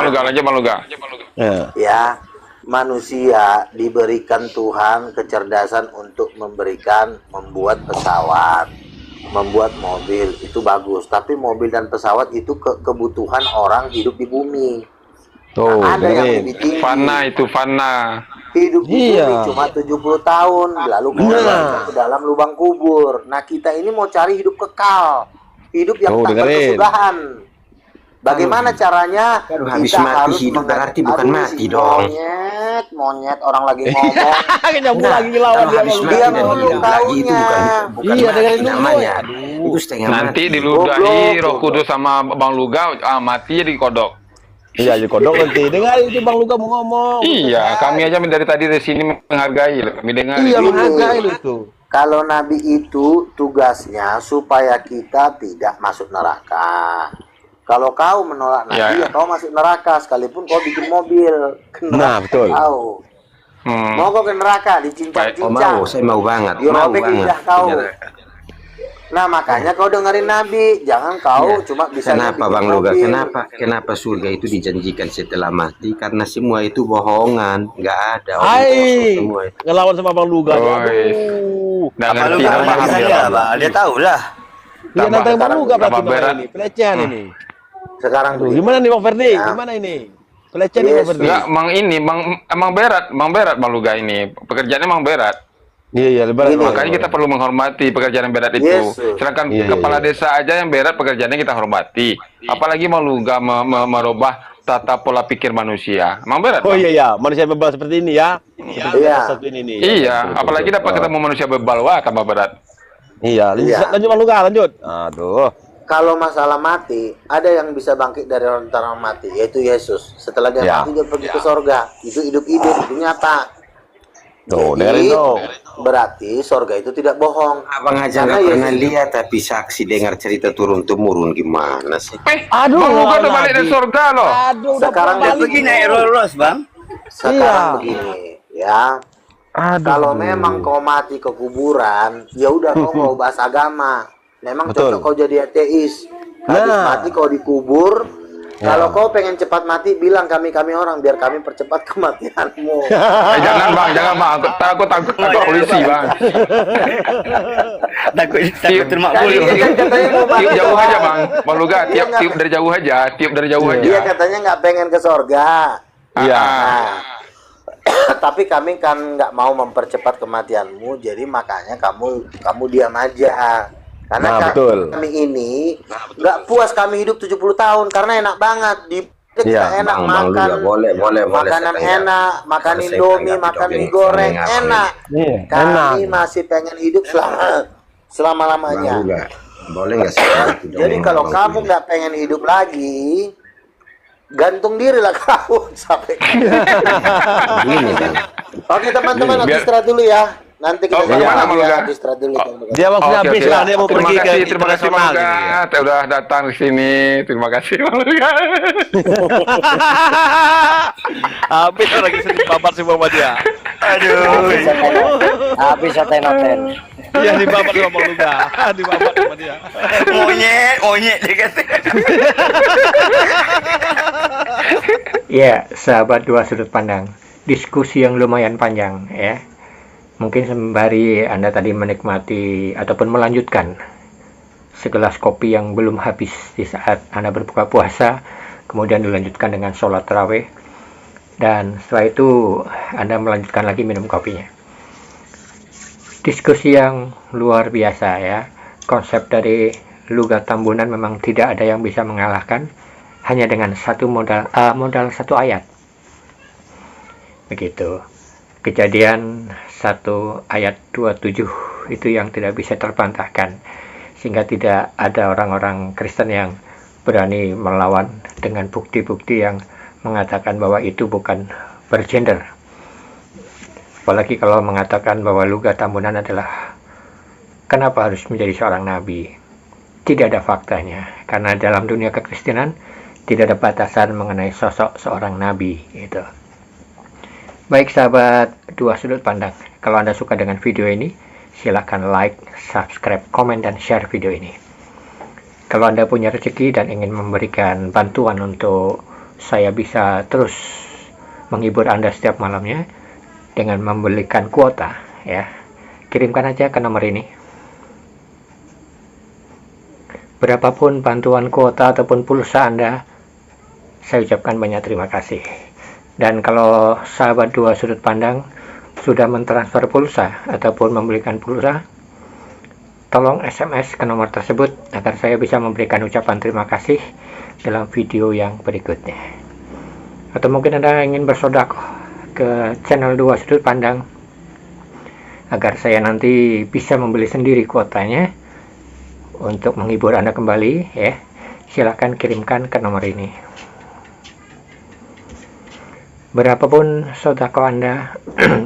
Maluga. Ya. ya manusia diberikan Tuhan kecerdasan untuk membuat pesawat, membuat mobil, itu bagus. Tapi mobil dan pesawat itu kebutuhan orang hidup di bumi. Tuh, Ada yang dengerin. lebih tinggi. Fana itu fana. Hidup di Iya. bumi cuma 70 tahun, lalu keluar ke dalam lubang kubur. Nah, kita ini mau cari hidup kekal, hidup yang Tuh, tak dengerin. berkesudahan. Bagaimana caranya? Kalau habis Kita mati harus hidup berarti bukan Aduh, mati si dong. Monyet orang lagi ngomong. Nyambung lagi lawan Kalau dia. habis Bang. mati Dia dan ngomong hidup lagi itu bukan Iya, mati dengerin dulu, namanya. Boy. Itu setengah Nanti mati. diludahi Goblok. Roh Kudus sama Bang Luga, mati di kodok. Iya, di kodok nanti. Dengar itu Bang Luga mau ngomong. Iya, kami aja dari tadi dari sini menghargai loh. Kami dengar. Iya, Ini. menghargai lu itu. Kalau Nabi itu tugasnya supaya kita tidak masuk neraka. Kalau kau menolak Nabi, Ya. ya kau masuk neraka sekalipun kau bikin mobil. Ke neraka Nah, betul. Kau. Mau kau ke neraka Oh dicincang-cincang. mau, saya mau banget. Yo, Mau robek banget. lidah kau. Nah, makanya kau dengerin Nabi, jangan kau cuma bisa Kenapa Bang Luga? Kenapa surga itu dijanjikan setelah mati? Karena semua itu bohongan, nggak ada. Hai, Semua itu. ngelawan sama Bang Luga. Oi. Aduh. Nggak Apa lu ngerti, nggak nggak paham ngerti dia. saja, Bang? Dia tahu lah. Iya, nantang Bang Luga berarti tambah Bang berat. ini. Pelecehan ini. sekarang Aduh, begini. gimana nih Bang Ferdi? Ya. Gimana ini? Pelecehan nih Bang Yes. Ferdi. Enggak, emang berat Bang Luga ini. Pekerjaannya emang berat. Iya, lebaran. Gini. Makanya kita perlu menghormati pekerjaan yang berat itu. Yes. Sedangkan Iya, kepala iya. desa aja yang berat pekerjaannya kita hormati. Apalagi Bang Luga merubah tata pola pikir manusia. Emang berat. Oh Bang? iya, manusia bebal seperti ini ya. Iya. Satu ini nih. Iya, apalagi dapat ketemu manusia bebal, wah tambah berat. Iya, Iya. lanjut Bang Luga, lanjut. Aduh. Kalau masalah mati, ada yang bisa bangkit dari orang mati, yaitu Yesus. Setelah dia Ya. mati, dia pergi ke sorga. Itu hidup-hidup, itu nyata. Tuh, Jadi, dengerin dong. berarti sorga itu tidak bohong. Abang aja Karena nggak pernah Yesus- lihat tapi saksi dengar cerita turun-temurun gimana sih? Aduh, Bang Luga udah balik dari surga loh. Aduh, udah Sekarang balik. Pergi naik Rolls Royce, Bang. Sekarang Iya. begini, ya. Kalau memang kau mati ke kuburan, ya udah kau mau bahas agama. Memang Betul. cocok kau jadi ateis. Habis Nah. mati kau dikubur. Kalau kau pengen cepat mati, bilang kami orang biar kami percepat kematianmu. Jangan Bang. Takut polisi Bang. Takut termak Tadi bulu. dia kan katanya mau mati Tiup jauh doang. aja Bang. Bang Luga, Dia nggak- tiup dari jauh aja, tiup dari jauh aja. Dia katanya nggak pengen ke sorga. Iya. Nah, tapi kami kan nggak mau mempercepat kematianmu, jadi makanya kamu diam aja. Karena Nah, betul. kami ini nggak puas kami hidup 70 tahun karena enak banget di kita Iya, enak Bang makan Luga, boleh makanan saya enak, makan Kalau saya indomie, tanggapi makan dong, mie goreng yang apa enak. Iya, Kami enak. masih pengen hidup selama Bang lamanya. Luga, boleh nggak saya itu dong, Jadi kalau Bang kamu Luga? nggak pengen hidup lagi, gantung diri lah kau sampai. Begini Bang, Oke teman-teman, aku Biar- istirahat dulu ya. Nanti kita Oke, sambung mana, lagi Bang ya. Luga? Aku istirahat dulu. Dia waktunya Oke, habis oke. lah, dia mau pergi ke terima kasih Bang internasional. Luga. Udah datang di sini. Terima kasih Bang Luga. Habis lagi sedih babat si Muhammadiyah. Habis tenoten. Iya dibabat sama Bang Luga. Dibabat sama dia. Monyet dia kata. Ya, sahabat dua sudut pandang. Diskusi yang lumayan panjang ya. Mungkin sembari Anda tadi menikmati ataupun melanjutkan segelas kopi yang belum habis di saat Anda berbuka puasa, kemudian dilanjutkan dengan sholat tarawih, dan setelah itu Anda melanjutkan lagi minum kopinya. Diskusi yang luar biasa ya. Konsep dari Luga Tambunan memang tidak ada yang bisa mengalahkan hanya dengan satu modal satu ayat. Begitu. Kejadian 1 ayat 27 itu yang tidak bisa terbantahkan, sehingga tidak ada orang-orang Kristen yang berani melawan dengan bukti-bukti yang mengatakan bahwa itu bukan bergender. Apalagi kalau mengatakan bahwa Luga Tambunan adalah kenapa harus menjadi seorang nabi. Tidak ada faktanya, karena dalam dunia kekristenan tidak ada batasan mengenai sosok seorang nabi gitu. Baik sahabat dua sudut pandang, kalau Anda suka dengan video ini, silahkan like, subscribe, komen, dan share video ini. Kalau Anda punya rezeki dan ingin memberikan bantuan untuk saya bisa terus menghibur Anda setiap malamnya dengan membelikan kuota, ya, kirimkan aja ke nomor ini. Berapapun bantuan kuota ataupun pulsa Anda, saya ucapkan banyak terima kasih. Dan kalau sahabat dua sudut pandang sudah mentransfer pulsa ataupun membelikan pulsa, tolong SMS ke nomor tersebut agar saya bisa memberikan ucapan terima kasih dalam video yang berikutnya. Atau mungkin Anda ingin bersedekah ke channel dua sudut pandang agar saya nanti bisa membeli sendiri kuotanya untuk menghibur Anda kembali, ya, silahkan kirimkan ke nomor ini. Berapapun sedekah Anda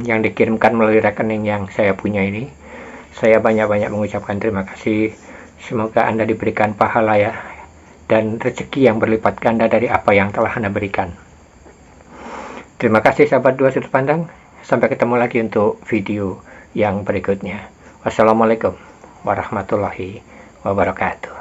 yang dikirimkan melalui rekening yang saya punya ini, saya banyak-banyak mengucapkan terima kasih. Semoga Anda diberikan pahala ya, dan rezeki yang berlipat ganda dari apa yang telah Anda berikan. Terima kasih sahabat dua sudut pandang. Sampai ketemu lagi untuk video yang berikutnya. Wassalamualaikum warahmatullahi wabarakatuh.